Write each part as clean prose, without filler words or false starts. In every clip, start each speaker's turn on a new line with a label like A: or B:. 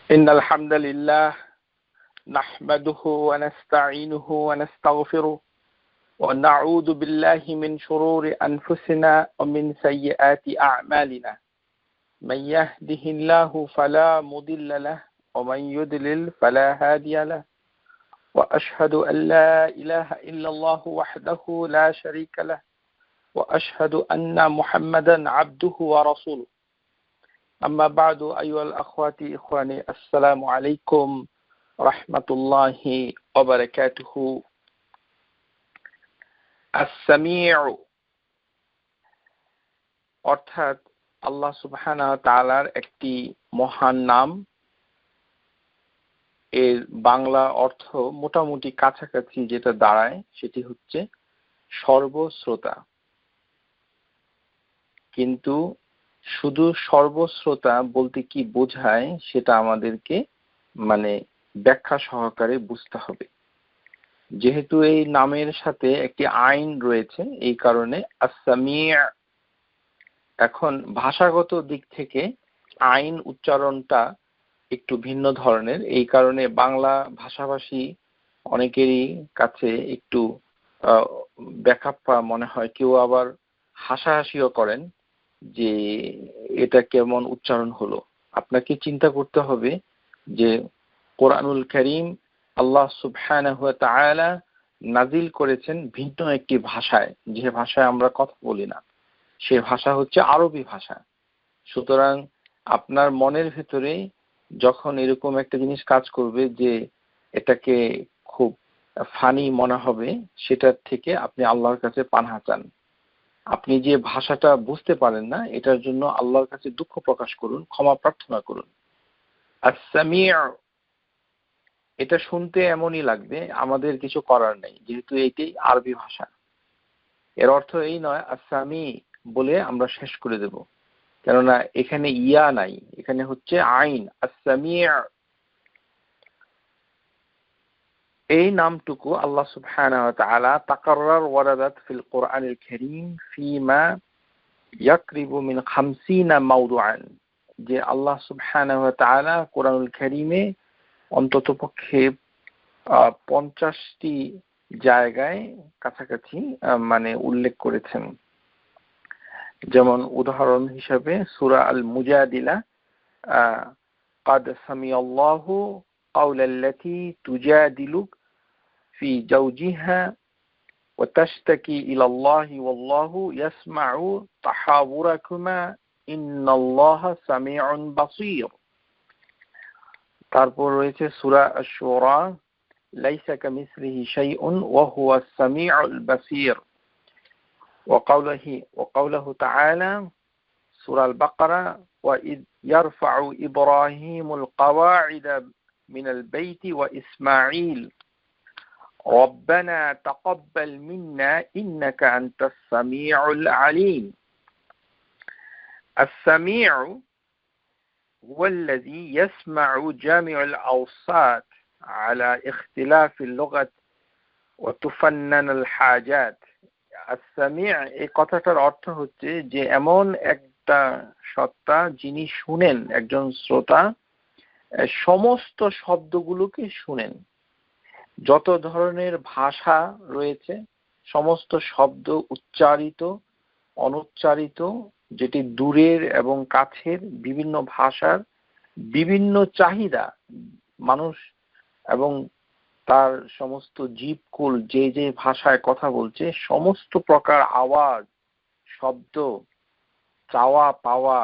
A: إن الحمد لله نحمده ونستعينه ونستغفره ونعوذ بالله من شرور أنفسنا ومن سيئات أعمالنا من يهده الله فلا مضل له ومن يضلل فلا هادي له وأشهد أن لا إله إلا الله وحده لا شريك له وأشهد أن محمدا عبده ورسوله أما بعد أيها الأخوات إخواني السلام عليكم ورحمة الله وبركاته السميع অর্থাৎ আল্লাহ সুবহানাহু ওয়া তাআলার একটি মহান নাম। এর বাংলা অর্থ মোটামুটি কাছাকাছি যেটা দাঁড়ায় সেটি হচ্ছে সর্বশ্রোতা। কিন্তু শুধু সর্বশ্রোতা বলতে কি বোঝায় সেটা আমাদেরকে ব্যাখ্যা সহকারে বুঝতে হবে। যেহেতু এই নামের সাথে একটি আইন রয়েছে এই কারণে আস-সামি'। এখন ভাষাগত দিক থেকে আইন উচ্চারণটা একটু ভিন্ন ধরনের, এই কারণে বাংলা ভাষাভাষী অনেকেরই কাছে একটু ব্যাখ্যা মনে হয়, কেউ আবার হাসাহাসিও করেন যে এটা কেমন উচ্চারণ হলো। আপনাকে চিন্তা করতে হবে যে কোরআনুল কারীম আল্লাহ সুবহানাহু ওয়া তাআলা নাজিল করেছেন ভিন্ন একটি ভাষায়, যে ভাষায় আমরা কথা বলি না, সে ভাষা হচ্ছে আরবি ভাষা। সুতরাং আপনার মনের ভেতরে যখন এরকম একটা জিনিস কাজ করবে যে এটাকে খুব ফানি মনে হবে, সেটার থেকে আপনি আল্লাহর কাছে পানাহ চান। আপনি যে ভাষাটা বুঝতে পারেন না এটার জন্য আল্লাহর কাছে দুঃখ প্রকাশ করুন, ক্ষমা প্রার্থনা করুন। আস-সামি', এটা শুনতে এমনই লাগবে, আমাদের কিছু করার নেই, যেহেতু এটি আরবি ভাষা। এর অর্থ এই নয় আস-সামি' বলে আমরা শেষ করে দেব, কেননা এখানে ইয়া নাই, এখানে হচ্ছে আইন। আস-সামি'। এই নামটুকু আল্লাহ সুবহানাহু ওয়া তাআলা তাকাররার ওয়ারাদাত ফিল কোরআনিল কারীম ফিমা ইয়াকরিবু মিন 50 মাওদুআন, যে আল্লাহ সুবহানাহু ওয়া তাআলা কোরআনুল কারীমে অন্ততপক্ষে 50টি জায়গায় কাছাকাছি উল্লেখ করেছেন। যেমন উদাহরণ হিসেবে সূরা আল মুজাদিলা, قد سمع الله قول التي تجادلك في زوجها وتشتكي إلى الله والله يسمع تحاوركما إن الله سميع بصير। তারপর রয়েছে সূরা আশ-শুরা, লাইসা কামিসলিহি শাইউন ওয়া হুয়াস সামিউল বাসীর। وقوله تعالى سورة البقرة وإذ يرفع إبراهيم القواعد من البيت وإسماعيل ربنا تقبل منا إنك أنت السميع العليم। السميع هو الذي يسمع جميع الأوصات على اختلاف اللغة وتفنن الحاجات। আস-সামি' এই কথাটার অর্থ হচ্ছে যে এমন একটা সত্তা যিনি শুনেন, একজন শ্রোতা সমস্ত শব্দগুলোকে শুনেন। যত ধরনের ভাষা রয়েছে সমস্ত শব্দ উচ্চারিত অনুচ্চারিত, যেটি দূরের এবং কাছের বিভিন্ন ভাষার বিভিন্ন চাহিদা মানুষ এবং তার সমস্ত জীবকুল যে যে ভাষায় কথা বলছে, সমস্ত প্রকার আওয়াজ শব্দ চাওয়া পাওয়া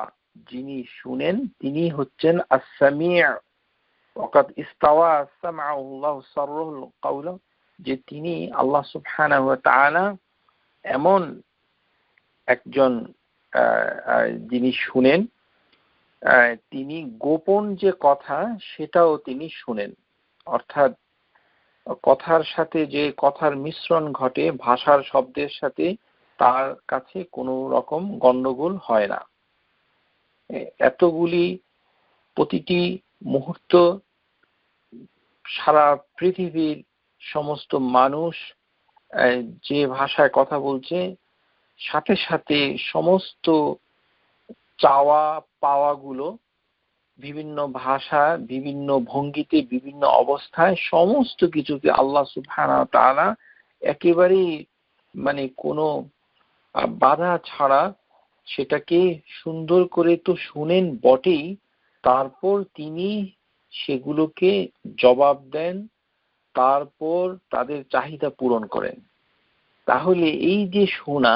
A: যিনি শুনেন তিনি হচ্ছেন আস-সামি'। ওয়াকাদ ইস্তাওয়া সামআহুল্লাহু সাররুল কাওলা, যে তিনি আল্লাহ সুবহানাহু ওয়া তাআলা এমন একজন যিনি শুনেন, তিনি গোপন যে কথা সেটাও তিনি শুনেন। অর্থাৎ কথার সাথে যে কথার মিশ্রণ ঘটে ভাষার শব্দের সাথে, তার কাছে কোনো রকম গন্ডগোল হয় না। এতগুলি প্রতিটি মুহূর্ত সারা পৃথিবীর সমস্ত মানুষ যে ভাষায় কথা বলছে, সাথে সাথে সমস্ত চাওয়া পাওয়াগুলো বিভিন্ন ভাষা, বিভিন্ন ভঙ্গিতে, বিভিন্ন অবস্থায় সমস্ত কিছুকে আল্লাহ সুবহানাহু ওয়া তাআলা একেবারেই মানে কোনো বাধা ছাড়া সেটাকে সুন্দর করে তো শুনেন বটেই, তারপর তিনি সেগুলোকে জবাব দেন, তারপর তাদের চাহিদা পূরণ করেন। তাহলে এই যে শোনা,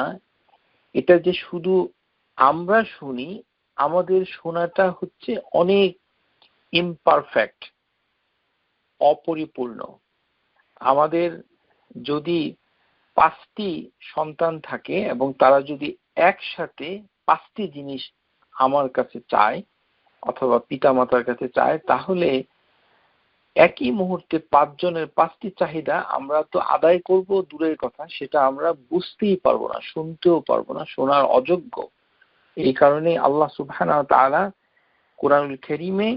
A: এটা যে শুধু আমরা শুনি, আমাদের শোনাটা হচ্ছে অনেক ইমপারফেক্ট, অপরিপূর্ণ। আমাদের যদি ৫টি সন্তান থাকে এবং তারা যদি একসাথে ৫টি জিনিস আমার কাছে চায় অথবা পিতামাতার কাছে চায়, তাহলে একই মুহূর্তে ৫ জনের ৫টি চাহিদা আমরা তো আদায় করব দূরের কথা, সেটা আমরা বুঝতেই পারবো না, শুনতেও পারবো না, শোনার অযোগ্য। এই কারণে আল্লাহ সুবহানাহু ওয়া তাআলা কোরআনুল কারীমে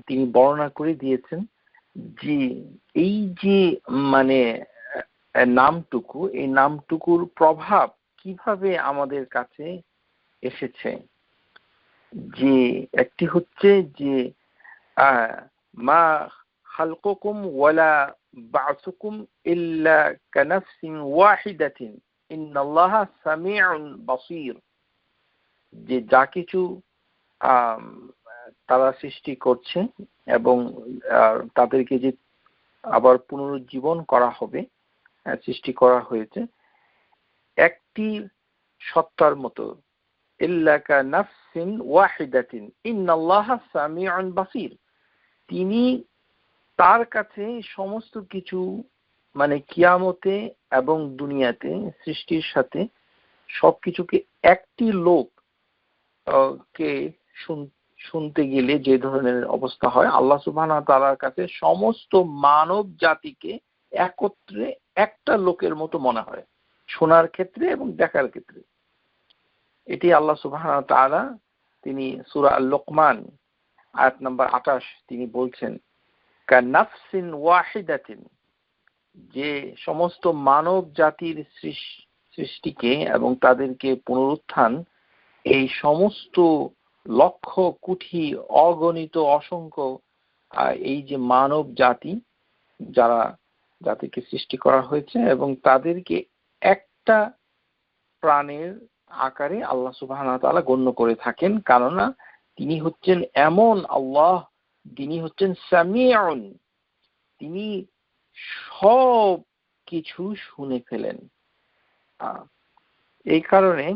A: তিনি বর্ণনা করে দিয়েছেন যে এই যে মানে নামটুকু, এই নামটুকুর প্রভাব কিভাবে আমাদের কাছে এসেছে। যে একটি হচ্ছে যে মা খালকুকুম ওয়ালা বা'সুকুম ইল্লা কানাফসিন ওয়াহিদাতিন ইন্নাল্লাহা সামিউন বাসীর। যে যা কিছু তারা সৃষ্টি করছে এবং তাদেরকে যে আবার পুনরুজ্জীবন করা হবে, সৃষ্টি করা হয়েছে একটি সত্তার মতো, ইল্লা কানাফসিন ওয়াহিদাতিন ইন্নাল্লাহা সামিউন বাসীর। তিনি তার কাছে সমস্ত কিছু মানে কিয়ামতে এবং দুনিয়াতে সৃষ্টির সাথে সবকিছুকে একটি লোক কে শুনতে গেলে যে ধরনের অবস্থা হয়, আল্লাহ সুবহানাহু ওয়া তাআলার কাছে সমস্ত মানব জাতিকে একত্রে একটা লোকের মতো মনে হয় শোনার ক্ষেত্রে এবং দেখার ক্ষেত্রে। এটি আল্লাহ সুবহানাহু ওয়া তাআলা তিনি সূরা আল-লুকমান আয়াত নাম্বার ২৮ তিনি বলছেন, কানাফসিন ওয়াহিদাতিন, যে সমস্ত মানব জাতির সৃষ্টিকে এবং তাদেরকে পুনরুত্থান, এই সমস্ত লক্ষ কোটি অগণিত অসংখ্য এই যে মানব জাতি যারা জাতিকে সৃষ্টি করা হয়েছে এবং তাদেরকে একটা প্রাণের আকারে আল্লাহ সুবহানাহু ওয়া তাআলা গণ্য করে থাকেন, কেননা তিনি হচ্ছেন এমন আল্লাহ, তিনি হচ্ছেন সামিউন, তিনি সব কিছু শুনে ফেলেন। এই কারণে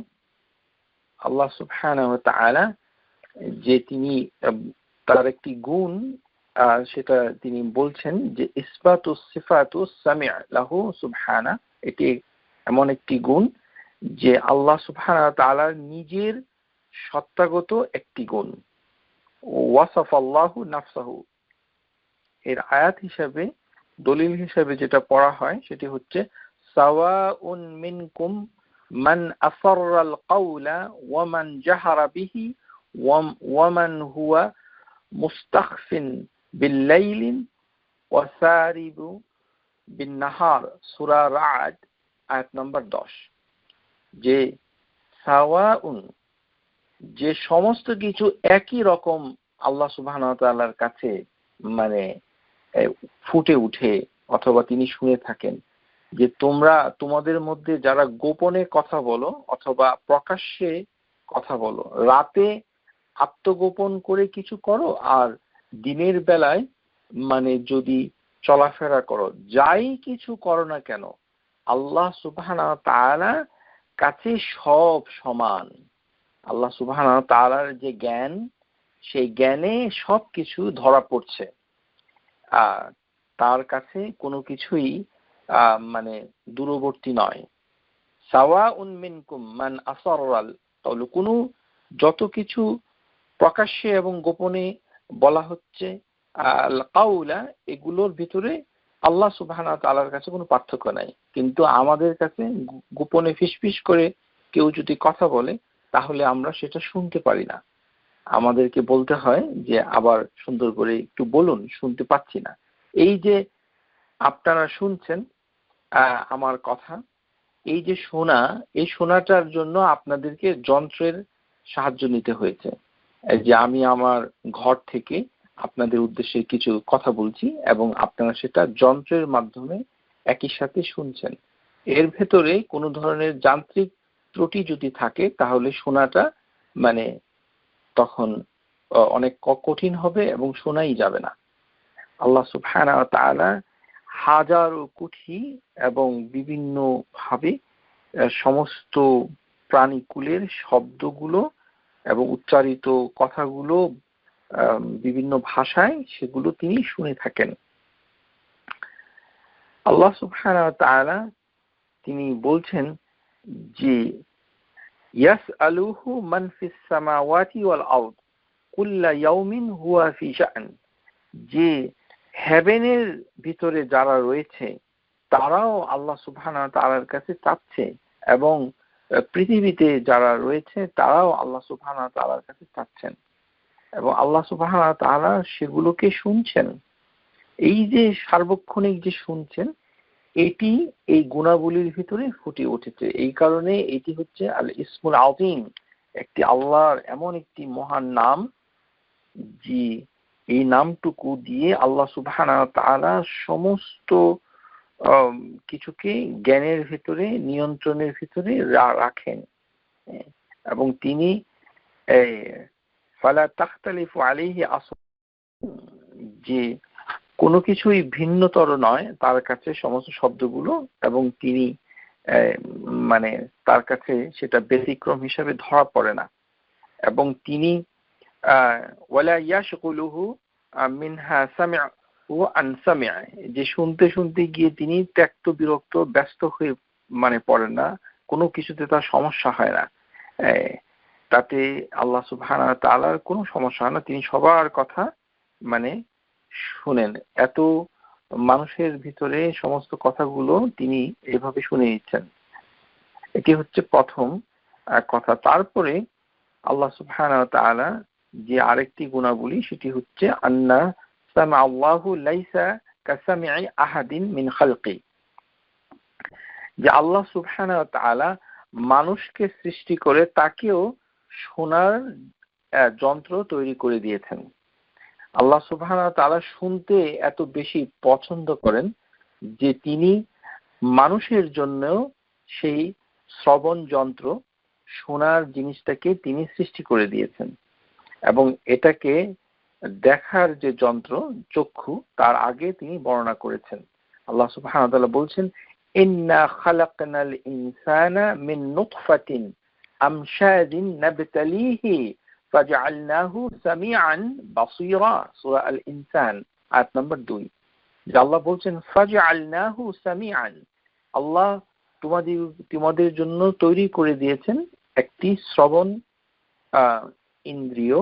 A: আল্লাহ সুবহানাহু ওয়া তাআলা যে তিনি তার একটি গুণ সেটা তিনি বলছেন যে ইসবাতুস সিফাতুস সামি' লাহু সুবহানা, এটি এমন একটি গুণ যে আল্লাহ সুবহানাহু ওয়া তাআলার নিজের সত্তাগত একটি গুণ। ওয়াসাফাল্লাহু নাফসাহু, এর আয়াত হিসাবে দলিল হিসাবে যেটা পড়া হয় সেটি হচ্ছে সাওয়াউন মিনকুম মান আসাররাল কাওলা ওয়া মান জাহারা বিহি ওয়া মান হুয়া মুস্তাখফিন বিল-লাইলি ওয়া সারিবু বিন-নাহার, সূরা রা'দ আয়াত নম্বর 10। যে সাওয়াউন, যে সমস্ত কিছু একই রকম আল্লাহ সুবহানাহু ওয়া তাআলার কাছে মানে ফুটে উঠে অথবা তিনি শুনে থাকেন, যে তোমরা তোমাদের মধ্যে যারা গোপনে কথা বলো অথবা প্রকাশ্যে কথা বলো, রাতে আত্মগোপন করে কিছু করো আর দিনের বেলায় মানে যদি চলাফেরা করো, যাই কিছু করো না কেন, আল্লাহ সুবহানাহু ওয়া তাআলা কাছে সব সমান। আল্লাহ সুবহানাহু ওয়া তাআলার যে জ্ঞান, সেই জ্ঞানে সবকিছু ধরা পড়ছে। তার কাছে কোনো কিছুই মানে দূরবর্তী নয়। সাওয়াউন মিনকুম মান আসাররাল কাওল, কোনো যত কিছু প্রকাশ্যে এবং গোপনে বলা হচ্ছে আল কাওলা, এগুলোর ভিতরে আল্লাহ সুবহানাহু ওয়া তাআলার কাছে কোনো পার্থক্য নাই। কিন্তু আমাদের কাছে গোপনে ফিসফিস করে কেউ যদি কথা বলে, তাহলে আমরা সেটা শুনতে পারি না, আমাদেরকে বলতে হয় যে আবার সুন্দর করে একটু বলুন, শুনতে পাচ্ছি না। এই যে আপনারা শুনছেন আমার কথা, এই যে শোনা, এই শোনাটার জন্য আপনাদেরকে যন্ত্রের সাহায্য নিতে হয়েছে। যে আমি আমার ঘর থেকে আপনাদের উদ্দেশ্যে কিছু কথা বলছি এবং আপনারা সেটা যন্ত্রের মাধ্যমে একই সাথে শুনছেন। এর ভেতরে কোনো ধরনের যান্ত্রিক ত্রুটি যদি থাকে তাহলে শোনাটা মানে তখন অনেক কঠিন হবে এবং শোনাই যাবে না। আল্লাহ সুবহানাহু ওয়া তাআলা হাজারো কোটি এবং বিভিন্ন ভাবে সমস্ত প্রাণীকুলের শব্দগুলো এবং উচ্চারিত কথাগুলো বিভিন্ন ভাষায় সেগুলো তিনি শুনে থাকেন। আল্লাহ সুবহানাহু ওয়া তাআলা তিনি বলছেন যে ইয়াসআলুহু মান ফিস সামাওয়াতি ওয়াল আরদ কুল্লা ইয়াউমিন হুয়া ফি শাআন, যে হেভেনের ভিতরে যারা রয়েছে তারাও আল্লাহ সুবহানাহু ওয়া তাআলার কাছে চাচ্ছে এবং পৃথিবীতে যারা রয়েছে তারাও আল্লাহ সুবহানাহু ওয়া তাআলার কাছে চাচ্ছেন এবং আল্লাহ সুবহানাহু ওয়া তাআলা সেগুলোকে শুনছেন। এই যে সার্বক্ষণিক যে শুনছেন, এটি এই গুণাবলীর ভিতরে ফুটে উঠেছে। এই কারণে এটি হচ্ছে আল ইসমুল আযীম, একটি আল্লাহর এমন একটি মহান নাম, যে এই নামটুকু দিয়ে আল্লাহ সুবহানাহু ওয়া তাআলা সমস্ত কিছুকে জ্ঞানের ভিতরে, নিয়ন্ত্রণের ভিতরে রাখেন এবং তিনি ফালা তাখতালিফু আলাইহি যে কোনো কিছুই ভিন্নতর নয় তার কাছে সমস্ত শব্দগুলো, এবং তিনি মানে তার কাছে সেটা ব্যতিক্রম হিসাবে ধরা পড়ে না, এবং তিনি ওয়ালা ইয়াশগুলুহু মিনহা সামি'হু আন সামি', যে শুনতে শুনতে গিয়ে তিনি ত্যক্ত বিরক্ত ব্যস্ত হয়ে পড়েন না, কোনো কিছুতে তার সমস্যা হয় না। তাতে আল্লাহ সুবহানাহু ওয়া তাআলার কোনো সমস্যা হয় না, তিনি সবার কথা শুনেন। এত মানুষের ভিতরে সমস্ত কথাগুলো তিনি এভাবে শুনে নিচ্ছেন। এটি হচ্ছে প্রথম কথা। তারপরে আল্লাহ সুবহানাহু ওয়া তাআলা যে আরেকটি গুণাবলী, সেটি হচ্ছে আন্না সামা'আল্লাহু লাইসা কাসামি'i আহাদিন মিন খালকি, যে আল্লাহ সুবহানাহু ওয়া তাআলা মানুষকে সৃষ্টি করে তাকেও শোনার যন্ত্র তৈরি করে দিয়েছেন। আল্লাহ সুবহানাহু ওয়া তাআলা শুনতে এত বেশি পছন্দ করেন যে তিনি মানুষের জন্য সেই শ্রবণ যন্ত্র, শোনার জিনিসটাকে তিনি সৃষ্টি করে দিয়েছেন, এবং এটাকে দেখার যে যন্ত্র চক্ষু, তার আগে তিনি বর্ণনা করেছেন। আল্লাহ সুবহানাহু ওয়া তাআলা বলছেন, ইন্না খালাকনাল ইনসানা মিন নুতফাতিন আমশাদিন নাবতালিহি ফাজআলনাহু সামিআন বাসীরা, সূরা আল ইনসান আয়াত নম্বর 2। যে আল্লাহ বলছেন ফাজআলনাহু সামিআন, আল্লাহ তোমাদের জন্য তৈরি করে দিয়েছেন একটি শ্রবণ ইন্দ্রিয়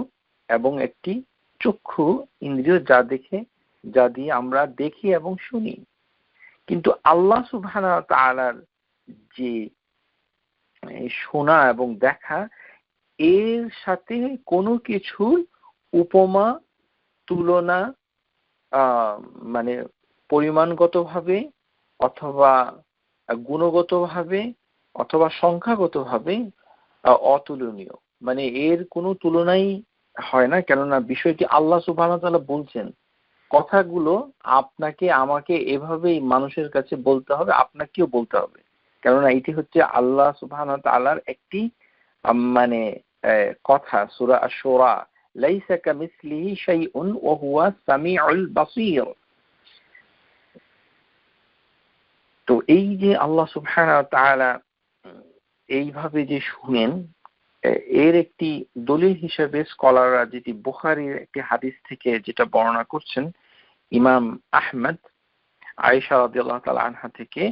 A: এবং একটি চক্ষু ইন্দ্রিয়, যা দিয়ে আমরা দেখি এবং শুনি। কিন্তু আল্লাহ সুবহানাহু ওয়া তাআলার যে শোনা এবং দেখা, এর সাথে কোনো কিছুর উপমা, তুলনা পরিমাণগতভাবে অথবা গুণগতভাবে অথবা সংখ্যাগতভাবে অতুলনীয়, এর কোনো তুলনাই হয় না। কেননা বিষয়টি আল্লাহ সুবহানাহু ওয়া তাআলা বলছেন, কথাগুলো আপনাকে আমাকে এভাবেই মানুষের কাছে বলতে হবে, আপনাকেও বলতে হবে, কেননা এটি হচ্ছে আল্লাহ সুবহানাহু ওয়া তাআলার একটি কথা। সূরা আশ-শুরা, লাইসা কামিসলিহি শাইউন ওয়া হুয়া সামিউল বাসীর। তো এই যে আল্লাহ সুবহানাহু ওয়া তাআলা এইভাবে যে শুনেন, এর একটি দলিল হিসেবে স্কলাররা যেটি বুখারীর একটি হাদিস থেকে যেটা বর্ণনা করছেন ইমাম আহমদ, আয়েশা রাদিয়াল্লাহু তাআলা আনহা থেকে,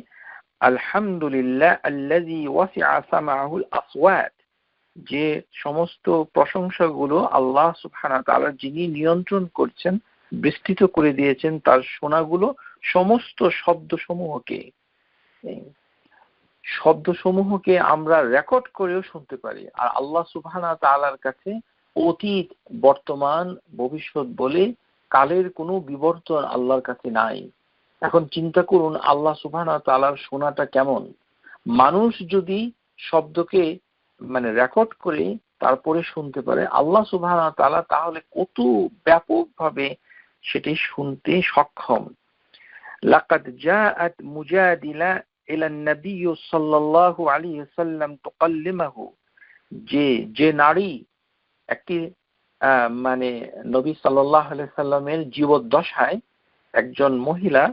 A: আলহামদুলিল্লাহ আল্লাযী ওয়াসিআ সামা'হুল আসওয়াত, যে সমস্ত প্রশংসাগুলো আল্লাহ সুবহানাহু ওয়া তাআলা যিনি নিয়ন্ত্রণ করছেন, বিস্তৃত করে দিয়েছেন তার শোনাগুলো সমস্ত শব্দসমূহকে আমরা রেকর্ড করেও শুনতে পারি। আর আল্লাহ সুবহানাহু ওয়া তাআলার কাছে অতীত, বর্তমান, ভবিষ্যৎ বলে কালের কোনো বিবর্তন আল্লাহর কাছে নাই। এখন চিন্তা করুন আল্লাহ সুবহানাহু ওয়া তাআলার শোনাটা কেমন। মানুষ যদি শব্দকে রেকর্ড করে তারপরে শুনতে পারে, আল্লাহ সুবহানাহু ওয়া তাআলা তাহলে কত ব্যাপকভাবে সেটি শুনতে সক্ষম। লাকাদ জাআত মুজাদিলা ইলা নবী সাল্লাল্লাহু আলাইহি ওয়াসাল্লাম তুকাল্লিমাহু, যে নারী একটি মানে নবী সাল্লাল্লাহু আলাইহি সাল্লামের জীবদ্দশায় একজন মহিলা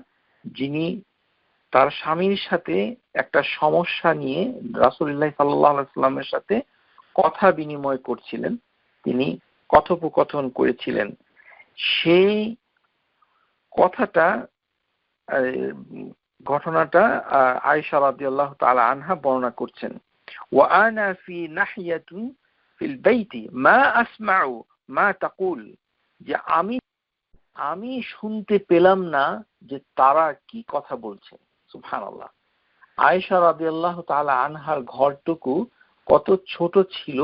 A: যিনি তার স্বামীর সাথে একটা সমস্যা নিয়ে রাসূলুল্লাহ সাল্লাল্লাহু আলাইহি সাল্লামের সাথে কথা বিনিময় করছিলেন, তিনি কথোপকথন করেছিলেন, সেই কথাটা ঘটনাটা আয়েশা রাদিয়াল্লাহু তাআলা আনহা বর্ণনা করছেন। ওয়া আনা ফি নাহিয়াতুন ফিল বাইতি মা আসমাউ মা তাকুল, যে আমি শুনতে পেলাম না যে তারা কি কথা বলছে। সুবহানাল্লাহ। আয়েশা রাদিয়াল্লাহু তাআলা আনহার ঘরটুকু কত ছোট ছিল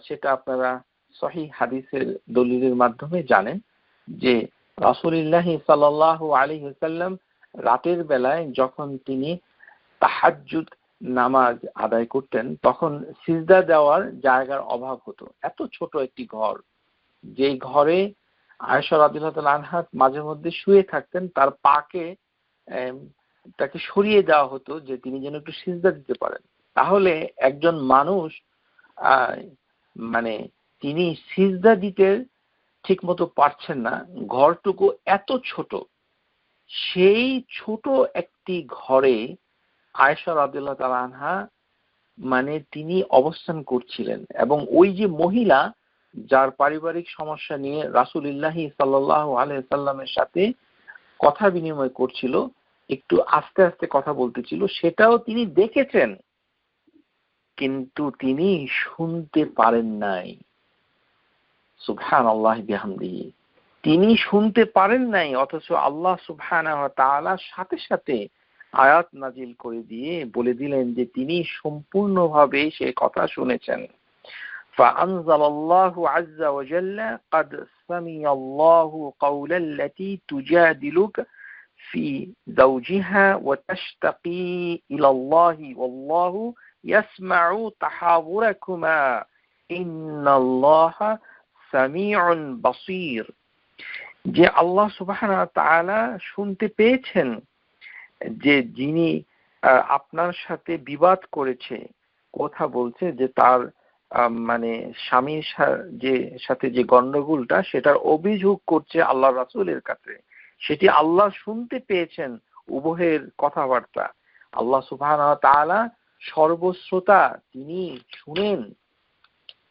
A: সেটা আপনারা সহিহ হাদিসের দলিলের মাধ্যমে জানেন, যে রাসূলুল্লাহ সাল্লাল্লাহু আলাইহি ওয়াসাল্লাম রাতের বেলায় যখন তিনি তাহাজ্জুদ নামাজ আদায় করতেন তখন সিজদা দেওয়ার জায়গার অভাব হতো। এত ছোট একটি ঘর, যেই ঘরে আয়েশা রাদিয়াল্লাহু তাআলা আনহা মাঝে মধ্যে শুয়ে থাকতেন, তার পাকে তাকে সরিয়ে দেওয়া হতো যে তিনি যেন একটু সিজদা দিতে পারেন। তাহলে একজন মানুষ মানে তিনি সিজদা দিতে ঠিক মতো পারছেন না, ঘরটুকু এত ছোট, সেই ছোট একটি ঘরে আয়েশা রাদিয়াল্লাহু তাআলা আনহা মানে তিনি অবস্থান করছিলেন, এবং ওই যে মহিলা যার পারিবারিক সমস্যা নিয়ে রাসূলুল্লাহ সাল্লাল্লাহু আলাইহি সাল্লামের সাথে কথা বিনিময় করছিল, একটু আস্তে আস্তে কথা বলতেছিল, সেটাও তিনি দেখেছেন, কিন্তু তিনি শুনতে পারেন নাই। সুবহানাল্লাহ বিহামদিহি, তিনি শুনতে পারেন নাই, অথচ আল্লাহ সুবহানাহু ওয়া তাআলা সাথে সাথে আয়াত নাজিল করে দিয়ে বলে দিলেন যে তিনি সম্পূর্ণভাবে সেই কথা শুনেছেন। فأنزل الله عز وجل قد سمع الله قول التي تجادلك في زوجها وتشتقي إلى الله والله يسمع تحاوركما إن الله سميع بصير, যে আল্লাহ সুবহানাহু ওয়া তাআলা শুনতে পেয়েছেন যে যিনি আপনার সাথে বিবাদ করেছে, কথা বলছে, যে তার মানে স্বামীর সাথে যে গন্ডগোলটা সেটার অভিযোগ করছে আল্লাহ রাসূলের কাছে, সেটি আল্লাহ শুনতে পেয়েছেন উভয়ের কথাবার্তা। আল্লাহ সুবহানাহু ওয়া তাআলা সর্বশ্রোতা, তিনি শুনেন।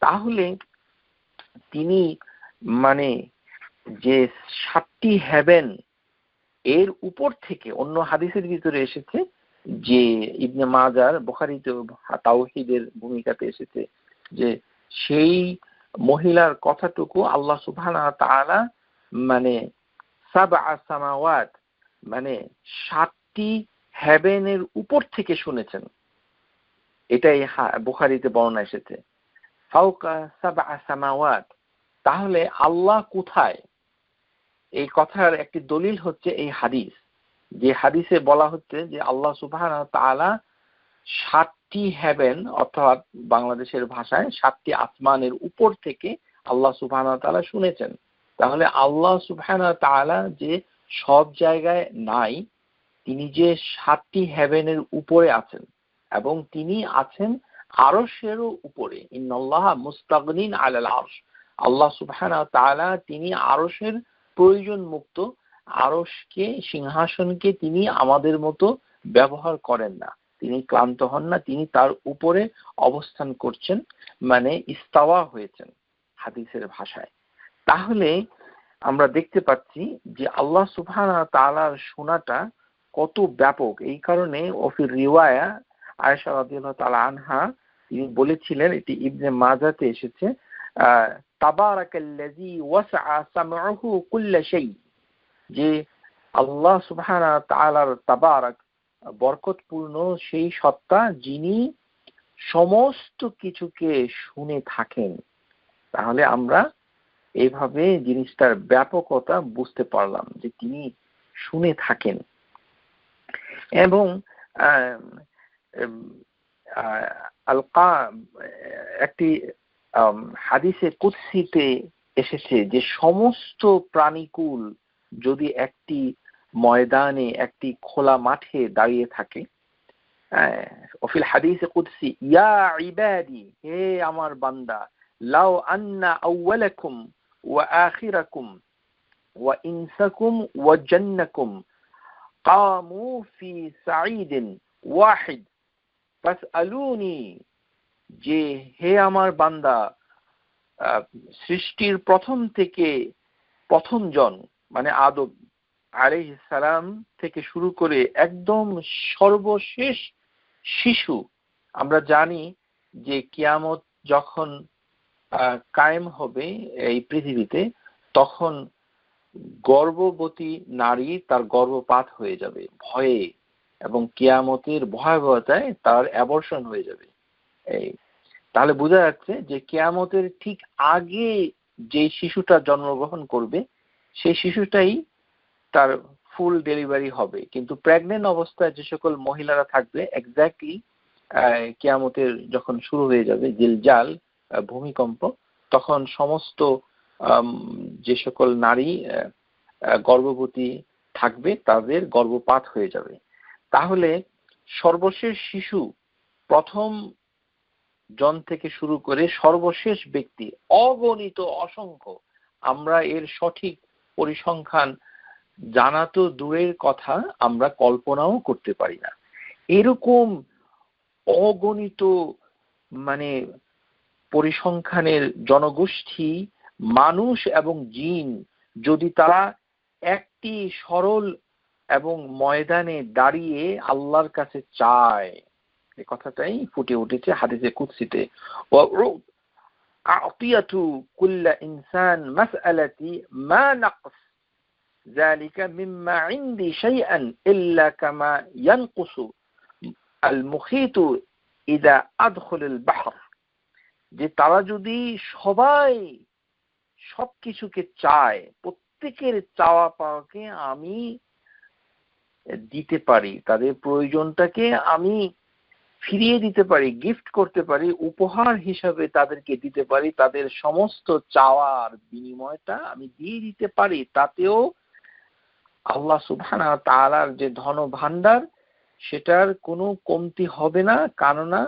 A: তাহলে তিনি মানে যে 7টি হেভেন এর উপর থেকে, অন্য হাদিসের ভিতরে এসেছে যে ইবনে মাজার, বুখারীতে তাওহীদের ভূমিকাতে এসেছে যে সেই মহিলার কথাটুকু আল্লাহ সুবহানাহু ওয়া তাআলা মানে সাবআ সামাওয়াত মানে 7টি হেভেনের উপর থেকে শুনেছেন, এটাই বুখারীতে বর্ণনা এসেছে, ফাওকা সাবআ সামাওয়াত। তাহলে আল্লাহ কোথায়, এই কথার একটি দলিল হচ্ছে এই হাদিস, যে হাদিসে বলা হচ্ছে যে আল্লাহ সুবহানাহু ওয়া তাআলা 7টি হেভেন, অর্থাৎ বাংলাদেশের ভাষায় 7টি আসমানের উপর থেকে আল্লাহ সুবহানাহু ওয়া তাআলা শুনেছেন। তাহলে আল্লাহ সুবহানাহু ওয়া তাআলা যে সব জায়গায় নাই, তিনি যে 7টি হেভেনের উপরে আছেন এবং তিনি আছেন আরশেরও উপরে। ইন্নাল্লাহা মুস্তাগনিন আলাল আরশ, আল্লাহ সুবহানাহু ওয়া তাআলা তিনি আরশের প্রয়োজন মুক্ত, আরশকে, সিংহাসনকে তিনি আমাদের মতো ব্যবহার করেন না, তিনি ক্লান্ত হন না, তিনি তার উপরে অবস্থান করছেন, মানে ইস্তাওয়া হয়েছেন হাদিসের ভাষায়। তাহলে আমরা দেখতে পাচ্ছি যে আল্লাহ সুবহানাহু ওয়া তাআলার শোনাটা কত ব্যাপক। এই কারণে ওফির রিওয়ায়া আয়েশা রাদিয়াল্লাহু তাআলা আনহা তিনি বলেছিলেন, এটি ইবনে মাজাতে এসেছে, তাবারাকাল্লাযী ওয়াসআ সামউহু কুল্লা শাই, যে আল্লাহ সুবহানাহু ওয়া তাআলার তাবারাক, বরকতপূর্ণ সেই সত্তা যিনি সমস্ত কিছুকে শুনে থাকেন। তাহলে আমরা এইভাবে জিনিসটার ব্যাপকতা বুঝতে পারলাম যে তিনি শুনে থাকেন। এবং একটি হাদিসে কুদসিতে এসেছে যে সমস্ত প্রাণীকুল যদি একটি ময়দানে, একটি খোলা মাঠে দাঁড়িয়ে থাকে, ওফিল হাদিসে কুদসি, ইয়া ইবাদি, হে আমার বান্দা, লাউ আন্না আউওয়ালাকুম ওয়া আখিরাকুম ওয়া ইনসাকুম ওয়া জান্নাকুম কামু ফি সাঈদিন ওয়াহিদ ফাসআলুনি, যে হে আমার বান্দা, সৃষ্টির প্রথম থেকে প্রথম জন মানে আদম আলাইহিস সালাম থেকে শুরু করে একদম সর্বশেষ শিশু, আমরা জানি যে কিয়ামত যখন কায়েম হবে এই পৃথিবীতে, তখন গর্ভবতী নারী তার গর্ভপাত হয়ে যাবে ভয়ে, এবং কিয়ামতের ভয়াবহতায় তার অ্যাবর্শন হয়ে যাবে। এই তাহলে বোঝা যাচ্ছে যে কিয়ামতের ঠিক আগে যে শিশুটা জন্মগ্রহণ করবে সেই শিশুটাই তার ফুল ডেলিভারি হবে, কিন্তু প্রেগনেন্ট অবস্থায় যে সকল মহিলারা থাকবে এক্স্যাক্টলি কিয়ামতের যখন শুরু হয়ে যাবে জিলজাল, ভূমিকম্প, তখন সমস্ত যে সকল নারী গর্ভবতী থাকবে তাদের গর্ভপাত হয়ে যাবে। তাহলে সর্বশেষ শিশু, প্রথম জন থেকে শুরু করে সর্বশেষ ব্যক্তি, অগণিত অসংখ্য, আমরা এর সঠিক পরিসংখ্যান জানা তো দূরের কথা, আমরা কল্পনাও করতে পারি না। এরকম অগণিত মানে পরিসংখ্যানের জনগোষ্ঠী, মানুষ এবং জিন, যদি তারা একটি সরল এবং ময়দানে দাঁড়িয়ে আল্লাহর কাছে চায়, এই কথাটাই ফুটে উঠেছে হাদিসে কুদসিতে, আ'তিয়াতু কুল্লা ইনসান মাসআলাতি মা নাকস যালিকা মিম্মা ইনদি শাইআন ইল্লা কামা ইয়ানকুসু আল মুখীতু ইদা আদখালাল বাহর, যে তারা যদি সবাই সবকিছুকে চায়, প্রত্যেকের চাওয়া পাওয়াকে আমি দিতে পারি, তাদের প্রয়োজনটাকে আমি ফিরিয়ে দিতে পারি, গিফট করতে পারি, উপহার হিসাবে তাদেরকে দিতে পারি, তাদের সমস্ত চাওয়ার বিনিময়টা আমি দিয়ে দিতে পারি, তাতেও আল্লাহ সুবহানাহু ওয়া তাআলার যে ধন ভান্ডার সেটার কোনো কমতি হবে না। কেননা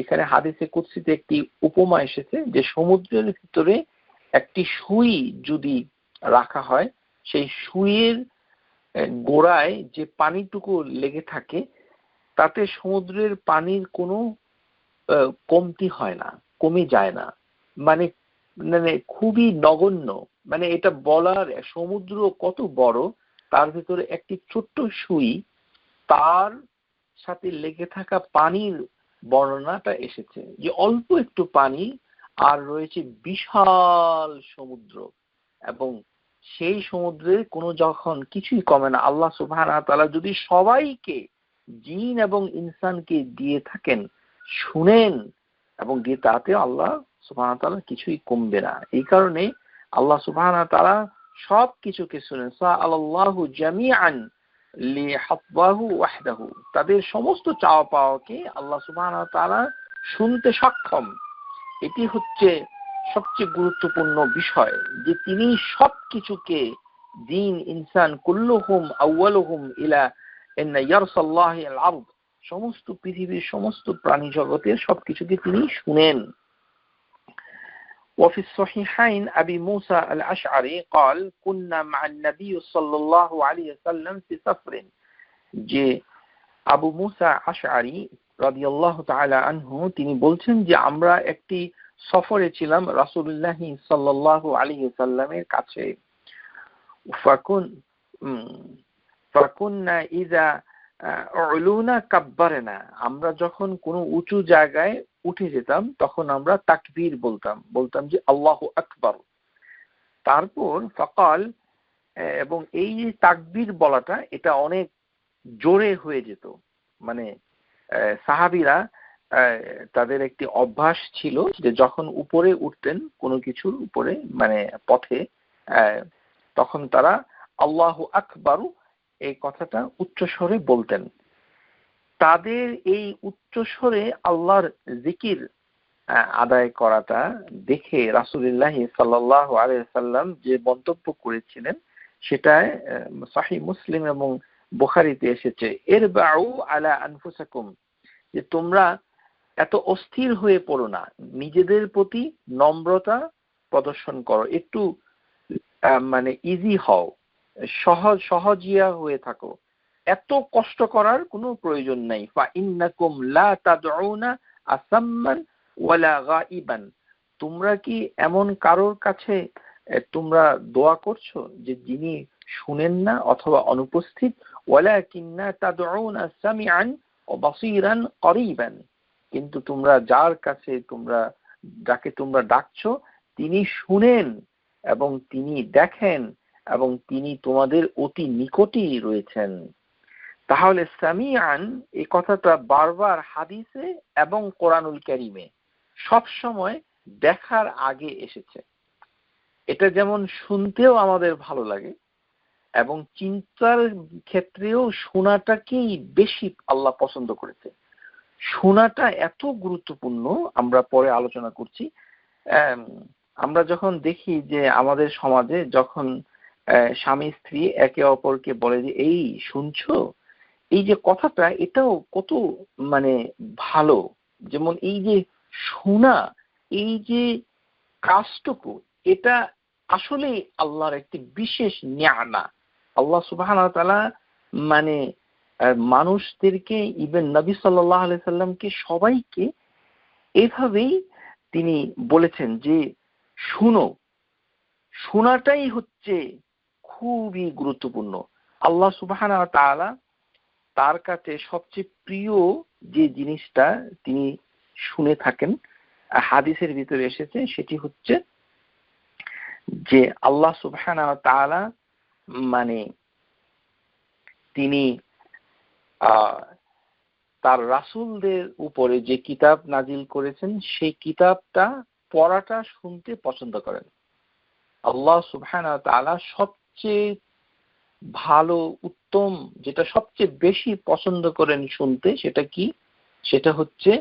A: এখানে হাদিসে কুদসিতে একটি উপমা এসেছে যে সমুদ্রের ভিতরে একটি সুই যদি রাখা হয়, সেই সুইয়ের গোড়ায় যে পানিটুকু লেগে থাকে তাতে সমুদ্রের পানির কোনো কমতি হয় না, কমে যায় না, মানে মানে খুবই নগণ্য। মানে এটা বলার, সমুদ্র কত বড়, তার ভিতরে একটি ছোট্ট সুই, তার সাথে লেগে থাকা পানির বর্ণনাটা এসেছে যে অল্প একটু পানি আর রয়েছে বিশাল সমুদ্র, এবং সেই সমুদ্রে কোনো যখন কিছুই কমে না। আল্লাহ সুবহানাহু ওয়া তাআলা যদি সবাইকে, জিন এবং ইনসানকে দিয়ে থাকেন, শুনেন এবং দিয়ে, তাতে আল্লাহ সুবহানাহু ওয়া তাআলা কিছুই কমবে না। এই কারণে আল্লাহ সুবহানাহু ওয়া তাআলা সব কিছুকে শুনেন। সাআলাল্লাহু জামিআন লিহাফযাহু ওয়াহদাহু, তাদের সমস্ত চাওয়া পাওয়াকে আল্লাহ সুবহানাহু ওয়া তাআলা শুনতে সক্ষম। এটি হচ্ছে সবচেয়ে গুরুত্বপূর্ণ বিষয়, যে তিনি সবকিছুকে, জিন ইনসান কুল্লুহুম আউয়ালুহুম ইলা ইন্না ইয়ারসাল্লাহি আল আরদ, সমস্ত পৃথিবীর সমস্ত প্রাণী জগতের সবকিছুকে তিনি শুনেন। وفي الصحيحين أبي موسى الأشعري قال كنا مع النبي صلى الله عليه وسلم في سفر, যে আবু মুসা আশআরী রাদিয়াল্লাহু তাআলা আনহু তিনি বলছেন যে আমরা একটি সফরে ছিলাম রাসূলুল্লাহ সাল্লাল্লাহু আলাইহি ওয়াসাল্লামের কাছে। ফাকুন্না ইযা উলুনা কাব্বারনা, আমরা যখন কোনো উঁচু জায়গায় উঠে যেতাম তখন আমরা তাকবীর বলতাম যে আল্লাহু আকবার। তারপর ফাকাল, এবং এই যে তাকবীর বলাটা এটা অনেক জোরে হয়ে যেত, মানে সাহাবীরা তাদের একটি অভ্যাস ছিল যে যখন উপরে উঠতেন কোনো কিছুর উপরে, মানে পথে, তখন তারা আল্লাহু আকবার এই কথাটা উচ্চস্বরে বলতেন। তাদের এই উচ্চস্বরে আল্লাহর জিকির আদায় করাটা দেখে রাসূলুল্লাহ সাল্লাল্লাহু আলাইহি ওয়াসাল্লাম যে মন্তব্য করেছিলেন সেটায় সহিহ মুসলিম এবং বুখারীতে এসেছে, ইরবাউ আলা আনফুসাকুম, যে তোমরা এত অস্থির হয়ে পড়ো না, নিজেদের প্রতি নম্রতা প্রদর্শন করো, একটু মানে ইজি হও, সহজিয়া হয়ে থাকো, এত কষ্ট করার কোনো প্রয়োজন নাই। ফা ইন্নাকুম লা তাদউনা আসাম্মান ওয়ালা গাইবান, তোমরা কি এমন কারোর কাছে তোমরা দোয়া করছো যে যিনি শুনেন না অথবা অনুপস্থিত? ওয়ালাকিন্না তাদউনা সামিআন ওয়া বাসীরান করিবান, কিন্তু তোমরা যার কাছে যাকে তোমরা ডাকছো তিনি শুনেন এবং তিনি দেখেন এবং তিনি তোমাদের অতি নিকটেই রয়েছেন। তাহলে সামিআন এই কথাটা বারবার হাদিসে এবং কোরআনুল কারীমে সব সময় দেখার আগে এসেছে। এটা যেমন শুনতেও আমাদের ভালো লাগে এবং চিন্তার ক্ষেত্রেও শোনাটাকেই বেশি আল্লাহ পছন্দ করেছে। শোনাটা এত গুরুত্বপূর্ণ, আমরা পরে আলোচনা করছি। আমরা যখন দেখি যে আমাদের সমাজে যখন স্বামী স্ত্রী একে অপরকে বলে যে এই শুনছো, এই যে কথাটা এটাও কত মানে ভালো। যেমন এই যে শোনা, এই যে কাজটুকু, এটা আসলে আল্লাহর একটি বিশেষ নিয়ামা। আল্লাহ সুবহানাহু ওয়া তাআলা মানে মানুষদেরকে, ইভেন নবী সাল্লাল্লাহু আলাইহি সাল্লামকে, সবাইকে এভাবেই তিনি বলেছেন যে শুনো, শোনাটাই হচ্ছে খুবই গুরুত্বপূর্ণ। আল্লাহ সুবহানাহু ওয়া তাআলা তার কাছে সবচেয়ে প্রিয় যে জিনিসটা তিনি শুনে থাকেন, হাদিসের ভিতরে এসেছে, সেটি হচ্ছে যে আল্লাহ সুবহানাহু ওয়া তাআলা মানে তিনি তার রাসূলদের উপরে যে কিতাব নাজিল করেছেন সেই কিতাবটা পড়াটা শুনতে পছন্দ করেন। আল্লাহ সুবহানাহু ওয়া তাআলা সবচেয়ে ভালো, উত্তম, যেটা সবচেয়ে বেশি পছন্দ করেন শুনতে, সেটা কি? সেটা হচ্ছে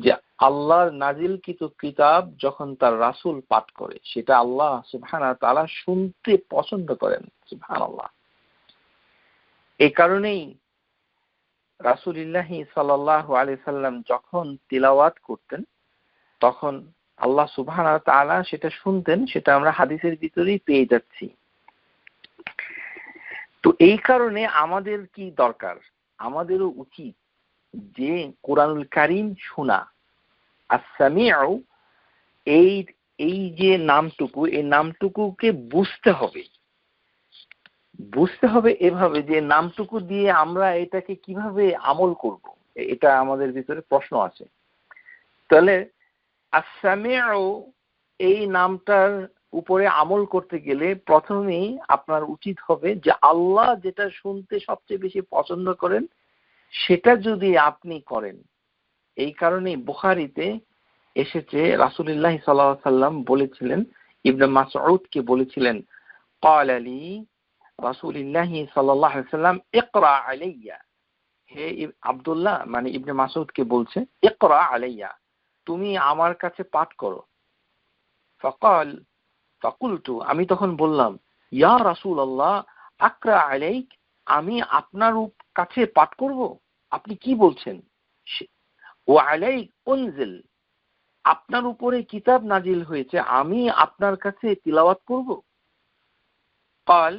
A: যে আল্লাহর নাজিলকৃত কিতাব যখন তার রাসূল পাঠ করে, সেটা আল্লাহ সুবহানাহু ওয়া তাআলা শুনতে পছন্দ করেন। সুবহানাল্লাহ। এই কারণেই রাসূলুল্লাহ সাল্লাল্লাহু আলাইহি সাল্লাম যখন তিলাওয়াত করতেন তখন আল্লাহ সুবহানাহু ওয়া তাআলা সেটা শুনতেন, সেটা আমরা হাদিসের ভিতরেই পেয়ে যাচ্ছি। তো এই কারণে আমাদের কি দরকার? আমাদেরও উচিত যে কোরআনুল কারীম শোনা। আস-সামিউ, এই যে নামটুকু, এই নামটুকুকে বুঝতে হবে এভাবে যে নামটুকু দিয়ে আমরা এটাকে কিভাবে আমল করব, এটা আমাদের ভিতরে প্রশ্ন আছে। তাহলে আস-সামিউ এই নামটার উপরে আমল করতে গেলে প্রথমেই আপনার উচিত হবে যে আল্লাহ যেটা শুনতে সবচেয়ে বেশি পছন্দ করেন সেটা যদি আপনি করেন। এই কারণে বুখারীতে এসেছে রাসূলুল্লাহ সাল্লাল্লাহু আলাইহি সাল্লাম বলেছিলেন, ইবনে মাসউদকে বলেছিলেন, ক্বালা লি রাসূলুল্লাহ সাল্লাল্লাহু আলাইহি সাল্লাম ইকরা আলাইয়া, হে আব্দুল্লাহ, মানে ইবনে মাসউদকে বলছে, ইকরা আলাইয়া, তুমি আমার কাছে পাঠ করো। ফাকাল ফাকুলতু, আমি তখন বললাম, ইয়া রাসূলুল্লাহ আকরা আলাইক, আমি আপনার কাছে পাঠ করব? আপনি কি বলছেন? ওয়া আলাইক উনজিল, আপনার উপরে কিতাব নাজিল হয়েছে, আমি আপনার কাছে তিলাওয়াত করব? قال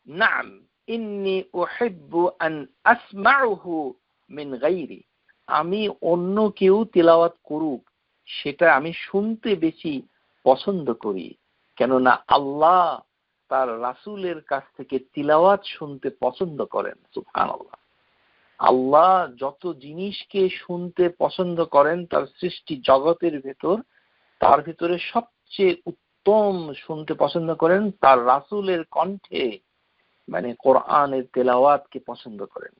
A: نعم إني أحب أن أسمعه من غيري, আমি অন্য কেউ তিলাওয়াত করুক সেটা আমি শুনতে বেশি পছন্দ করি, কেননা আল্লাহ তার রাসূলের কাছ থেকে তিলাওয়াত শুনতে পছন্দ করেন। সুবহানাল্লাহ। আল্লাহ যত জিনিসকে শুনতে পছন্দ করেন তার সৃষ্টি জগতের ভেতর, তার ভিতরে সবচেয়ে উত্তম শুনতে পছন্দ করেন তার রাসূলের কণ্ঠে, মানে কোরআনের তেলাওয়াতকে পছন্দ করেন।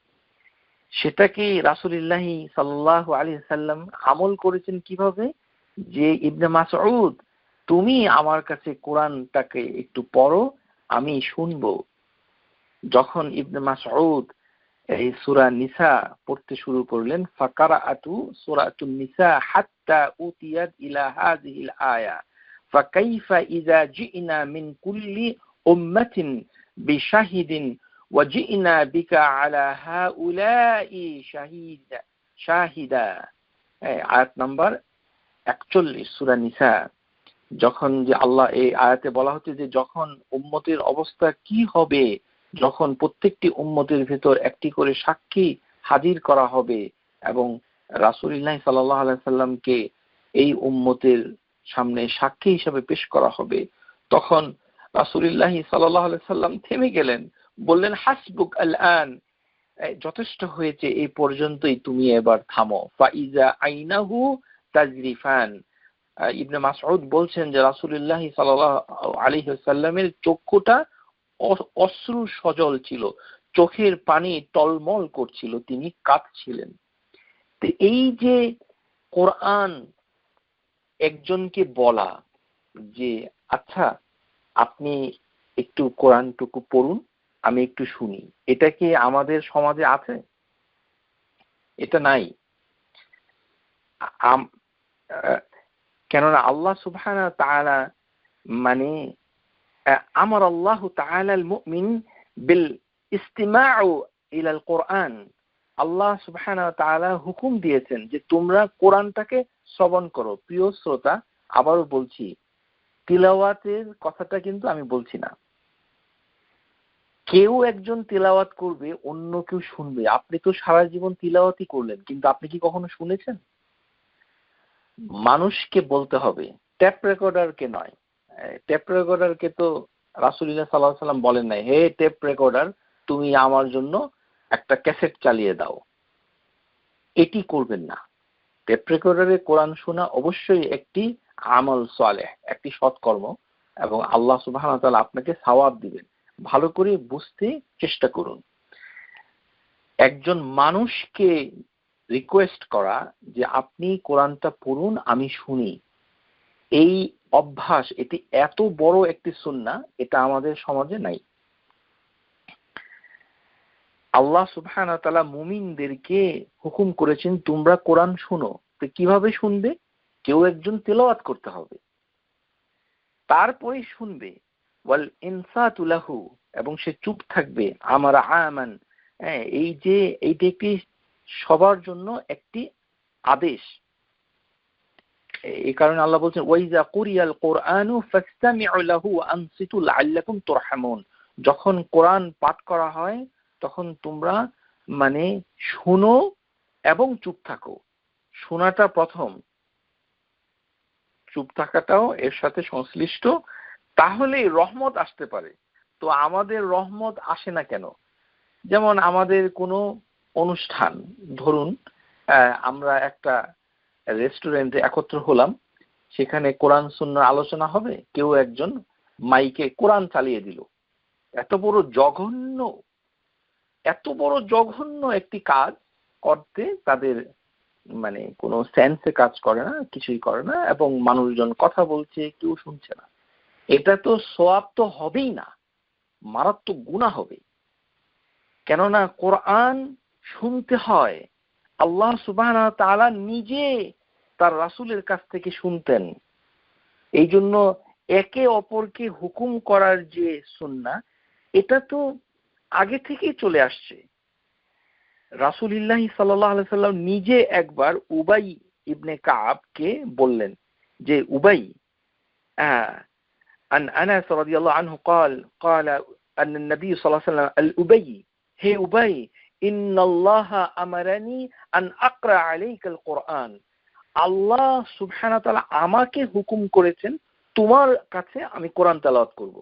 A: সেটাকে রাসূলুল্লাহ সাল্লাল্লাহু আলাইহি সাল্লাম আমল করেছেন কিভাবে? যে ইবনে মাসউদ, তুমি আমার কাছে কোরআনটাকে একটু পড়ো, আমি শুনবো। যখন ইবনে মাসউদ এই সূরা নিসা পড়তে শুরু করলেন, ফাকারাআতু সূরাতুন নিসা হাত্তা উতিয়াত ইলা হাযিহিল আয়া ফাকাইফা ইযা জি'না মিন কুল্লি উম্মাতিন বিশাহিদিন ওয়া জি'না বিকা আলা হাউলাই শাহিদা। আয়াত নাম্বার 41 সূরা নিসা। যখন যে আল্লাহ এই আয়াতে বলা হচ্ছে যে যখন উম্মতের অবস্থা কি হবে, যখন প্রত্যেকটি উম্মতের ভিতর একটি করে সাক্ষী হাজির করা হবে এবং রাসূলুল্লাহ সাল্লাল্লাহু আলাইহি সাল্লামকে এই উম্মতের সামনে সাক্ষী হিসেবে পেশ করা হবে, তখন রাসূলুল্লাহ সাল্লাল্লাহু আলাইহি সাল্লাম থেমে গেলেন, বললেন হাসবুক আল-আন, যথেষ্ট হয়েছে, এই পর্যন্তই, তুমি এবার থামো। ফাইজা আইনাহু তাজরিফান। ইবনে মাসউদ বলছেন যে রাসূলুল্লাহ সাল্লাল্লাহু আলাইহি ওয়াসাল্লামের চক্ষুটা অশ্রু সজল ছিল, চোখের পানি টলমল করছিল, তিনি কাঁদছিলেন। তো এই যে কোরআন একজনকে বলা যে আচ্ছা আপনি একটু কোরআনটুকু পড়ুন, আমি একটু শুনি, এটা কি আমাদের সমাজে আছে? এটা নাই। কেননা আল্লাহ সুবহানাহু ওয়া তাআলা মানে আমার আল্লাহ তাআলা আল মুমিন বিল ইস্তিমাউ ইলাল কোরআন। আল্লাহ সুবহানাহু ওয়া তাআলা হুকুম দিয়েছেন যে তোমরা কোরআনটাকে শ্রবণ করো। প্রিয় শ্রোতা, আবারও বলছি, তিলাওয়াতের কথাটা কিন্তু আমি বলছি না। কেউ একজন তিলাওয়াত করবে, অন্য কেউ শুনবে। আপনি তো সারা জীবন তিলাওয়াতই করলেন, কিন্তু আপনি কি কখনো শুনেছেন? মানুষকে বলতে হবে, ট্যাপ রেকর্ডারকে নয়। ট্যাপ রেকর্ডারকে তো রাসূলুল্লাহ সাল্লাল্লাহু আলাইহি ওয়াসাল্লাম বলেন নাই, হে ট্যাপ রেকর্ডার তুমি আমার জন্য একটা ক্যাসেট চালিয়ে দাও। এটি করবেন না। ট্যাপ রেকর্ডারে কোরআন শোনা অবশ্যই একটি আমল সালেহ, একটি সৎকর্ম, এবং আল্লাহ সুবহানাহু ওয়া তাআলা আপনাকে সওয়াব দিবেন। ভালো করে বুঝতে চেষ্টা করুন। একজন মানুষকে রিকোয়েস্ট করা যে আপনি কোরআনটা পড়ুন, আমি শুনি, এই অভ্যাস, এটি এত বড় একটি সুন্নাহ, এটা আমাদের সমাজে নাই। আল্লাহ সুবহানাহু ওয়া তাআলা মুমিনদেরকে হুকুম করেছেন তোমরা কোরআন শুনো। তো কিভাবে শুনবে? কেউ একজন তেলাওয়াত করতে হবে, তারপরে শুনবে। ওয়াল ইনসাতু লাহু, এবং সে চুপ থাকবে। আমার আমান, এই যে এইটা একটি সবার জন্য একটি আদেশ। এই কারণে আল্লাহ বলছেন ওয়াইজা কুরিয়াল কুরআনু ফাসতামিউ লাহু ওয়া আনসিতু লাআল্লাকুম তুরহামুন। যখন কোরআন পাঠ করা হয় তখন তোমরা মানে শুনো এবং চুপ থাকো। শোনাটা প্রথম, চুপ থাকাটাও এর সাথে সংশ্লিষ্ট, তাহলেই রহমত আসতে পারে। তো আমাদের রহমত আসে না কেন? যেমন আমাদের কোনো অনুষ্ঠান, ধরুন আমরা একটা রেস্টুরেন্টে একত্র হলাম, সেখানে কোরআন সুন্নাহর আলোচনা হবে, কেউ একজন মাইকে কোরআন চালিয়ে দিল। এত বড় জঘন্য একটি কাজ করতে তাদের মানে কোনো সেন্সে কাজ করে না, কিছুই করে না, এবং মানুষজন কথা বলছে, কেউ শুনছে না। এটা তো সওয়াব তো হবেই না, মারাত্মক গুনাহ হবে। কেননা কোরআন শুনতে হয়। আল্লাহ সুবহানাহু ওয়া তাআলা নিজে তার রাসূলের কাছ থেকে শুনতেন। এই জন্য একে অপরকে হুকুম করার যে সুন্নাহ, এটা তো আগে থেকেই চলে আসছে। রাসূলুল্লাহ সাল্লাল্লাহু আলাইহি সাল্লাম নিজে একবার উবাই ইবনে কাবকে বললেন যে উবাই, عن أنس رضي الله عنه قال أن النبي صلى الله عليه وسلم الأبي হে উবাই إن الله أمرني أن أقرأ عليك القرآن। আল্লাহ সুবহানাহু ওয়া তাআলা আমাকে হুকুম করেছেন তোমার কাছে আমি কোরআন তেলাওয়াত করব।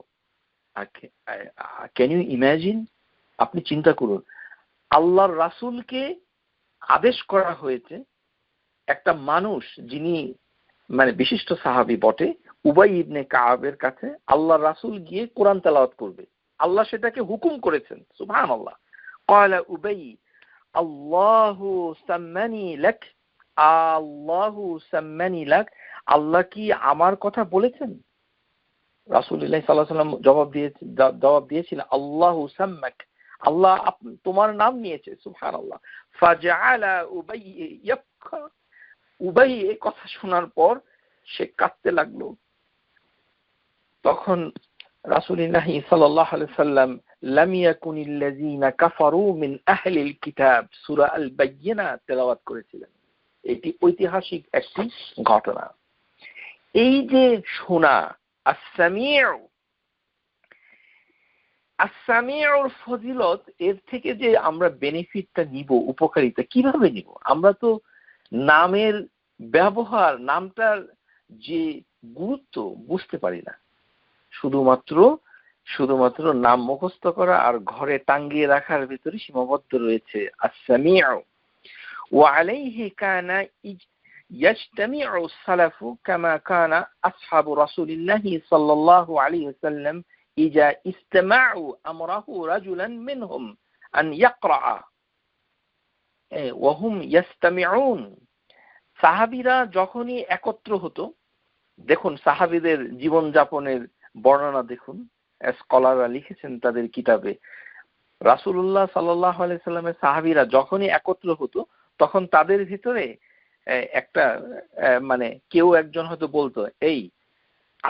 A: Can you imagine? আপনি চিন্তা করুন, আল্লাহর রাসূলকে আদেশ করা হয়েছে, একটা মানুষ যিনি মানে বিশিষ্ট সাহাবী বটে, উবাই ইবনে কাবের কাছে আল্লাহর রাসূল গিয়ে কোরআন তেলাওয়াত করবে। আল্লাহ সেটাকে হুকুম করেছেন। সুবহানাল্লাহ। ক্বালা উবাই আল্লাহু সাম্মানি লাক, আল্লাহু সাম্মানি লাক, আল্লাহ কি আমার কথা বলেছেন? রাসূলুল্লাহ সাল্লাল্লাহু আলাইহি ওয়াসাল্লাম জবাব দিয়েছিলেন আল্লাহু সাম্মাক, আল্লাহ তোমার নাম নিয়েছে, সুবহানাল্লাহ। ফাজআলা উবাই ইয়াবকা, উবাই এই কথা শোনার পর সে কাঁদতে লাগলো। তখন রাসূলুল্লাহ সাল্লাল্লাহু আলাইহি সাল্লাম লাম ইয়াকুনিল্লাযীনা কাফারু মিন আহলিল কিতাব সূরা আল বাইয়িনা তেলাওয়াত করেছিলেন। এটি ঐতিহাসিক একটি ঘটনা। এই যে শোনা, আস-সামিউর ফজিলত, এর থেকে যে আমরা বেনিফিটটা নিব, উপকারিতা কিভাবে নিব? আমরা তো নামের ব্যবহার, নামটার যে গুরুত্ব বুঝতে পারি না। শুধুমাত্র নাম মুখস্থ করা আর ঘরে টাঙ্গিয়ে রাখার ভিতরে সীমাবদ্ধ রয়েছে। আস-সামিউ ওয়া আলাইহি কানা يجتمع السلف كما كان أصحاب رسول الله صلى الله عليه وسلم إذا استمعوا أمره رجلا منهم أن يقرأ وهم يستمعون। সাহাবীরা যখনই একত্র হতো, দেখুন সাহাবীদের জীবনযাপনের বর্ণনা দেখুন, স্কলাররা লিখেছেন তাদের কিতাবে, রাসূলুল্লাহ সাল্লাল্লাহু আলাইহি সাল্লামের সাহাবীরা যখনই একত্র হতো তখন তাদের ভিতরে একটা মানে কেউ একজন হয়তো বলতো, এই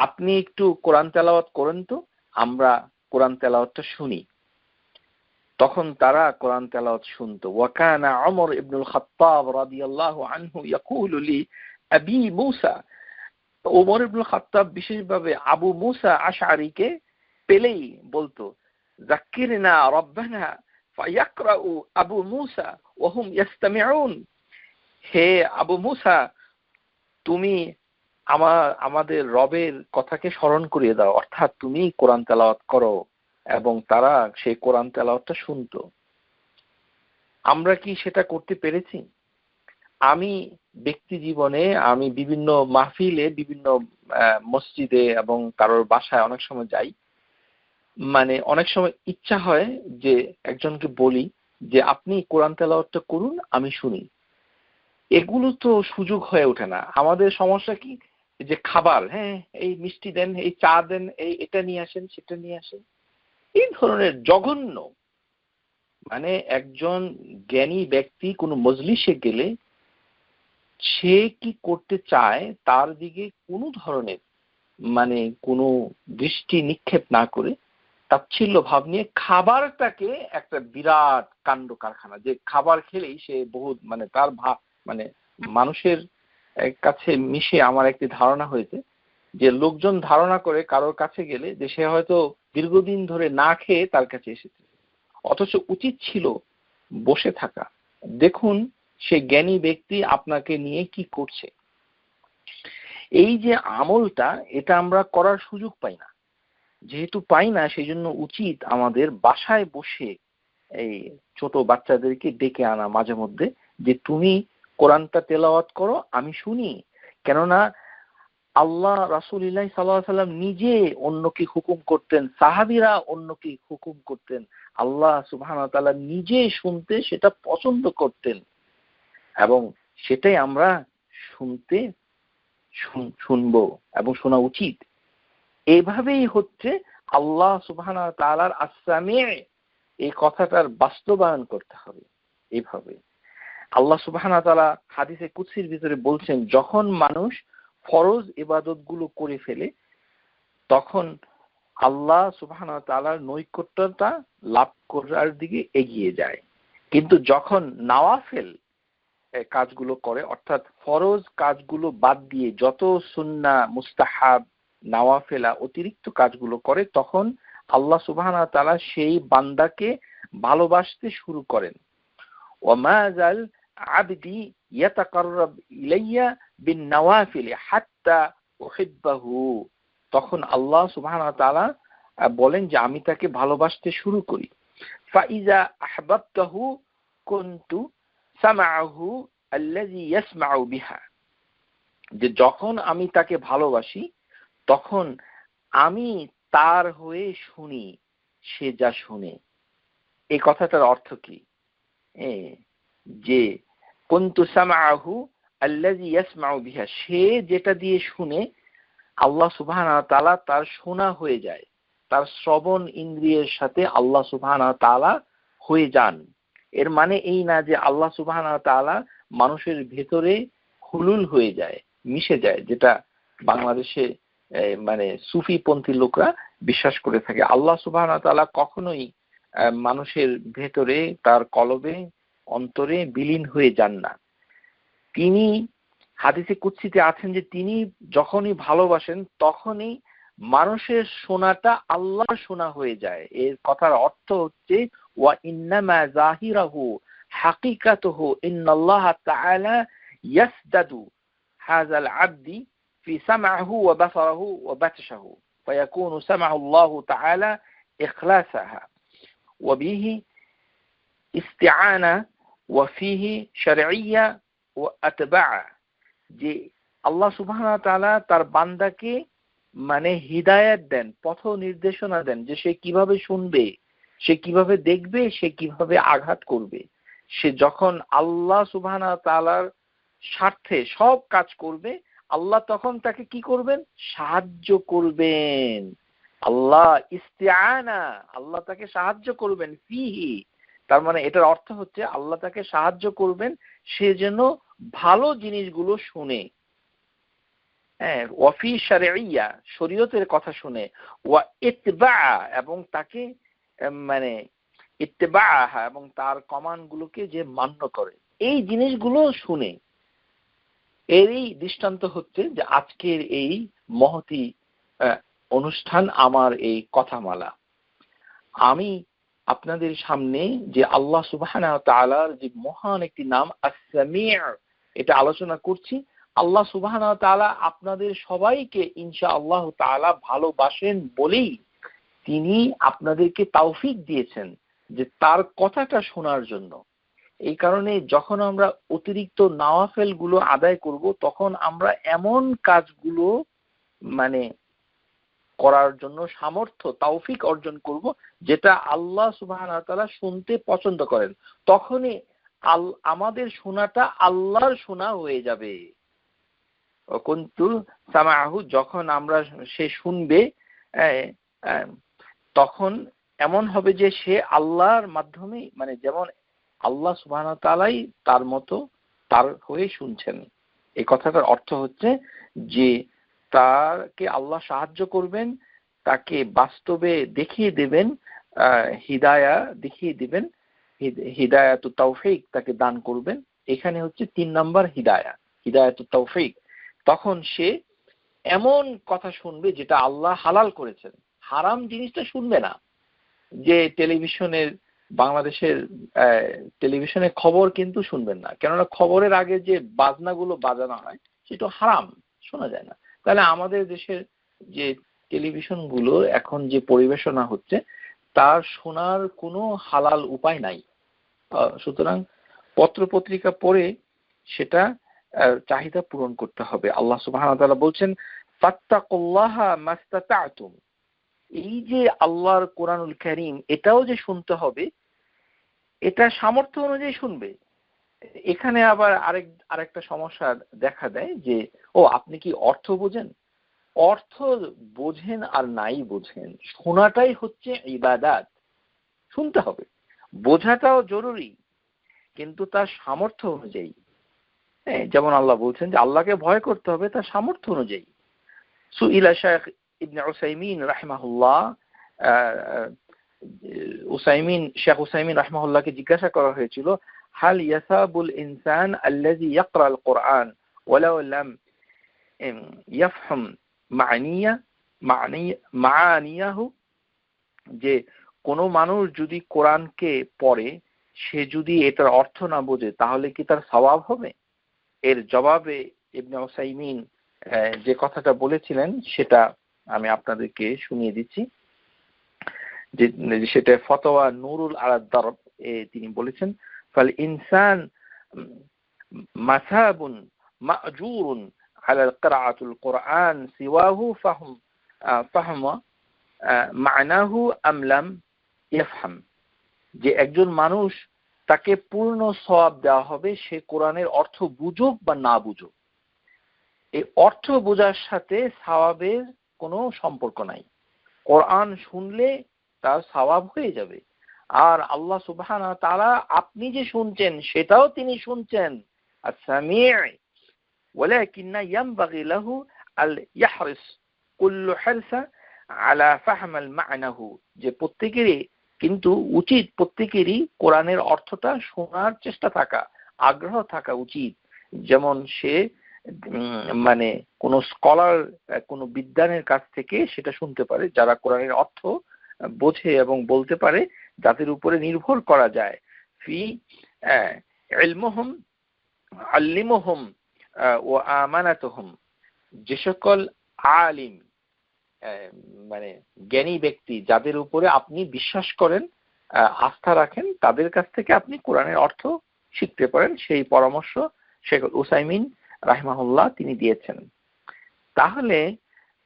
A: আপনি একটু কোরআন তেলাওয়াত করেন তো, আমরা কোরআন তেলাওয়াতটা শুনি। তখন তারা কোরআন তেলাওয়াত শুনতো। ওয়া কানা ওমর ইবনুল খাত্তাব রাদিয়াল্লাহু আনহু ইয়াকুলু লি আবি মুসা, ওমর ইবনুল খাত্তাব বিশেষভাবে আবু মুসা আশআরীকে পেলেই বলতো, যাক্কিরনা রাব্বানা ফায়াকরাউ আবু মুসা ওয়া হুম ইস্তামিউন, হে আবু মুসা, তুমি আমাদের রবের কথাকে স্মরণ করিয়ে দাও, অর্থাৎ তুমি কোরআন তেলাওয়াত করো, এবং তারা সেই কোরআন তেলাওয়াতটা শুনতো। আমরা কি সেটা করতে পেরেছি? আমি ব্যক্তি জীবনে, আমি বিভিন্ন মাহফিলে, বিভিন্ন মসজিদে এবং কারোর বাসায় অনেক সময় যাই, মানে অনেক সময় ইচ্ছা হয় যে একজনকে বলি যে আপনি কোরআন তেলাওয়াতটা করুন, আমি শুনি। এগুলো তো সুযোগ হয়ে ওঠে না। আমাদের সমস্যা কি, যে খাবার, হ্যাঁ এই মিষ্টি দেন, এই চা দেন, এই এটা নিয়ে আসেন, সেটা নিয়ে আসেন, এই ধরনের জঘন্য। মানে একজন জ্ঞানী ব্যক্তি কোনো মজলিসে গেলে সে কি করতে চায় তার দিকে কোনো ধরনের মানে কোনো দৃষ্টি নিক্ষেপ না করে তাচ্ছিল্য ভাব নিয়ে খাবারটাকে একটা বিরাট কাণ্ড কারখানা, যে খাবার খেলেই সে বহুত মানে তার মানে মানুষের কাছে মিশে আমার একটি ধারণা হয়েছে যে লোকজন ধারণা করে কারোর কাছে গেলে যে সে হয়তো দীর্ঘদিন ধরে না খেয়ে তার কাছে এসেছে, অথচ উচিত ছিল বসে থাকা। দেখুন সে জ্ঞানী ব্যক্তি আপনাকে নিয়ে কি করছে। এই যে আমলটা, এটা আমরা করার সুযোগ পাই না। যেহেতু পাই না, সেই জন্য উচিত আমাদের বাসায় বসে এই ছোট বাচ্চাদেরকে ডেকে আনা মাঝে মধ্যে, যে তুমি কোরআনটা তেলাওয়াত করো, আমি শুনি। কেননা আল্লাহ রাসূলুল্লাহ সাল্লাল্লাহু আলাইহি সাল্লাম নিজে অন্যকে হুকুম করতেন, সাহাবীরা অন্যকে হুকুম করতেন, আল্লাহ সুবহানাহু ওয়া তাআলা নিজে শুনতে সেটা পছন্দ করতেন, এবং সেটাই আমরা শুনবো এবং শোনা উচিত। এভাবেই হচ্ছে আল্লাহ সুবহানাহু ওয়া তাআলার আস-সামি', এই কথাটার বাস্তবায়ন করতে হবে। এইভাবে আল্লাহ সুবহানাহু ওয়া তাআলা হাদিসে কুদসির ভিতরে বলছেন, যখন মানুষ ফরজ ইবাদতগুলো করে ফেলে তখন আল্লাহ সুবহানাহু ওয়া তাআলার নৈকট্যতা লাভ করার দিকে এগিয়ে যায়। কিন্তু যখন নওয়াফিল কাজগুলো করে, অর্থাৎ ফরজ কাজগুলো বাদ দিয়ে যত সুন্নাহ, মুস্তাহাব, নওয়াফিলা অতিরিক্ত কাজগুলো করে, তখন আল্লাহ সুবহানাহু ওয়া তাআলা সেই বান্দাকে ভালোবাসতে শুরু করেন। ওয়ামা যাল আবদি ইয়াতাকাররাব ইলাইয়া বিন নওয়াফিল হাত্তা উহিব্বাহু, তখন আল্লাহ সুবহানাহু ওয়া তাআলা বলেন যে আমি তাকে ভালোবাসতে শুরু করি। ফাইজা আহবাবতাহু কুনতু সামাআহু আল্লাযী ইয়াসমাউ বিহা, যে যখন আমি তাকে ভালোবাসি তখন আমি তার হয়ে শুনি, সে যা শুনে। এই কথাটার অর্থ কি? যে কুনতু সামাআহু আল্লাযী ইয়াসমাউ বিহা, সে যেটা দিয়ে শুনে আল্লাহ সুবহানাহু ওয়া তাআলা তার শোনা হয়ে যায়, তার শ্রবণ ইন্দ্রিয়ের সাথে আল্লাহ সুবহানাহু ওয়া তাআলা হয়ে যান। এর মানে এই না যে আল্লাহ সুবহানাহু ওয়া তাআলা মানুষের ভেতরে হুলুল হয়ে যায়, মিশে যায়, যেটা বাংলাদেশে মানে সুফিপন্থী লোকরা বিশ্বাস করে থাকে। আল্লাহ সুবহানাহু ওয়া তাআলা কখনোই মানুষের ভেতরে, তার কলবে, অন্তরে বিলীন হয়ে যান না। তিনি হাদিসে কুদসিতে আছেন যে তিনি যখনই ভালোবাসেন তখনই মানুষের শোনাটা আল্লাহর শোনা হয়ে যায়। এর কথার অর্থ হচ্ছে ওয়া ইন্নামা যাহিরাহু হাকিকাতুহু ইন্নাল্লাহা তাআলা ইয়াসদাদু হাযাল আবদি ফি সাম'iহি ওয়া বাসারিহি ওয়া বাতশিহি ফায়াকুনু সাম'ুল্লাহু তাআলা ইখলাসাহা ওয়া বিহি ইস্তিআনা ওয়া ফিহি শার'ইয়্যা ও আতবা, যে আল্লাহ সুবহানাহু ওয়া তাআলা তার বান্দাকে মানে হিদায়াত দেন, পথ নির্দেশনা দেন যে সে কিভাবে শুনবে, সে কিভাবে দেখবে, সে কিভাবে আঘাত করবে। সে যখন আল্লাহ সুবহানাহু ওয়া তাআলার স্বার্থে সব কাজ করবে, আল্লাহ তখন তাকে কি করবেন? সাহায্য করবেন। আল্লাহ ইস্তিআনা, আল্লাহ তাকে সাহায্য করবেন ফিহি, তার মানে এটার অর্থ হচ্ছে আল্লাহ তাকে সাহায্য করবেন সে যেন ভালো জিনিসগুলো শুনে, হ্যাঁ, ওয়াফি শার'ইয়্যা, শরীয়তের কথা শুনে, ওয়া ইতবা, এবং তাকে মানে ইত্তেবাহা, এবং তার কমান্ডগুলোকে যে মান্য করে, এই জিনিসগুলো শুনে। এরই দৃষ্টান্ত হচ্ছে যে আজকের এই মহতি অনুষ্ঠান, আমার এই কথামালা। আমি আপনাদের সামনে যে আল্লাহ সুবহানাহু ওয়া তাআলার যে মহান একটি নাম আস-সামি', এটা আলোচনা করছি। আল্লাহ সুবহানাহু ওয়া তাআলা আপনাদের সবাইকে ইনশাআল্লাহ তাআলা ভালোবাসেন বলেই তিনি আপনাদেরকে তৌফিক দিয়েছেন যে তার কথাটা শোনার জন্য। এই কারণে যখন আমরা অতিরিক্ত নওয়াফেল গুলো আদায় করব, তখন আমরা এমন কাজগুলো মানে করার জন্য সামর্থ্য, তৌফিক অর্জন করব যেটা আল্লাহ সুবহানাহু ওয়া তাআলা শুনতে পছন্দ করেন। তখনই আমাদের শোনাটা আল্লাহর শোনা হয়ে যাবে। কুনতু সামাহু, যখন আমরা সে শুনবে তখন এমন হবে যে সে আল্লাহর মাধ্যমে, মানে যেমন আল্লাহ সুবহানাহু ওয়া তাআলাই তার মতো তার হয়ে শুনছেন। এই কথাটার অর্থ হচ্ছে যে তাকে আল্লাহ সাহায্য করবেন, তাকে বাস্তবে দেখিয়ে দেবেন, হিদায়া দেখিয়ে দিবেন, হিদায়াতুত তাওফীক তাকে দান করবেন। এখানে হচ্ছে ৩ নাম্বার হিদায়া, হিদায়াতুত তাওফীক। তখন সে এমন কথা শুনবে যেটা আল্লাহ হালাল করেছেন, হারাম জিনিসটা শুনবে না। যে টেলিভিশনের, বাংলাদেশের টেলিভিশনের খবর কিন্তু শুনবেন না, কেননা খবরের আগে যে বাজনাগুলো বাজানো হয় সেটা হারাম, শোনা যায় না। তাহলে আমাদের দেশের যে টেলিভিশনগুলো এখন যে পরিবেশনা হচ্ছে তার শোনার কোনো হালাল উপায় নাই। সুতরাং পত্রপত্রিকা পড়ে সেটা চাহিদা পূরণ করতে হবে। আল্লাহ সুবহানাহু ওয়া তাআলা বলছেন ফাত্তাকুল্লাহা মাস্তাতা'তুম, এই যে আল্লাহর কোরআনুল কারীম, এটাও যে শুনতে হবে, এটা সামর্থ্য অনুযায়ী শুনবে। এখানে আবার আরেকটা সমস্যা দেখা দেয় যে আপনি কি অর্থ বোঝেন? অর্থ বোঝেন আর নাই বোঝেন, শোনাটাই হচ্ছে ইবাদত। শুনতে হবে, বোঝাটাও জরুরি, কিন্তু তার সামর্থ্য অনুযায়ী। যেমন আল্লাহ বলছেন যে আল্লাহকে ভয় করতে হবে তার সামর্থ্য অনুযায়ী। সুইলা শাইখ ইবনে উসাইমিন রাহিমাহুল্লাহ, শেখ উসাইমিন রাহিমাহুল্লাহকে জিজ্ঞাসা করা হয়েছিল, হাল ইয়াসাবুল ইনসান আল্লাযী ইয়াকরা আল কুরআন ওয়ালাউ লাম ইয়াফহাম মাআনিয়াহু, যে কোনো মানুষ যদি কোরআনকে পড়ে, সে যদি এটার অর্থ না বোঝে তাহলে কি তার সওয়াব হবে? এর জবাবে ইবনে উসাইমিন যে কথাটা বলেছিলেন সেটা আমি আপনাদেরকে শুনিয়ে দিচ্ছি। যে সেটা ফতোয়া নুরুল আলা দারব তিনি বলেছেন, ফাল ইনসান মাসাবুন মাজুরুন আলা কিরাআতুল কুরআন সিওয়াহু ফাহমা মা'নাহু আম লাম ইয়াফহাম, যে একজন মানুষ তাকে পূর্ণ সওয়াব দেওয়া হবে সে কোরআনের অর্থ বুঝুক বা না বুঝুক। এই অর্থ বোঝার সাথে সওয়াবের কোনো সম্পর্ক নাই। কোরআন শুনলে তার সওয়াব হয়ে যাবে, আর আল্লাহ সুবহানাহু ওয়া তাআলা আপনি যে শুনছেন সেটাও তিনি শুনছেন। আস-সামি' ولكن ينبغي له أن يحرص كل حرص على فهم المعنى যে প্রত্যেকেরই কিন্তু উচিত প্রত্যেকেরই কোরআনের অর্থটা শোনার চেষ্টা থাকা, আগ্রহ থাকা উচিত। যেমন সে মানে কোন স্কলার, কোন বিদ্বানের কাছ থেকে সেটা শুনতে পারে, যারা কোরআনের অর্থ বোঝে এবং বলতে পারে, যাদের উপরে নির্ভর করা যায়। ফি ইলমুহুম আল্লিমুহুম ও আমানাতুহুম, যে সকল আলিম মানে জ্ঞানী ব্যক্তি যাদের উপরে আপনি বিশ্বাস করেন, আস্থা রাখেন, তাদের কাছ থেকে আপনি কোরআনের অর্থ শিখতে পারেন, সেই পরামর্শ শেখ উসাইমিন রাহিমাহুল্লাহ তিনি দিয়েছেন। তাহলে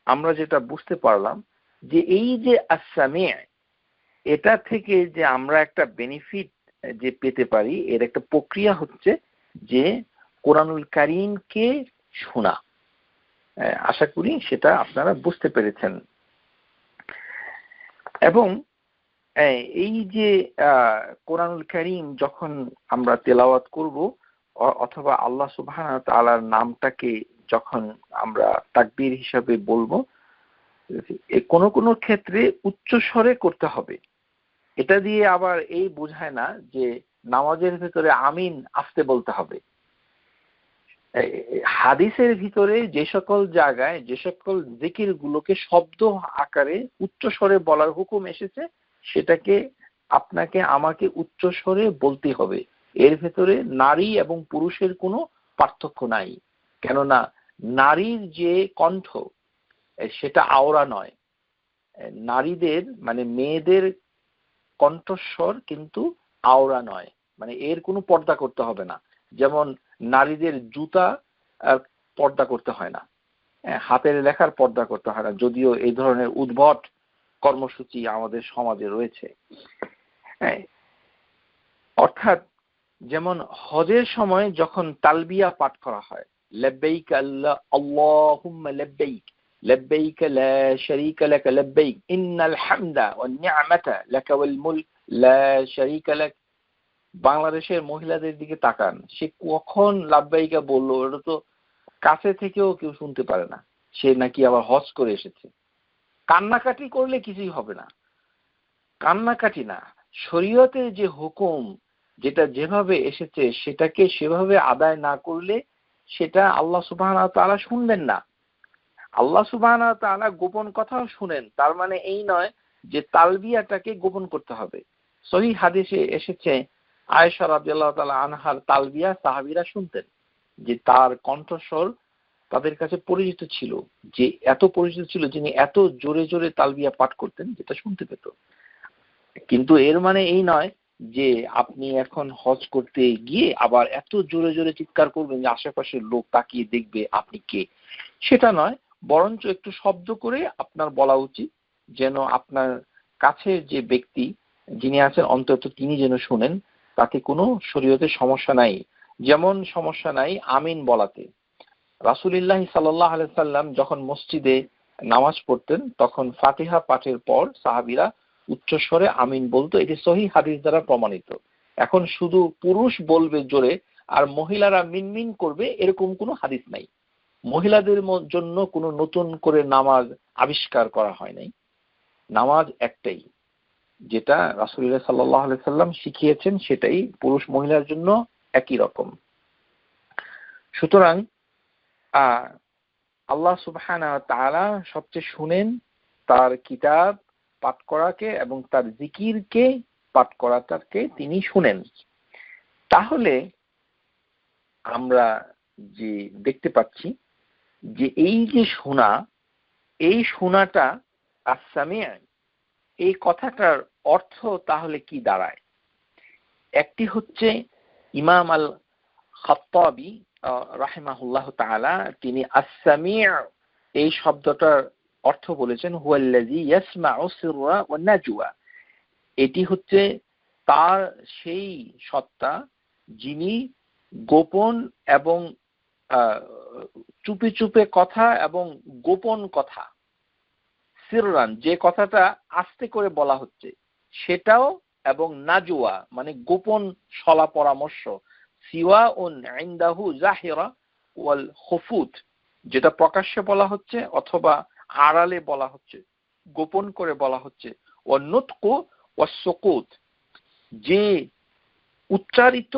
A: আমরা যেটা বুঝতে পারলাম যে এই যে আস-সামি', এটা থেকে যে আমরা একটা বেনিফিট যে পেতে পারি, এর একটা প্রক্রিয়া হচ্ছে যে কোরআনুল কারীমকে শোনা। আশা করি সেটা আপনারা বুঝতে পেরেছেন। এবং এই যে কোরআনুল কারীম যখন আমরা তেলাওয়াত করব অথবা আল্লাহ সুবহানাহু ওয়া তাআলার নামটাকে যখন আমরা তাকবীর হিসাবে বলবো, কোনো কোনো ক্ষেত্রে উচ্চ স্বরে করতে হবে। এটা দিয়ে আবার এই বোঝায় না যে নামাজের ভিতরে আমিন আস্তে বলতে হবে। হাদিসের ভিতরে যে সকল জায়গায় যে সকল জিকির গুলোকে শব্দ আকারে উচ্চ স্বরে বলার হুকুম এসেছে, সেটাকে আপনাকে আমাকে উচ্চ স্বরে বলতে হবে। এর ভেতরে নারী এবং পুরুষের কোনো পার্থক্য নাই, কেননা নারীর যে কণ্ঠ সেটা আওরা নয়। নারীদের মানে মেয়েদের কণ্ঠস্বর কিন্তু আওরা নয়, মানে এর কোনো পর্দা করতে হবে না। যেমন নারীদের জুতা পর্দা করতে হয় না, হাতের লেখার পর্দা করতে হয় না, যদিও এই ধরনের উদ্ভট কর্মসূচি আমাদের সমাজে রয়েছে। অর্থাৎ যেমন হজের সময় যখন তালবিয়া পাঠ করা হয়, লাব্বাইক আল্লাহুম্মা লাব্বাইক লাব্বাইক লা শারীকা লাক লাব্বাইক ইন্নাল হামদা ওয়ান নি'মাতা লাকা ওয়াল মুলক লা শারীকা লাক, বাংলাদেশের মহিলাদের দিকে তাকান, সে কখন লাব্বাইকা বললো এটা তো কাছে থেকেও কেউ শুনতে পারে না। সে নাকি আবার হজ করে এসেছে। কান্নাকাটি করলে কিছুই হবে না, কান্নাকাটি না, শরীয়তের যে হুকুম যেটা যেভাবে এসেছে সেটাকে সেভাবে আদায় না করলে সেটা আল্লাহ সুবহানাহু ওয়া তাআলা শুনবেন না। আল্লাহ সুবহানাহু ওয়া তাআলা গোপন কথাও শুনেন, তার মানে এই নয় যে তালবিয়াটাকে গোপন করতে হবে। সহিহ হাদিসে এসেছে আয়েশা রাদিয়াল্লাহু তাআলা আনহার তালবিয়া সাহাবীরা শুনতেন, যে তার কণ্ঠস্বর তাদের কাছে পরিচিত ছিল, যে এত পরিচিত ছিল যিনি এত জোরে জোরে তালবিয়া পাঠ করতেন যেটা শুনতে পেত। কিন্তু এর মানে এই নয় যে আপনি এখন হজ করতে গিয়ে আবার এত জোরে জোরে চিৎকার করবেন যে আশেপাশের লোক তাকিয়ে দেখবে আপনি কে, সেটা নয়। বরঞ্চ একটু শব্দ করে আপনার বলা উচিত, যেন আপনার কাছের যে ব্যক্তি যিনি আছেন অন্তত তিনি যেন শুনেন। তাতে কোনো শরীয়তের সমস্যা নাই। যেমন সমস্যা নাই আমিন বলাতে। রাসূলুল্লাহ সাল্লাল্লাহু আলাইহি সাল্লাম যখন মসজিদে নামাজ পড়তেন তখন ফাতিহা পাঠের পর সাহাবীরা উচ্চস্বরে আমিন বলতো, এটি সহিহ হাদিস দ্বারা প্রমাণিত। এখন শুধু পুরুষ বলবে জোরে আর মহিলারা মিনমিন করবে এরকম কোনো হাদিস নাই। মহিলাদের জন্য কোনো নতুন করে নামাজ আবিষ্কার করা হয় নাই। নামাজ একটাই, যেটা রাসূলুল্লাহ সাল্লাল্লাহু আলাইহি সাল্লাম শিখিয়েছেন সেটাই পুরুষ মহিলার জন্য একই রকম। সুতরাং আল্লাহ সুবহানাহু ওয়া তাআলা সবচেয়ে শুনেন তার কিতাব পাঠ করাকে এবং তার জিকিরকে পাঠ করাটাকে তিনি শুনেন। তাহলে আমরা যে দেখতে পাচ্ছি যে এই যে শোনা, এই শোনাটা আস-সামি', এই কথাটার অর্থ তাহলে কি দাঁড়ায়? একটি হচ্ছে ইমাম আল খাত্তাবী রাহিমাহুল্লাহ তাআলা তিনি আস-সামি' এই শব্দটার অর্থ বলেছেন হুয়াল্লাযী ইয়াসমা'ু সিররা ওয়ান নাজওয়া। এটি হচ্ছে তার সেই সত্তা যিনি গোপন এবং চুপে চুপে কথা এবং গোপন কথা, সিররান যে কথাটা আস্তে করে বলা হচ্ছে সেটাও এবং নাজওয়া মানে গোপন সলা পরামর্শ, সিওয়াউন ইনদাহু জাহিরা ওয়াল খুফুত, যেটা প্রকাশ্যে বলা হচ্ছে অথবা আড়ালে বলা হচ্ছে, গোপন করে বলা হচ্ছে, ওয়ান নুতকু ওয়াস সুকুত, যে উচ্চারিত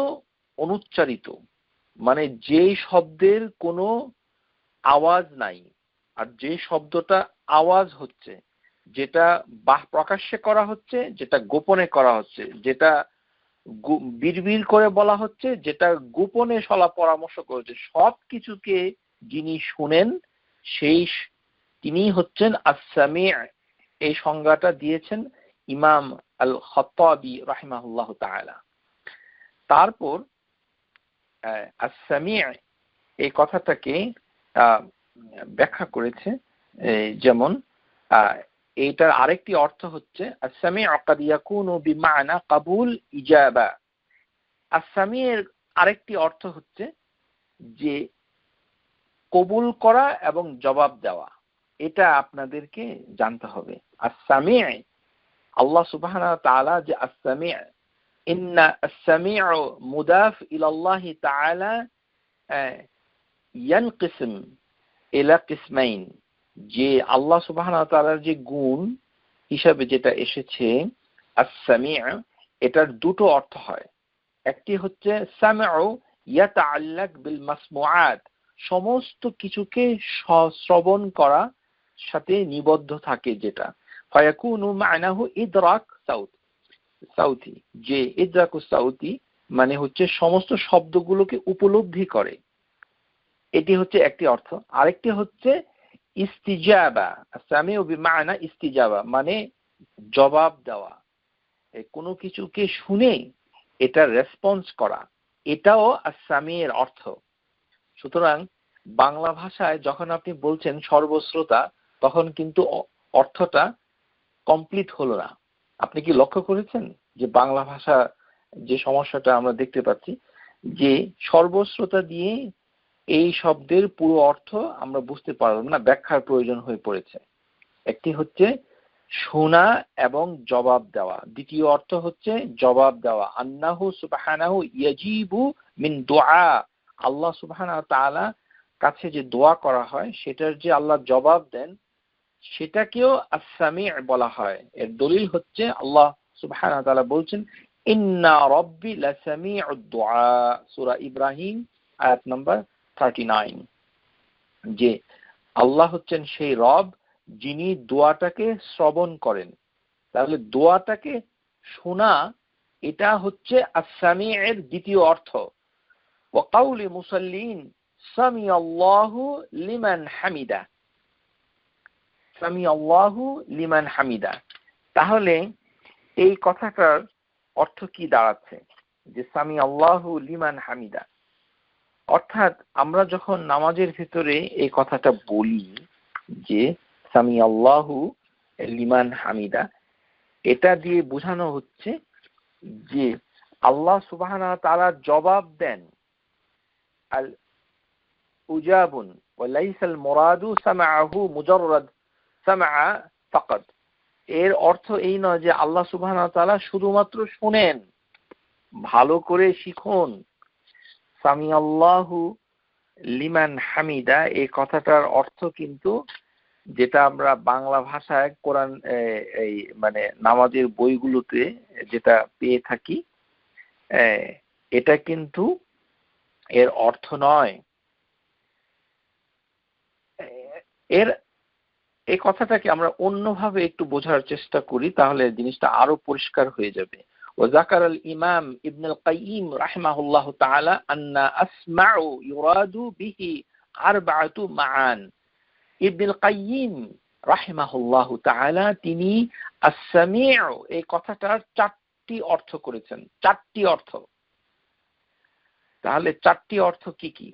A: অনুচ্চারিত, মানে যে শব্দের কোনো আওয়াজ নাই আর যে শব্দটা আওয়াজ হচ্ছে, যেটা প্রকাশ্যে করা হচ্ছে, যেটা গোপনে করা হচ্ছে, যেটা বিড়বিড় করে বলা হচ্ছে, যেটা গোপনে সলা পরামর্শ করেছে, সব কিছুকে যিনি শুনেন সেই তিনি হচ্ছেন আস-সামি'। এই সংজ্ঞাটা দিয়েছেন ইমাম আল খাত্তাবী রাহিমাহুল্লাহ তাআলা। তারপর আস-সামি' এই কথাটাকে ব্যাখ্যা করেছে, যেমন এইটার আরেকটি অর্থ হচ্ছে আস-সামি' ক্বাদ ইয়াকুনু বিমা'না কাবুল ইজাবা। আস-সামি'র আরেকটি অর্থ হচ্ছে যে কবুল করা এবং জবাব দেওয়া। এটা আপনাদেরকে জানতে হবে। আস-সামি' আল্লাহ সুবহানাহু ওয়া তাআলা যে আস-সামি', ইন্না আস-সামি'উ মুদাফ ইলা আল্লাহ তাআলা ইয়ানকিসিম ইলা কিসমাইন, যে আল্লাহ সুবহানাহু ওয়া তাআলার যে গুণ হিসাবে যেটা এসেছে আস-সামি', এটার দুটো অর্থ হয়। একটি হচ্ছে সামউ ইয়াতাআল্লাক বিল মাসমুআত, সমস্ত কিছুকে শ্রবণ করা সাথে নিবদ্ধ থাকে, যেটা ফায়াকুনু মা'নাহু ইদরাক সাউতি, যে ইদরাকু সাউতি মানে হচ্ছে সমস্ত শব্দগুলোকে উপলব্ধি করে, এটি হচ্ছে একটি অর্থ। আরেকটি হচ্ছে ইস্তিজাবা, সামিউ বিমা'না ইস্তিজাবা মানে জবাব দেওয়া, কোনো কিছুকে শুনে এটা রেসপন্স করা, এটাও আস-সামি'র অর্থ। সুতরাং বাংলা ভাষায় যখন আপনি বলছেন সর্বশ্রোতা, তখন কিন্তু অর্থটা কমপ্লিট হলো না। আপনি কি লক্ষ্য করেছেন যে বাংলা ভাষা যে সমস্যাটা আমরা দেখতে পাচ্ছি, যে সর্বশ্রোতা দিয়ে এই শব্দের পুরো অর্থ আমরা বুঝতে পারলাম না, ব্যাখ্যার প্রয়োজন হয়ে পড়েছে। একটি হচ্ছে শোনা এবং জবাব দেওয়া, দ্বিতীয় অর্থ হচ্ছে জবাব দেওয়া। আন্নাহু সুবহানাহু ইয়াজিবু মিন দুআ, আল্লাহ সুবহানাহু ওয়া তাআলা কাছে যে দোয়া করা হয় সেটার যে আল্লাহ জবাব দেন, সেটাকেও আস-সামি' বলা হয়। এর দলিল হচ্ছে আল্লাহ সুবহানাহু ওয়া তাআলা বলছেন ইন্না রাব্বি লাসামিউদ দুআ, সূরা ইব্রাহিম আয়াত নাম্বার 39, যে আল্লাহ হচ্ছেন সেই রব যিনি দোয়াটাকে শ্রবণ করেন। তাহলে দোয়াটাকে শোনা, এটা হচ্ছে আস-সামি'ের দ্বিতীয় অর্থ। ওয়া কাউলি মুসাল্লিন সামিআল্লাহু লিমান হামিদা, সামিআল্লাহু লিমান হামিদা। তাহলে এই কথাটার অর্থ কি দাঁড়াচ্ছে যে সামিআল্লাহু লিমান হামিদা? অর্থাৎ আমরা যখন নামাজের ভিতরে এই কথাটা বলি যে সামিআল্লাহু লিমান হামিদা, এটা দিয়ে বোঝানো হচ্ছে যে আল্লাহ সুবহানাহু ওয়া তাআলা জবাব দেন। আল উজাবুন ওয়া লাইসাল মুরাদু সামাআহু মুজাররাদ সামাআ ফাকাত, এর অর্থ এই নয় যে আল্লাহ সুবহানাহু ওয়া তাআলা শুধুমাত্র শুনেন, ভালো করে শিখুন। সামিআল্লাহু লিমান হামিদা এই কথাটার অর্থ কিন্তু যেটা আমরা বাংলা ভাষায় কোরআন এই মানে নামাজের বইগুলোতে যেটা পেয়ে থাকি, এটা কিন্তু এর অর্থ নয়। এর এই কথাটাকে আমরা অন্যভাবে একটু বোঝার চেষ্টা করি, তাহলে জিনিসটা আরো পরিষ্কার হয়ে যাবে। وذكر الإمام ابن القيم رحمه الله تعالى أن أسمع يراد به 4 معان। ইবনুল কাইয়িম রাহিমাহুল্লাহ তাআলা তিনি আস-সামি' এই কথাটার 4টি অর্থ করেছেন, 4টি অর্থ। তাহলে 4টি অর্থ কি কি?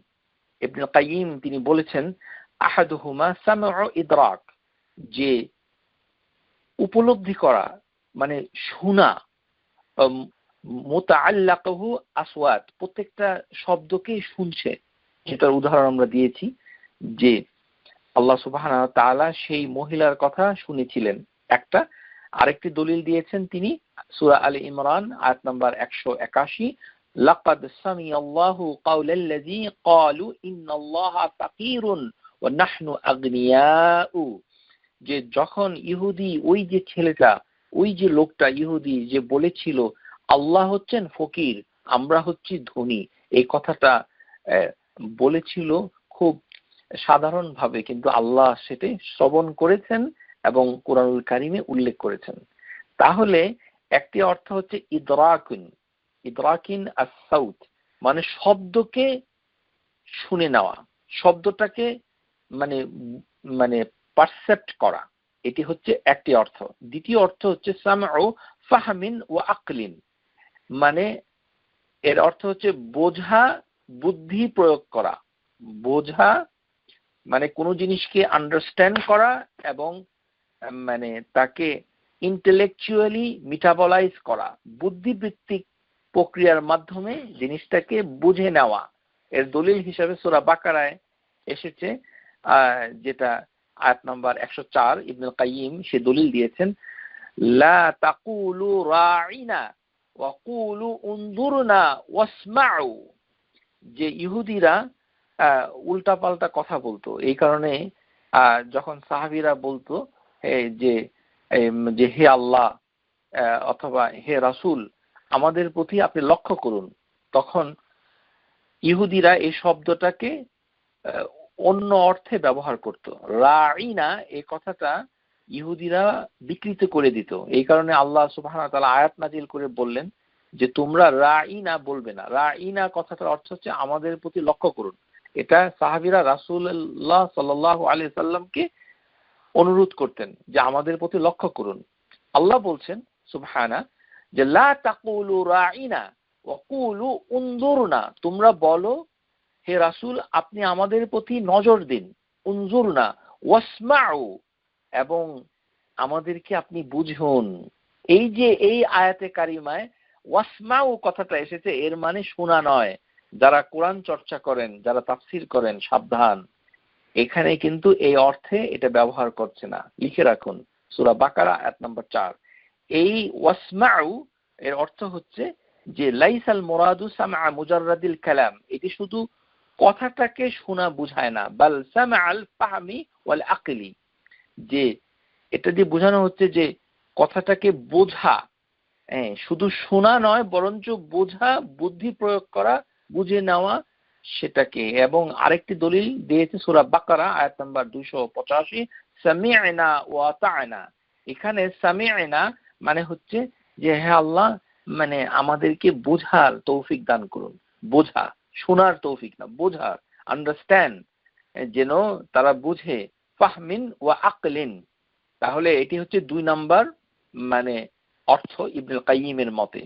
A: ইবনুল কাইয়িম তিনি বলেছেন আহাদুহুমা সামউ ইদরাক, যে উপলব্ধি করা মানে শোনা, মুতাআল্লাকুহু আসওয়াত, প্রত্যেকটা শব্দকে শুনছে, যেটার উদাহরণ আমরা দিয়েছি যে আল্লাহ সুবহানাহু ওয়া তাআলা সেই মহিলার কথা শুনেছিলেন একটা, আরেকটি দলিল দিয়েছেন তিনি সূরা আলে ইমরান আয়াত নাম্বার 181, লাকাদ সামিআল্লাহু কাওলাল্লাযী ক্বালু ইন্নাল্লাহা ফাকীরুন ওয়া নাহনু আগনিয়াউ। যে যখন ইহুদি ওই যে ছেলেটা, ওই যে লোকটা ইহুদি যে বলেছিল আল্লাহ হচ্ছেন ফকির, আমরা হচ্ছি ধনী, এই কথাটা বলেছিল খুব সাধারণভাবে, কিন্তু আল্লাহ সেটা শ্রবণ করেছেন এবং কোরআনুল কারিমে উল্লেখ করেছেন। তাহলে একটি অর্থ হচ্ছে ইদরাকিন আস-সাউত, মানে শব্দকে শুনে নেওয়া, শব্দটাকে মানে মানে পারসেপ্ট করা, এটি হচ্ছে একটি অর্থ। দ্বিতীয় অর্থ হচ্ছে সামউ ফাহমিন ওয়া আকলিন, মানে এর অর্থ হচ্ছে বোঝা, বুদ্ধি প্রয়োগ করা। বোঝা মানে কোনো জিনিসকে আন্ডারস্ট্যান্ড করা এবং মানে তাকে ইন্টেলেকচুয়ালি মেটাবলাইজ করা, বুদ্ধিবৃত্তিক প্রক্রিয়ার মাধ্যমে জিনিসটাকে বুঝে নেওয়া। এর দলিল হিসাবে সূরা বাকারায় এসেছে, যেটা আয়াত নাম্বার 104, ইবনুল কাইয়িম সে দলিল দিয়েছেন, লা তাকুলু রাঈনা ওয়া কুলু উনজুরনা ওয়াসমাউ। যে ইহুদিরা উল্টাপাল্টা কথা বলতো, এই কারণে যখন সাহাবীরা বলতো যে হে আল্লাহ অথবা হে রাসূল আমাদের প্রতি আপনি লক্ষ্য করুন, তখন ইহুদিরা এই শব্দটাকে অন্য অর্থে ব্যবহার করত। রাঈনা এই কথাটা ইহুদিরা বিকৃত করে দিত, এই কারণে আল্লাহ সুবহানাহু ওয়া তাআলা আয়াত নাজিল করে বললেন যে তোমরা রাঈনা বলবে না। রাঈনা কথাটার অর্থ হচ্ছে আমাদের প্রতি লক্ষ্য করুন। এটা সাহাবীরা রাসূলুল্লাহ সাল্লাল্লাহু আলাইহি সাল্লামকে অনুরোধ করতেন যে আমাদের প্রতি লক্ষ্য করুন। আল্লাহ বলছেন সুবহানা যে লা তাকুলু রাঈনা ওয়া কুলু উনজুরনা, তোমরা বলো হে রাসূল আপনি আমাদের প্রতি নজর দিন, উনজুরনা ওয়াসমাউ, এবং আমাদেরকে আপনি বুঝুন। এই যে এই আয়াতে কারিমায় ওয়াসমাউ কথাটা এসেছে, এর মানে শোনা নয়। যারা কোরআন চর্চা করেন, যারা তাফসীর করেন, সাবধান, এখানে কিন্তু এই অর্থে এটা ব্যবহার করছে না, লিখে রাখুন সূরা বাকারা আয়াত নাম্বার 4। এই ওয়াসমাউ এর অর্থ হচ্ছে যে লাইসাল মুরাদু সামআ মুজাররাদিল কালাম, এটি শুধু কথাটাকে শোনা বুঝায় না, বাল সামআল ফাহমি ওয়াল আকলি, যে এটা দিয়ে বোঝানো হচ্ছে যে কথাটাকে বোঝা, শুধু শোনা নয় বরঞ্চ বোঝা, বুদ্ধি প্রয়োগ করা, বুঝে নেওয়া সেটাকে। এবং আরেকটি দলিল দিয়েছে সূরা বাকারা আয়াত নাম্বার 285, সামি'না ওয়া আতা'না। এখানে সামি'না মানে হচ্ছে যে হে আল্লাহ মানে আমাদেরকে বোঝার তৌফিক দান করুন। বোঝা, শোনার তৌফিক না, বোঝার, আন্ডারস্ট্যান্ড, যেন তারা বুঝে। ফাহমিন ওয়া আকলিন, তাহলে এটি হচ্ছে 2 নাম্বার মানে অর্থ ইবনুল কাইয়িমের মতে।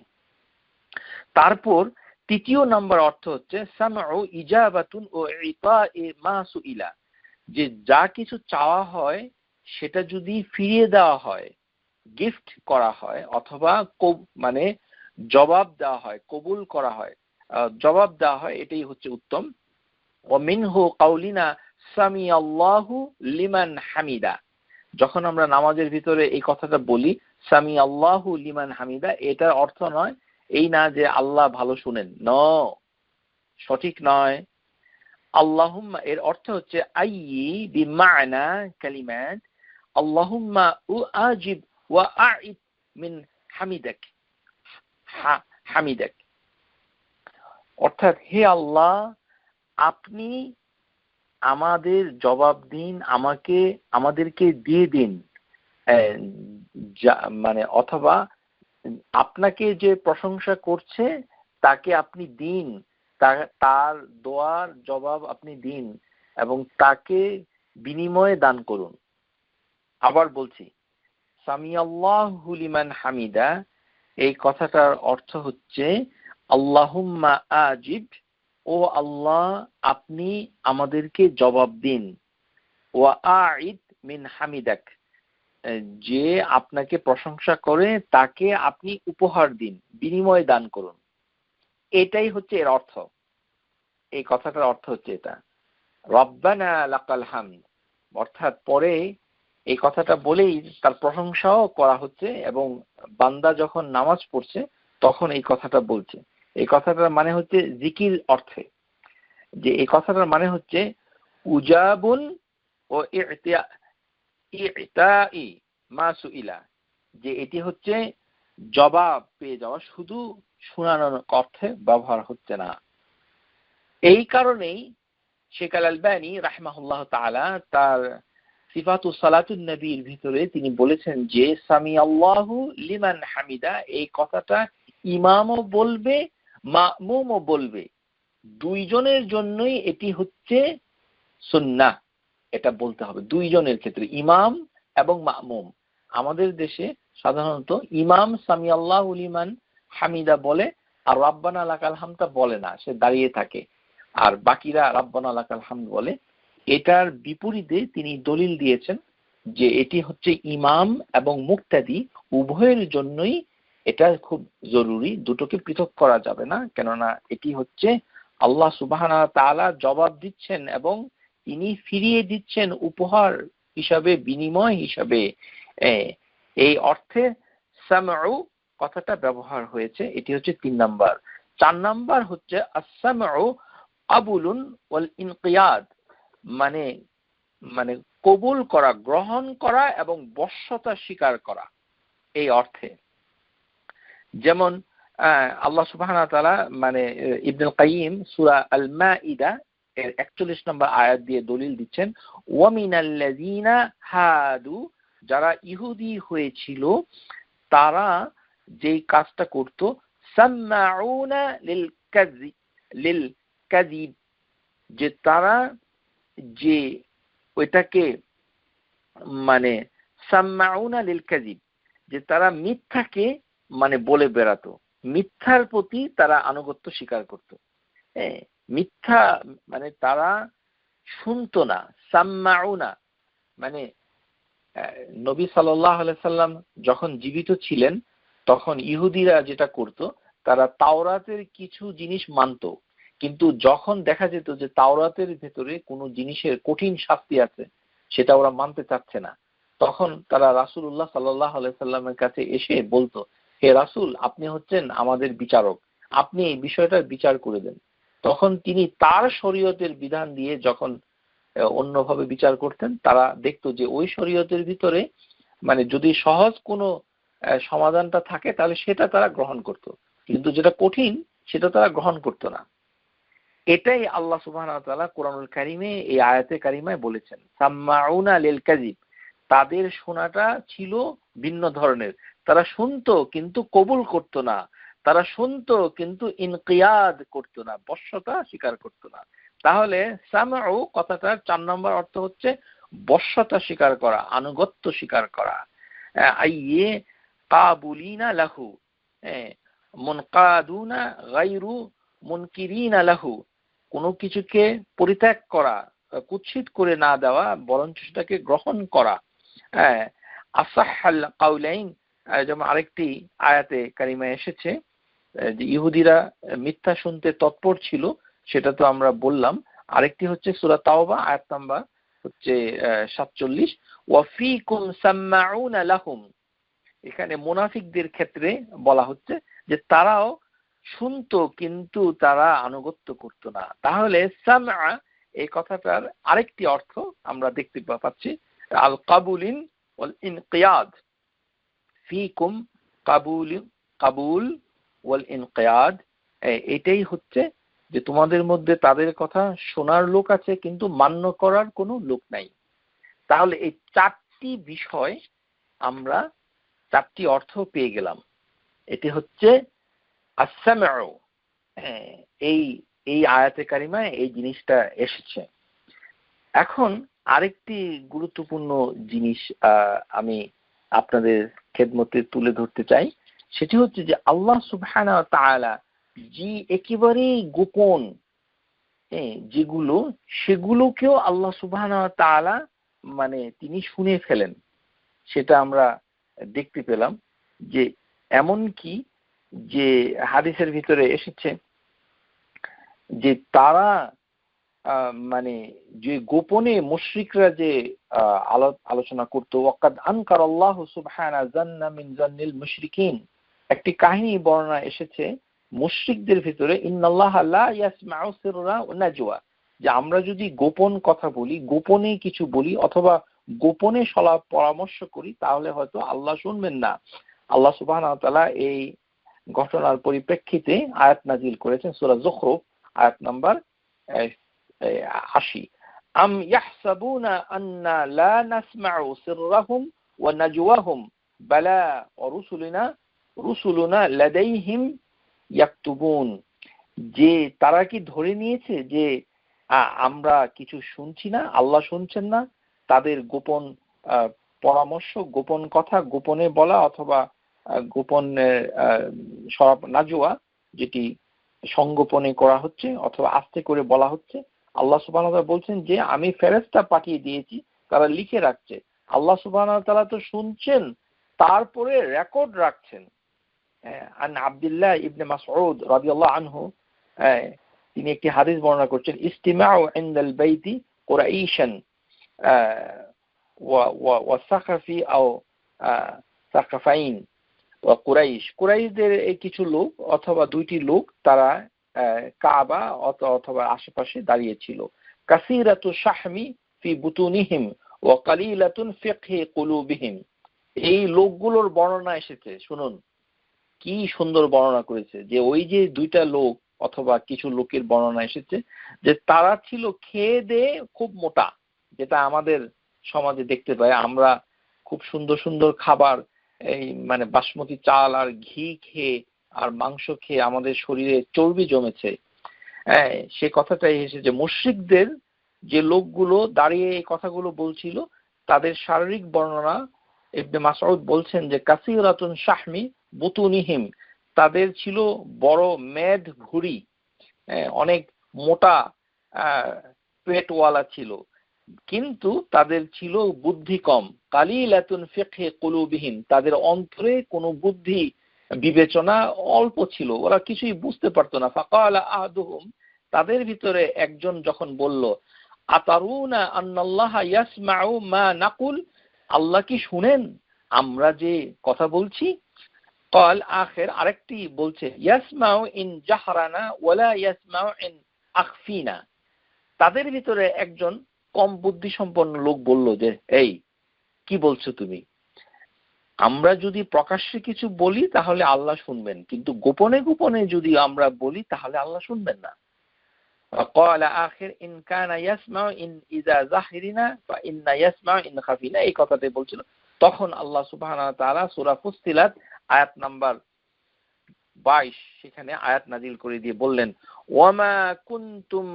A: তারপর তৃতীয় নাম্বার অর্থ হচ্ছে সামউ ইজাবাতুন ও ইতাএ মা সুইলা, যে যা কিছু চাওয়া হয় সেটা যদি ফিরিয়ে দেওয়া হয়, গিফট করা হয়, অথবা মানে জবাব দেওয়া হয়, কবুল করা হয়, জবাব দেওয়া হয়, এটাই হচ্ছে উত্তম। ওয়া মিনহু কাউলিনা সামিআল্লাহু লিমান হামিদা, যখন আমরা নামাজের ভিতরে এই কথাটা বলি সামিআল্লাহু লিমান হামিদা, এটার অর্থ নয় এই না যে আল্লাহ ভালো শুনেন, সঠিক নয়। আল্লাহুম্মা এর অর্থ হচ্ছে আইয়ি বিমানা কালিমাত আল্লাহুম্মা উআজিব ওয়া আ'id মিন হামিদাক, হামিদাক, অর্থাৎ হে আল্লাহ আপনি আমাদের জবাব দিন, আমাদেরকে দিয়ে দিন, মানে অথবা আপনাকে যে প্রশংসা করছে তাকে আপনি দিন, তার দোয়ার জবাব আপনি দিন এবং তাকে বিনিময়ে দান করুন। আবার বলছি সামিআল্লাহু লিমান হামিদা, এই কথাটার অর্থ হচ্ছে আল্লাহুম্মা আজিব, ও আল্লাহ আপনি আমাদেরকে জবাব দিন, ওয়া আ'id মিন হামিদাক, যে আপনাকে প্রশংসা করে তাকে আপনি উপহার দিন, বিনিময় দান করুন। এটাই হচ্ছে এর অর্থ, এই কথাটার অর্থ হচ্ছে এটা। রব্বানা লাকাল হামদ, অর্থাৎ পরে এই কথাটা বলেই তার প্রশংসাও করা হচ্ছে, এবং বান্দা যখন নামাজ পড়ছে তখন এই কথাটা বলছে। এই কথাটার মানে হচ্ছে জিকির অর্থে, যে এই কথাটার মানে হচ্ছে উজাবুন ও ইতাই মা সুইলা, যে এটি হচ্ছে জবাব পেয়ে যাওয়া, শুধু শোনানোর অর্থে ব্যবহার হচ্ছে না। এই কারণেই শেখ আল আলবানী রাহমাহুল্লাহ তাআলা তার সিফাতু সালাতুন নবীর ভিতরে তিনি বলেছেন যে সামি আল্লাহু লিমান হামিদা, এই কথাটা ইমামও বলবে মামুমও বলবে, দুইজনের জন্যই এটি হচ্ছে সুন্নাহ। এটা বলতে হবে দুইজনের ক্ষেত্রে, ইমাম এবং মামুম। আমাদের দেশে সাধারণত ইমাম সামি আল্লাহু লিমান হামিদা বলে, আর রাব্বানা লাকাল হামদা বলে না, সে দাঁড়িয়ে থাকে, আর বাকিরা রাব্বানা লাকাল হামদ বলে। এটার বিপরীতে তিনি দলিল দিয়েছেন যে এটি হচ্ছে ইমাম এবং মুক্তাদি উভয়ের জন্যই এটা খুব জরুরি, দুটোকে পৃথক করা যাবে না, কেননা এটি হচ্ছে আল্লাহ সুবহানাহু ওয়া তাআলা জবাব দিচ্ছেন এবং তিনি ফিরিয়ে দিচ্ছেন উপহার হিসাবে, বিনিময় হিসাবে। এই অর্থে সামউ কথাটা ব্যবহার হয়েছে। এটি হচ্ছে ৩ নাম্বার। ৪ নাম্বার হচ্ছে আস-সামউ আবুলুন ওয়াল ইনকিয়াদ, মানে মানে কবুল করা, গ্রহণ করা এবং বশ্যতা স্বীকার করা, এই অর্থে। যেমন আল্লাহ সুবহানাহু ওয়া তাআলা মানে ইবনুল কাইয়িম সূরা আল মাইদা এর ৪১ নম্বর আয়াত দিয়ে দলিল দিচ্ছেন, ওয়া মিনাল্লাযীনা হাদু, যারা ইহুদি হয়েছিল তারা যেই কাজটা করত, সাম্মাউনা লিল কাযিব, যে তারা যে ওইটাকে মানে সাম্মাউনা লিল কাযিব, যে তারা মিথ্যাকে মানে বলে বেড়াতো, মিথ্যার প্রতি তারা আনুগত্য স্বীকার করত। মিথ্যা মানে তারা শুনতো না। সাম্মাউনা মানে নবী সাল্লাল্লাহু আলাইহি সাল্লাম যখন জীবিত ছিলেন তখন ইহুদিরা যেটা করত, তারা তাওরাতের কিছু জিনিস মানত, কিন্তু যখন দেখা যেত যে তাওরাতের ভেতরে কোনো জিনিসের কঠিন শাস্তি আছে সেটা ওরা মানতে চাচ্ছে না, তখন তারা রাসূলুল্লাহ সাল্লাল্লাহু আলাইহি সাল্লামের কাছে এসে বলতো, হে রাসূল, আপনি হচ্ছেন আমাদের বিচারক, আপনি এই বিষয়টার বিচার করে দেন। তখন তিনি তার শরীয়তের বিধান দিয়ে যখন অন্যভাবে বিচার করতেন, তারা দেখতো যে ওই শরীয়তের ভিতরে মানে যদি সহজ কোনো সমাধানটা থাকে তাহলে সেটা তারা গ্রহণ করত, কিন্তু যেটা কঠিন সেটা তারা গ্রহণ করত না। এটাই আল্লাহ সুবহানাহু ওয়া তাআলা কোরআনুল কারীমে এই আয়াতে কারিমায় বলেছেন, সাম্মাউনা লিল কাযিব, তাদের শোনাটা ছিল ভিন্ন ধরনের। তারা শুনতো কিন্তু কবুল করত না, তারা শুনতো কিন্তু ইনকিয়াদ করত না, বশ্যতা স্বীকার করত না। তাহলে সামউ কথাটার ৪ নম্বর অর্থ হচ্ছে বশ্যতা স্বীকার করা, আনুগত্য স্বীকার করা। আইয়ে কাবুলিনা লাহু, মুনকাদুনা গায়রু মুনকিরিনা লাহু, কোনো কিছুকে পরিত্যাগ করা, কুৎসিত করে না দেওয়া, বরঞ্চ সেটাকে গ্রহণ করা। আসাহাল কাউলাইন, যেমন আরেকটি আয়াতে কারিমায় এসেছে যে ইহুদিরা মিথ্যা শুনতে তৎপর ছিল, সেটা তো আমরা বললাম। আরেকটি হচ্ছে সূরা তাওবা আয়াত নাম্বার হচ্ছে ৪৭, ওয়া ফীকুম সাম্মাউনা লাহুম, এখানে মুনাফিকদের ক্ষেত্রে বলা হচ্ছে যে তারাও শুনতো কিন্তু তারা আনুগত্য করত না। তাহলে সামআ এই কথাটার আরেকটি অর্থ আমরা দেখতে পাচ্ছি, আল কাবুলিন ওয়াল ইনকিয়াদ, ফীকুম কাবুল ওয়াল ইনকিয়াদ, এটাই হচ্ছে যে তোমাদের মধ্যে তাদের কথা শোনার লোক আছে কিন্তু মান্য করার কোনো লোক নাই। তাহলে এই ৪টি বিষয় আমরা ৪টি অর্থ পেয়ে গেলাম। এটি হচ্ছে আস-সামউ, এই এই আয়াতে কারিমায় এই জিনিসটা এসেছে। এখন আরেকটি গুরুত্বপূর্ণ জিনিস আমি আপনাদের খেদমতে তুলে ধরতে চাই, সেটি হচ্ছে যে আল্লাহ সুবহানাহু ওয়া তাআলা যে একেবারেই গোপন যেগুলো, সেগুলোকেও আল্লাহ সুবহানাহু ওয়া তাআলা মানে তিনি শুনে ফেলেন। সেটা আমরা দেখতে পেলাম যে এমন কি যে হাদিসের ভিতরে এসেছে যে তারা মানে যে গোপনে মুশরিকরা যে আলোচনা করতো, ওয়াকাদ আনকারাল্লাহু সুবহানাহু জান্না মিন জান্নিল মুশরিকিন, একটি কাহিনী বর্ণনা এসেছে মুশরিকদের ভিতরে, ইন্নাল্লাহা লা ইয়াসমাউ সিররা ওয়া নাজওয়া, যে আমরা যদি গোপন কথা বলি, গোপনে কিছু বলি অথবা গোপনে সলাপ পরামর্শ করি, তাহলে হয়তো আল্লাহ শুনবেন না। আল্লাহ সুবহানাহু ওয়া তাআলা এই ঘটনার পরিপ্রেক্ষিতে আয়াত নাজিল করেছেন সূরা যুখরুফ আয়াত নাম্বার 80। আম ইয়াহসাবুনা আন্না লা নাসমাউ সিররাহুম ওয়া নাজওয়াহুম বালা ওয়া রুসুলুনা লাদাইহিম ইয়াকতুবুন, যে তারা কি ধরে নিয়েছে যে আমরা কিছু শুনছি না, আল্লাহ শুনছেন না তাদের গোপন পরামর্শ, গোপন কথা গোপনে বলা অথবা গোপন সরাব নাজওয়া, যেটি সংগোপনে করা হচ্ছে অথবা আস্তে করে বলা হচ্ছে। আল্লাহ সুবহানাহু ওয়া তাআলা বলছেন যে আমি ফেরেশতা পাঠিয়ে দিয়েছি, তারা লিখে রাখছে। আল্লাহ সুবহানাহু ওয়া তাআলা তো শুনছেন, তারপরে রেকর্ড রাখছেন। আন আব্দুল্লাহ ইবনে মাসউদ রাদিয়াল্লাহু আনহু, তিনি একটি হাদিস বর্ণনা করছেন, ইস্তিমাউ ইনদাল বাইতি কুরাইশান ওয়া সাকাফি আও সাকাফাইন ওয়া কুরাইশ, কুরাইশদের এই কিছু লোক অথবা দুইটি লোক তারা কাবা অথবা আশেপাশে দাঁড়িয়েছিল। কাসীরাতু শাহমি ফি বুতুনিহিম ওয়া কালিলাতুন ফিকহি কুলুবিহিম, এই লোকগুলোর বর্ণনা এসেছে। শুনুন কি সুন্দর বর্ণনা করেছে, যে ওই যে দুইটা লোক অথবা কিছু লোকের বর্ণনা এসেছে যে তারা ছিল খেয়ে দিয়ে খুব মোটা, যেটা আমাদের সমাজে দেখতে পাই আমরা, খুব সুন্দর সুন্দর খাবার, এই মানে বাসমতি চাল আর ঘি খেয়ে আর মাংস খেয়ে আমাদের শরীরে চর্বি জমেছে। সে কথাটাই এসেছে মুশরিকদের যে লোকগুলো দাঁড়িয়ে এই কথাগুলো বলছিল, তাদের শারীরিক বর্ণনা ইবনে মাসউদ বলছেন যে কাসীরাতুন শাহমি বুতুনিহিম, তাদের ছিল বড় মেদ ভুঁড়ি, অনেক মোটা পেটওয়ালা ছিল, কিন্তু তাদের ছিল বুদ্ধি কম। কালিলাতুন ফিকহি কুলুবিহিম, তাদের অন্তরে কোনো বুদ্ধি বিবেচনা অল্প ছিল, ওরা কিছুই বুঝতে পারতো না। ফাকালা আহাদুহুম, তাদের ভিতরে একজন যখন বলল, আতারুনা আন্নাল্লাহা ইয়াসমাউ মা নাকুল, আল্লাহ কি শুনেন আমরা যে কথা বলছি? ক্বাল আখির, আরেকটি বলছে, ইয়াসমাউ ইন জাহরানা ওয়ালা ইয়াসমাউ ইন আখফিনা। তাদের ভিতরে একজন কম বুদ্ধি সম্পন্ন লোক বলল যে, এই কি বলছো তুমি, আমরা যদি প্রকাশ্যে কিছু বলি তাহলে আল্লাহ শুনবেন, কিন্তু গোপনে গোপনে যদি আমরা বলি তাহলে আল্লাহ শুনবেন না। قال آخر إن كان يسمع إن إذا ظهرنا فإن يسمع إن خفينا, এই কথাটাই বলছিল। তখন আল্লাহ সুবহানাহু ওয়া তাআলা সূরা ফুসসিলাত আয়াত নাম্বার 22 সেখানে আয়াত নাজিল করে দিয়ে বললেন, ওয়ামা কুনতুম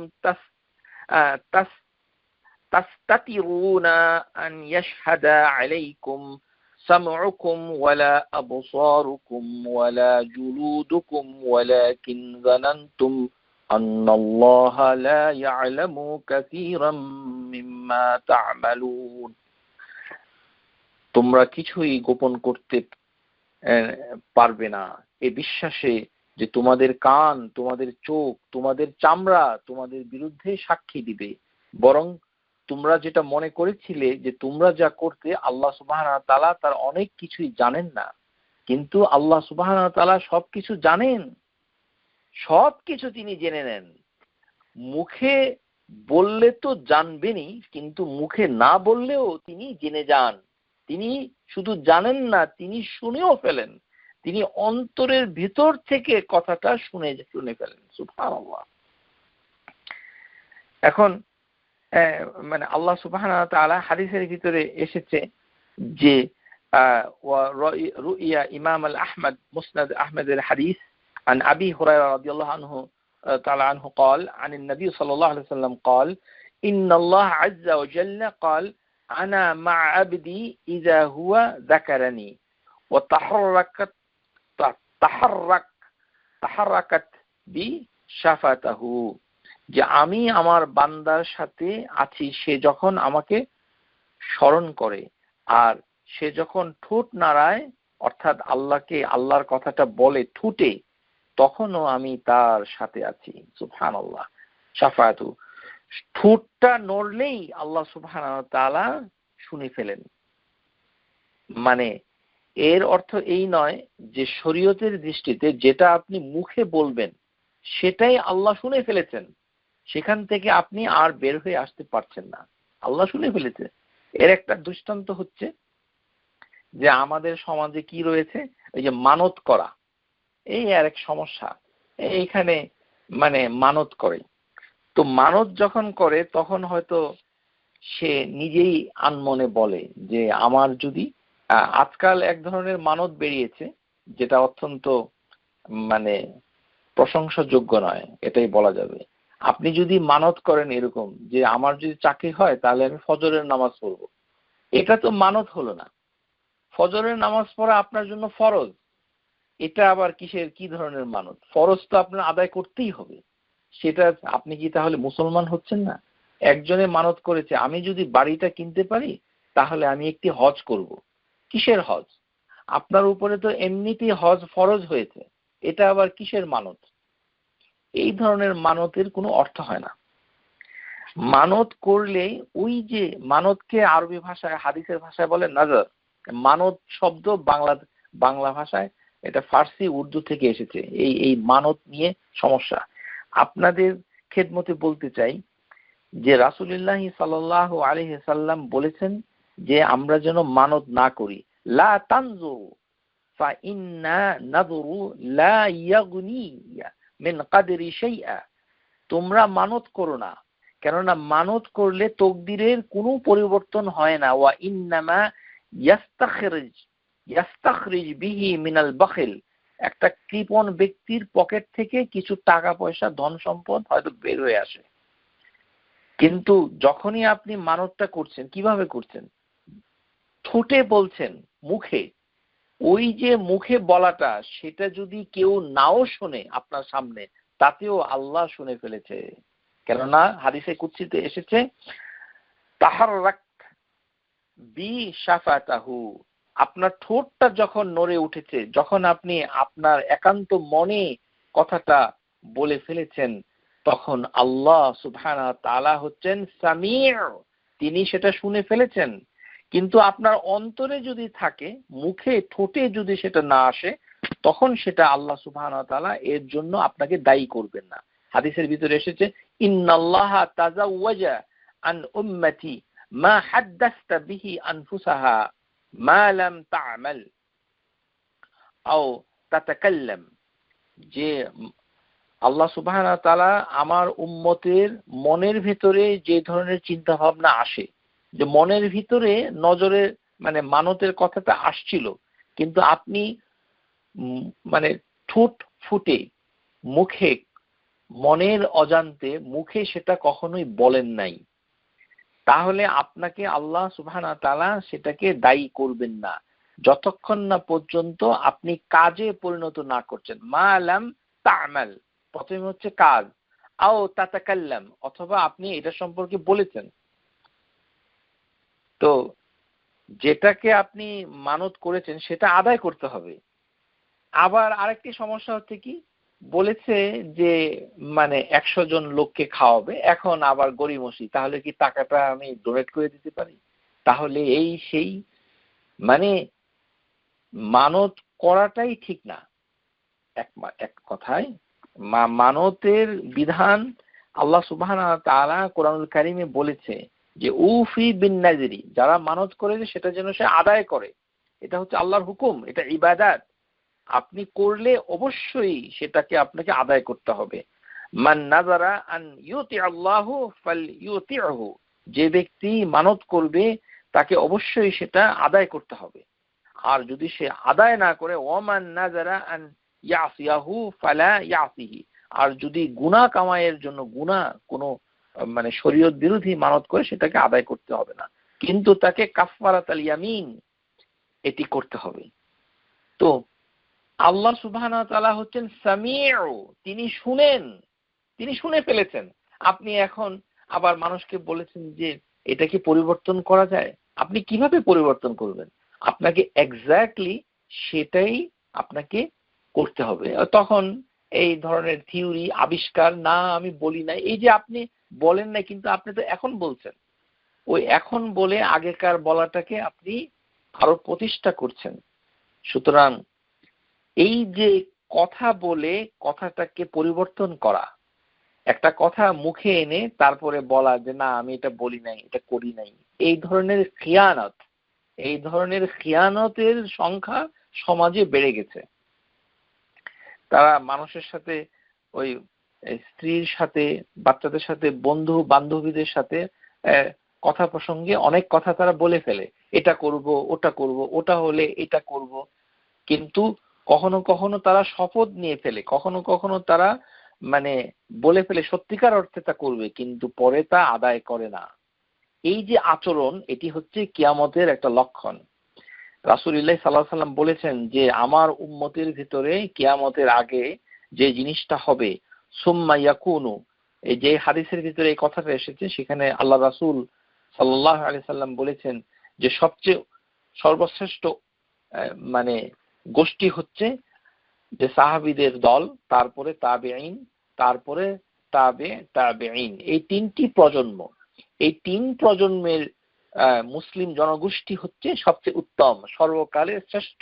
A: তাস্তাতিরুনা আন ইয়াশহাদা আলাইকুম সামউকুম ওয়ালা আবসারুকুম ওয়ালা জুলুদুকুম ওয়ালাকিন যানানতুম আন্নাল্লাহা লা ইয়ালামু কাসীরাম মিম্মা তা'মালুন, তোমরা কিছুই গোপন করতে পারবে না এই বিশ্বাসে যে তোমাদের কান, তোমাদের চোখ, তোমাদের চামড়া তোমাদের বিরুদ্ধে সাক্ষী দিবে, বরং তোমরা যেটা মনে করেছিলে যে তোমরা যা করতে আল্লাহ সুবহানাহু ওয়া তাআলা তার অনেক কিছুই জানেন না, কিন্তু আল্লাহ সুবহানাহু ওয়া তাআলা সবকিছু জানেন, সবকিছু তিনি জেনে নেন। মুখে বললে তো জানবেনই, কিন্তু মুখে না বললেও তিনি জেনে যান। তিনি শুধু জানেন না, তিনি শুনেও ফেলেন, তিনি অন্তরের ভিতর থেকে কথাটা শুনে ফেলেন। সুবহানাল্লাহ। এখন মানে আল্লাহ সুবহানাহু ওয়া তাআলা হাদিসের ভিতরে এসেছে যে রুইয়া ইমাম আল আহমদ মুসনাদ আহমদের হাদিস عن أبي هريرة رضي الله عنه تعالى عنه قال عن النبي صلى الله عليه وسلم قال إن الله عز وجل قال أنا مع عبدي إذا هو ذكرني وتحركت بي شفته, যে আমি আমার বান্দার সাথে আছি সে যখন আমাকে স্মরণ করে আর সে যখন ঠোঁট নাড়ায়, অর্থাৎ আল্লাহকে আল্লাহর কথাটা বলে ঠোঁটে, তখনও আমি তার সাথে আছি। সুবহানাল্লাহ। শাফাআতু, ঠোঁটটা নড়লেই আল্লাহ সুবহানাহু ওয়া তাআলা শুনে ফেলেন। মানে এর অর্থ এই নয় যে শরীয়তের দৃষ্টিতে যেটা আপনি মুখে বলবেন সেটাই আল্লাহ শুনে ফেলেছেন, সেখান থেকে আপনি আর বের হয়ে আসতে পারছেন না, আল্লাহ শুনে ফেলেছে। এর একটা দৃষ্টান্ত হচ্ছে যে আমাদের সমাজে কি রয়েছে, এই যে মানত করা, এই আর এক সমস্যা। এইখানে মানে মানত করে, তো মানত যখন করে তখন হয়তো সে নিজেই আনমনে বলে যে আমার যদি আজকাল এক ধরনের মানত বেরিয়েছে যেটা অত্যন্ত মানে প্রশংসাযোগ্য নয়, এটাই বলা যাবে। আপনি যদি মানত করেন এরকম যে আমার যদি চাকরি হয় তাহলে আমি ফজরের নামাজ পড়বো, এটা তো মানত হলো না। ফজরের নামাজ পড়া আপনার জন্য ফরজ, এটা আবার কিসের কি ধরনের মানত? ফরজ তো আপনার আদায় করতেই হবে, সেটা আপনি কি তাহলে মুসলমান হচ্ছেন না? একজনে মানত করেছে আমি যদি বাড়িটা কিনতে পারি তাহলে আমি একটি হজ করব। কিসের হজ? আপনার উপরে তো এমনিতেই হজ ফরজ হয়েছে, এটা আবার কিসের মানত? এই ধরনের মানতের কোনো অর্থ হয় না। মানত করলে ওই যে মানতকে আরবি ভাষায় হাদিসের ভাষায় বলে নাজার। মানত শব্দ বাংলা ভাষায় এটা ফার্সি উর্দু থেকে এসেছে। এই মানত নিয়ে সমস্যা। আপনাদের খেদমতে বলতে চাই যে রাসূলুল্লাহ সাল্লাল্লাহু আলাইহি সাল্লাম বলেছেন যে আমরা যেন মানত না করি। লা তানজুরু ফা ইন্না নাযরু লা ইয়াগনি মিন কাদরি শাইআ। তোমরা মানত করো না, কেননা মানত করলে তকদিরের কোনো পরিবর্তন হয় না। ওয়া ইন্নামা ইয়াস্তাখরিজ বিহি মিনাল বাখিল। একটা কৃপণ ব্যক্তির পকেট থেকে কিছু টাকা পয়সা ধন সম্পদ হয়তো বের হয়ে আসে, কিন্তু যখনই আপনি মানতটা করছেন কিভাবে করছেন? ঠোঁটে বলছেন, মুখে। ওই যে মুখে বলাটা সেটা যদি কেউ নাও শোনে আপনার সামনে, তাতেও আল্লাহ শুনে ফেলেছে। কেননা হাদিসে কুদসিতে এসেছে তাহাররাক বি শাফাতাহু। আপনার ঠোঁটটা যখন নড়ে উঠেছে, যখন আপনি আপনার একান্ত মনে কথাটা বলে ফেলেছেন, তখন আল্লাহ সুবহানাহু ওয়া তাআলা হচ্ছেন সামিউ, তিনি সেটা শুনে ফেলেছেন। কিন্তু আপনার অন্তরে যদি থাকে, মুখে ঠোঁটে যদি সেটা না আসে, তখন সেটা আল্লাহ সুবহানাহু ওয়া তাআলা এর জন্য আপনাকে দায়ী করবেন না। হাদিসের ভিতরে এসেছে ইন্নাল্লাহা তাজাওয়াজা আন উম্মতি মা হাদ্দাসতা বিহি আনফুসাহা মা লাম তা'মাল আও তাতাকাল্লাম। যে আল্লাহ সুবহানাহু ওয়া তাআলা আমার উম্মতের মনের ভিতরে যে ধরনের চিন্তা ভাবনা আসে, যে মনের ভিতরে নজরে মানে মানতের কথাটা আসছিল, কিন্তু আপনি মানে ঠোঁট ফুটে মুখে মনের অজান্তে মুখে সেটা কখনোই বলেন নাই, তাহলে আপনাকে আল্লাহ সুবহানাহু ওয়া তাআলা সেটাকে দায়ী করবেন না, যতক্ষণ না পর্যন্ত আপনি কাজে পরিণত না করছেন। মা লাম তা'মাল, প্রথমে হচ্ছে কাজ, আও তাতাকাল্লাম, অথবা আপনি এটা সম্পর্কে বলেছেন। তো যেটাকে আপনি মানত করেছেন সেটা আদায় করতে হবে। আবার আরেকটি সমস্যা হচ্ছে কি, বলেছে যে মানে 100 জন লোককে খাওয়াবে, এখন আবার গড়িমসি, তাহলে কি টাকাটা আমি ডোনেট করে দিতে পারি? তাহলে এই সেই মানে মানত করাটাই ঠিক না। এক কথায় মানতের বিধান আল্লাহ সুবহানাহু ওয়া তাআলা কোরআনুল কারীমে বলেছে যে উফি বিন নাযরি, যারা মানত করেছে সেটা যেন সে আদায় করে। এটা হচ্ছে আল্লাহর হুকুম, এটা ইবাদত। আপনি করলে অবশ্যই সেটাকে আপনাকে আদায় করতে হবে। মান নাযারা আন ইউতি আল্লাহু ফালইউতিহু, যে ব্যক্তি মানত করবে তাকে অবশ্যই সেটা আদায় করতে হবে। আর যদি সে আদায় না করে, ওয়ামান নাযারা আন ইয়াসিয়াহু ফালা ইয়াসিহি, আর যদি গুনাহ কামাইয়ের জন্য গুনাহ কোনো মানে শরীয়ত বিরোধী মানত করে, সেটাকে আদায় করতে হবে না, কিন্তু তাকে কাফফারাতুল ইয়ামিন এটি করতে হবে। তো আল্লাহ সুবহানাহু ওয়া তাআলা হচ্ছেন সামিউ, তিনি শুনেন, তিনি শুনে ফেলেছেন। আপনি এখন আবার মানুষকে বলেছেন যে এটা কি পরিবর্তন করা যায়? আপনি কিভাবে পরিবর্তন করবেন? আপনাকে এক্স্যাক্টলি সেটাই আপনাকে করতে হবে। তখন এই ধরনের থিওরি আবিষ্কার না, আমি বলি না, এই যে আপনি বলেন নাই, কিন্তু আপনি তো এখন বলছেন। ওই এখন বলে আগেকার বলাটাকে আপনি আরো প্রতিষ্ঠা করছেন। সুতরাং এই যে কথা বলে কথাটাকে পরিবর্তন করা, একটা কথা মুখে এনে তারপরে বলা যে না আমি এটা বলি নাই, এটা করি নাই, এই ধরনের খিয়ানত, এই ধরনের খিয়ানতের সংখ্যা সমাজে বেড়ে গেছে। তারা মানুষের সাথে, ওই স্ত্রীর সাথে, বাচ্চাদের সাথে, বন্ধু বান্ধবীদের সাথে কথা প্রসঙ্গে অনেক কথা তারা বলে ফেলে, এটা করব, ওটা করব, ওটা হলে এটা করব। কিন্তু কখনো কখনো তারা শপথ নিয়ে ফেলে, কখনো কখনো তারা মানে বলে ফেলে সত্যিকার অর্থে তা করবে, কিন্তু পরে তা আদায় করে না। এই যে আচরণ, এটি হচ্ছে কিয়ামতের একটা লক্ষণ। রাসূলুল্লাহ সাল্লাল্লাহু আলাইহি সাল্লাম বলেছেন যে আমার উম্মতের ভিতরে কিয়ামতের আগে যে জিনিসটা হবে, সুম্মা ইয়াকুনু, এই যে হাদিসের ভিতরে এই কথাটা এসেছে, সেখানে আল্লাহ রাসূল সাল্লাল্লাহু আলাইহি সাল্লাম বলেছেন যে সবচেয়ে সর্বশ্রেষ্ঠ মানে গোষ্ঠী হচ্ছে যে সাহাবীদের দল, তারপরে তাবেঈন, তারপরে তাবেঈন, এই তিনটি প্রজন্ম। এই তিন প্রজন্মের মুসলিম জনগোষ্ঠী হচ্ছে সবচেয়ে উত্তম, সর্বকালের শ্রেষ্ঠ।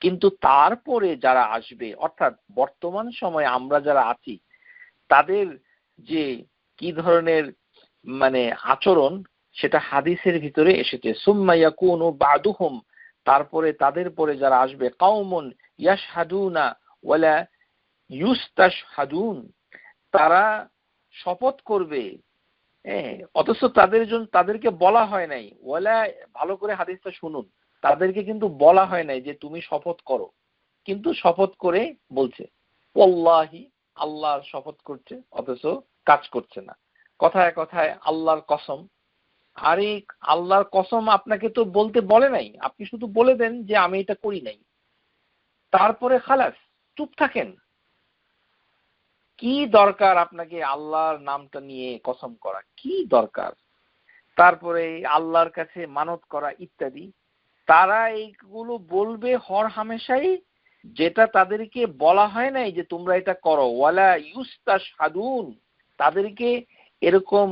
A: কিন্তু তারপরে যারা আসবে, অর্থাৎ বর্তমান সময়ে আমরা যারা আছি, তাদের যে কি ধরনের মানে আচরণ, সেটা হাদিসের ভিতরে এসেছে। সুম্মা ইয়াকুনু বাদুহুম, তারপরে তাদের পরে যারা আসবে, কাউমুন ইয়াশহাদুনা ওয়ালা ইউস্তাশহাদুন, তারা শপথ করবে, অথচ তাদেরকে বলা হয় নাই। ওয়ালা, ভালো করে হাদিসটা শুনুন, তাদেরকে কিন্তু বলা হয় নাই যে তুমি শপথ করো, কিন্তু শপথ করে বলছে ওয়াল্লাহি, আল্লাহর শপথ করছে, অথচ কাজ করছে না। কথায় কথায় আল্লাহর কসম। আরে আল্লাহর কসম আপনাকে তো বলতে বলে নাই, আপনি শুধু বলে দেন যে আমি এটা করি নাই, তারপরে খালাস, চুপ থাকেন। কি দরকার আপনাকে আল্লাহর নামটা নিয়ে কসম করা, কি দরকার? তারপরে আল্লাহর কাছে মানত করা ইত্যাদি। তারা এইগুলো বলবে হর হামেশাই, যেটা তাদেরকে বলা হয় নাই যে তোমরা এটা করো। ওয়ালা ইউস্তাশহাদুন, তাদেরকে এরকম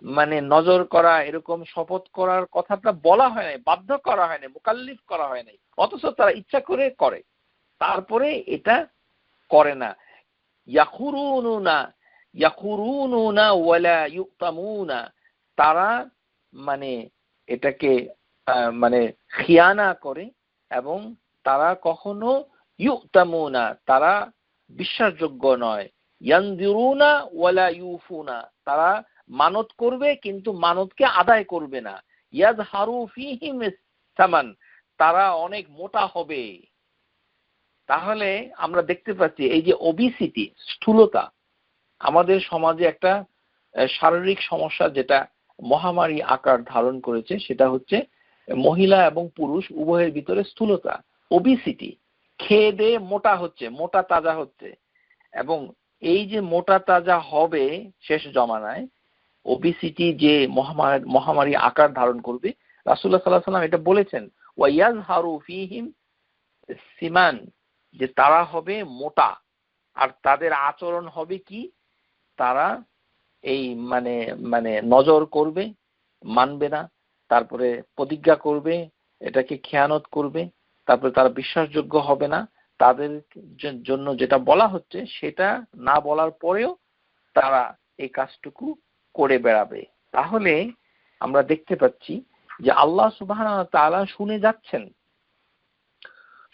A: মানে নজর করা, এরকম শপথ করার কথাটা বলা হয় নাই, বাধ্য করা হয় নাই, মুকাল্লিফ করা হয় নাই, অথচ তারা ইচ্ছা করে করে, তারপরে এটা করে না। ইয়াখুরুনুনা ইয়াখুরুনুনা ওয়ালা ইউতামুনা, তারা মানে এটাকে মানে খিয়ানা করে, এবং তারা কখনো ইউতামুনা, তারা বিশ্বাসযোগ্য নয়। ইয়ানদিরুনা ওয়ালা ইউফুনা, তারা মানত করবে কিন্তু মানতকে আদায় করবে না। ইয়াযহারু ফীহিম সামান, তারা অনেক মোটা হবে। তাহলে আমরা দেখতে পাচ্ছি এই যে ওবিসিটি, স্থূলতা, আমাদের সমাজে একটা শারীরিক সমস্যা যেটা মহামারী আকার ধারণ করেছে, সেটা হচ্ছে মহিলা এবং পুরুষ উভয়ের ভিতরে স্থূলতা, ওবিসিটি। খেয়ে দিয়ে মোটা হচ্ছে, মোটা তাজা হচ্ছে। এবং এই যে মোটা তাজা হবে শেষ জমানায়, ওবিসিটি যে মহামারী আকার ধারণ করবে, রাসূলুল্লাহ সাল্লাল্লাহু আলাইহি ওয়াসাল্লাম এটা বলেছেন, ওয়ায়াযহারু ফীহিম সিমান, যে তারা হবে মোটা, আর তাদের আচরণ হবে কি, তারা এই মানে মানে নজর করবে, মানবে না, তারপরে প্রতিজ্ঞা করবে, এটাকে খেয়ানত করবে, তারপরে তারা বিশ্বাসযোগ্য হবে না। তাদের জন্য যেটা বলা হচ্ছে সেটা না বলার পরেও তারা এই কাজটুকু করে বেড়াবে। তাহলে আমরা দেখতে পাচ্ছি যে আল্লাহ সুবহানাহু ওয়া তাআলা শুনে যাচ্ছেন।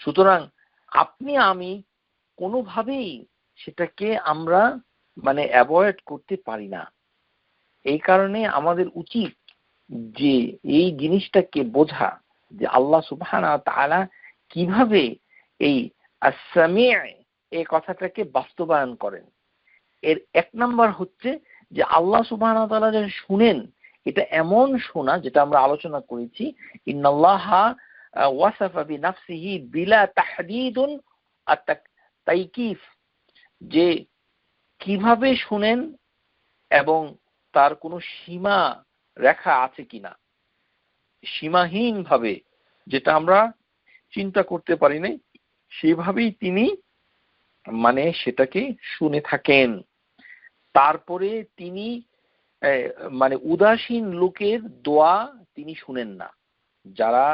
A: সুতরাং আপনি আমি কোনোভাবেই সেটাকে আমরা মানে অ্যাভয়েড করতে পারি না। এই কারণে আমাদের উচিত যে এই জিনিসটাকে বোঝা যে আল্লাহ সুবহানাহু ওয়া তাআলা কিভাবে এই আস-সামি' এই কথাটাকে বাস্তবায়ন করেন। এর এক নাম্বার হচ্ছে যে আল্লাহ সুবহানাহু ওয়া তাআলা যে শুনেন, এটা এমন শোনা, যেটা আমরা আলোচনা করেছি, ইন্নাল্লাহা ওয়াসাফা বিনাফসিহি বিলা তাহদীদুন আত-তাইকিফ, যে কিভাবে শুনেন এবং তার কোনো সীমা রেখা আছে কিনা, সীমাহীন ভাবে, যেটা আমরা চিন্তা করতে পারি না, সেভাবেই তিনি মানে সেটাকে শুনে থাকেন। তারপরে তিনি মানে উদাসীন লোকের দোয়া তিনি শুনেন না। যারা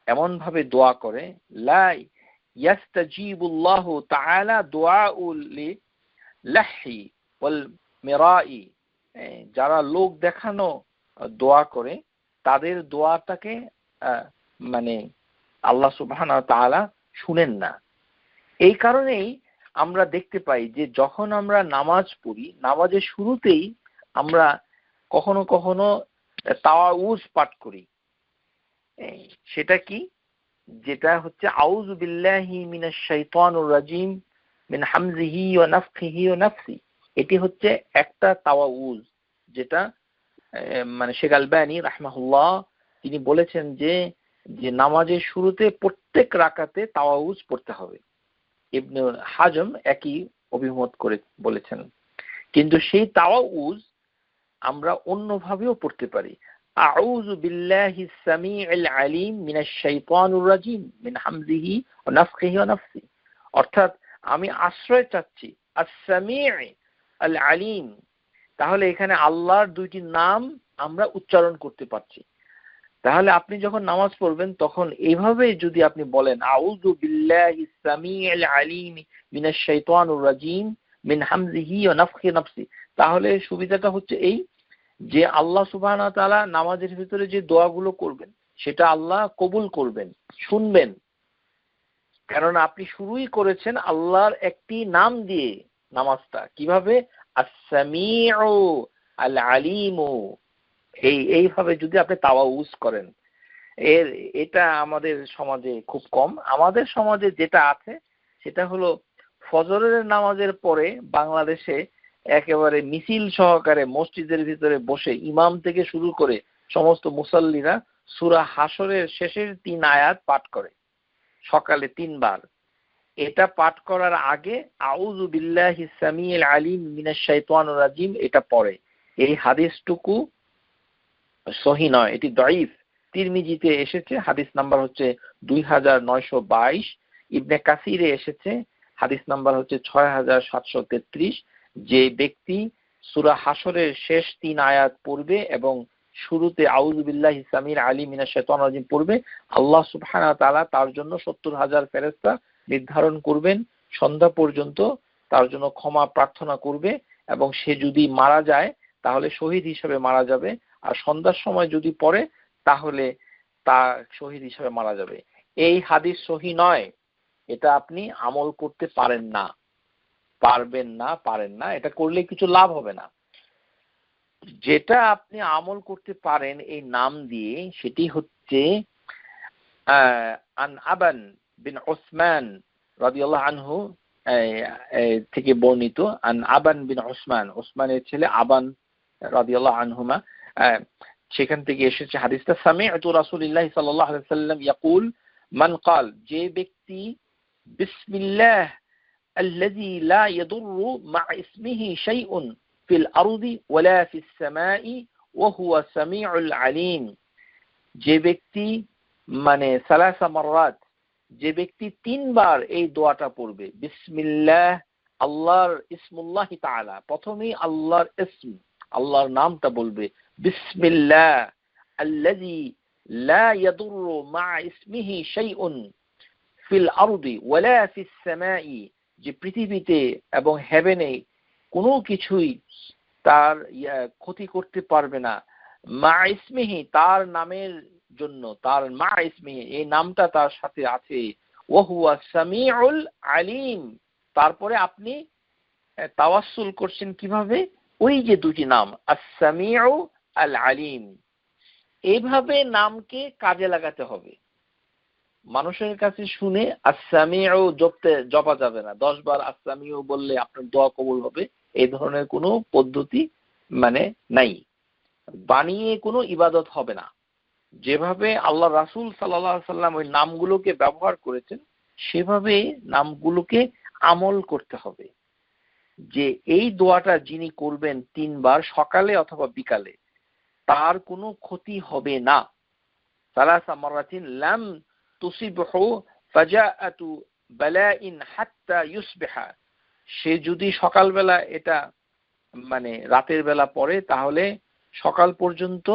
A: এমন ভাবে দোয়া করে, লা ইয়াস্তাজিবুল্লাহু তাআলা দুআউল লিলাহি ওয়াল মিরাই, যারা লোক দেখানো দোয়া করে তাদের দোয়াটাকে মানে আল্লাহ সুবহানাহু ওয়া তাআলা শুনেন না। এই কারণেই আমরা দেখতে পাই যে যখন আমরা নামাজ পড়ি, নামাজের শুরুতেই আমরা কখনো কখনো তাওয়াউজ পাঠ করি। সেটা কি? যেটা হচ্ছে আউযু বিল্লাহি মিনাশ শাইতানির রাজিম মিন হামজিহি ওয়া নাফখিহি ওয়া নাফসি। এটি হচ্ছে একটা তাওয়াউজ, যেটা মানে শেখ আলবানী রাহমাহুল্লাহ তিনি বলেছেন যে নামাজের শুরুতে প্রত্যেক রাকাতে তাওয়াউজ পড়তে হবে। ইবনে হাজম একই অভিমত করে বলেছেন। কিন্তু সেই তাওয়াউজ আমরা অন্যভাবেও পড়তে পারি। আউযু বিল্লাহিস সামিউল আলিম মিনাশ শাইতানির রাজিম মিন হামজিহি ওয়া নাফখিহি ওয়া নাফসি। অর্থাৎ আমি আশ্রয় চাচ্ছি আস-সামি' আল আলিম। তাহলে এখানে আল্লাহর দুইটি নাম আমরা উচ্চারণ করতে পারছি। তাহলে আপনি যখন নামাজ পড়বেন তখন এইভাবে যদি আপনি বলেন আউযু বিল্লাহিস সামিউল আলিম মিনাশ শাইতানির রাজিম মিন হামজিহি ওয়া নাফখিহি ওয়া নাফসি, তাহলে সুবিধাটা হচ্ছে এই যে আল্লাহ সুবহানাহু ওয়া তাআলা নামাজের ভিতরে যে দোয়াগুলো করবেন সেটা আল্লাহ কবুল করবেন, শুনবেন। কারণ আপনি শুরুই করেছেন আল্লাহর একটি নাম দিয়ে নামাজটা। কিভাবে? আস-সামিউ আল আলিমু। এইভাবে যদি আপনি তাওয়াউজ করেন, এটা আমাদের সমাজে খুব কম। আমাদের সমাজে যেটা আছে সেটা হলো ফজরের নামাজের পরে বাংলাদেশে একেবারে মিছিল সহকারে মসজিদের ভিতরে বসে ইমাম থেকে শুরু করে সমস্ত মুসাল্লিরা সূরা হাসরের শেষের 3 আয়াত পাঠ করে সকালে 3 বার। এটা পাঠ করার আগে আউযু বিল্লাহিস সামিউল আলিম মিনাশ শাইতানির রাজিম এটা পড়ে। এই হাদিসটুকু সহিহ নয়, এটি দাঈফ। তিরমিজিতে এসেছে, হাদিস নাম্বার হচ্ছে 2922। ইবনে কাসিরে এসেছে, হাদিস নাম্বার হচ্ছে 6733। যে ব্যক্তি সূরা হাসরের শেষ 3 আয়াত পড়বে এবং শুরুতে আউযু বিল্লাহিস সামিউল আলিম মিনাশ শাইতানির রাজিম পড়বে, আল্লাহ সুবহানাহু ওয়া তাআলা তার জন্য ৭০,০০০ ফেরেশতা নির্ধারণ করবেন। সন্ধ্যা পর্যন্ত তার জন্য ক্ষমা প্রার্থনা করবে এবং সে যদি মারা যায় তাহলে শহীদ হিসেবে মারা যাবে, আর সন্ধ্যার সময় যদি পড়ে তাহলে তা শহীদ হিসেবে মারা যাবে। এই হাদিস সহিহ নয়, এটা আপনি আমল করতে পারেন না, পারেন না। এটা করলে কিছু লাভ হবে না। যেটা আপনি আমল করতে পারেন এই নাম দিয়ে সেটি হচ্ছে আন আবান বিন উসমান রাদিয়াল্লাহু আনহু থেকে বর্ণিত। আন আবান বিন উসমানের ছেলে আবান রাদিয়াল্লাহু আনহুমা, সেখান থেকে এসেছে হাদিসটা, সামি'তু রাসূলুল্লাহ সাল্লাল্লাহু আলাইহি ওয়াসাল্লাম ইয়াকুল মান ক্বাল, যে ব্যক্তি বিসমিল্লাহ আল্লাযী লা ইয়াদুররু মা ইসমিহি শাইউন ফিল আরদি ওয়ালা ফিস সামাই ওয়া হুয়া সামিউল আলিম, যে ব্যক্তি মানে সালাসা মাররাত, যে ব্যক্তি 3 বার এই দোয়াটা পড়বে, বিসমিল্লাহ আল্লাহর ইসমুল্লাহ তাআলা, প্রথমেই আল্লাহর ইসম আল্লাহর নামটা বলবে, বিসমিল্লাহ আল্লাযী লা ইয়াদুররু মা ইসমিহি শাইউন ফিল আরদি ওয়ালা ফিস সামাই, যে পৃথিবীতে এবং হেভেনে কোনো কিছুই তার ক্ষতি করতে পারবে না, মা ইসমিহি তার নামের জন্য, তার মা ইসমিহি এই নামটা তার সাথে আছে, ওয়া হুয়া সামিউল আলিম। তারপরে আপনি তাওয়াসসুল করছেন কিভাবে? ওই যে দুটি নাম আস-সামিউ আল আলিম, এইভাবে নামকে কাজে লাগাতে হবে। মানুষের কাছে শুনে আস-সামিউ জপা যাবে না। 10 বার আস-সামিউ বললে আপনার দোয়া কবুল হবে, এই ধরনের কোনো পদ্ধতি মানে নাই। বানিয়ে কোনো ইবাদত হবে না। যেভাবে আল্লাহ রাসূল সাল্লাল্লাহু আলাইহি সাল্লাম ওই নামগুলোকে ব্যবহার করেছেন সেভাবে নামগুলোকে আমল করতে হবে। যে এই দোয়াটা যিনি করবেন 3 বার সকালে অথবা বিকালে তার কোনো ক্ষতি হবে না। সালাসা মারাতিন লাম তুসিবহু ফাজাআতু বালাইন হাত্তা ইউসবিহা, সে যদি সকালবেলা এটা মানে রাতের বেলা পড়ে তাহলে সকাল পর্যন্ত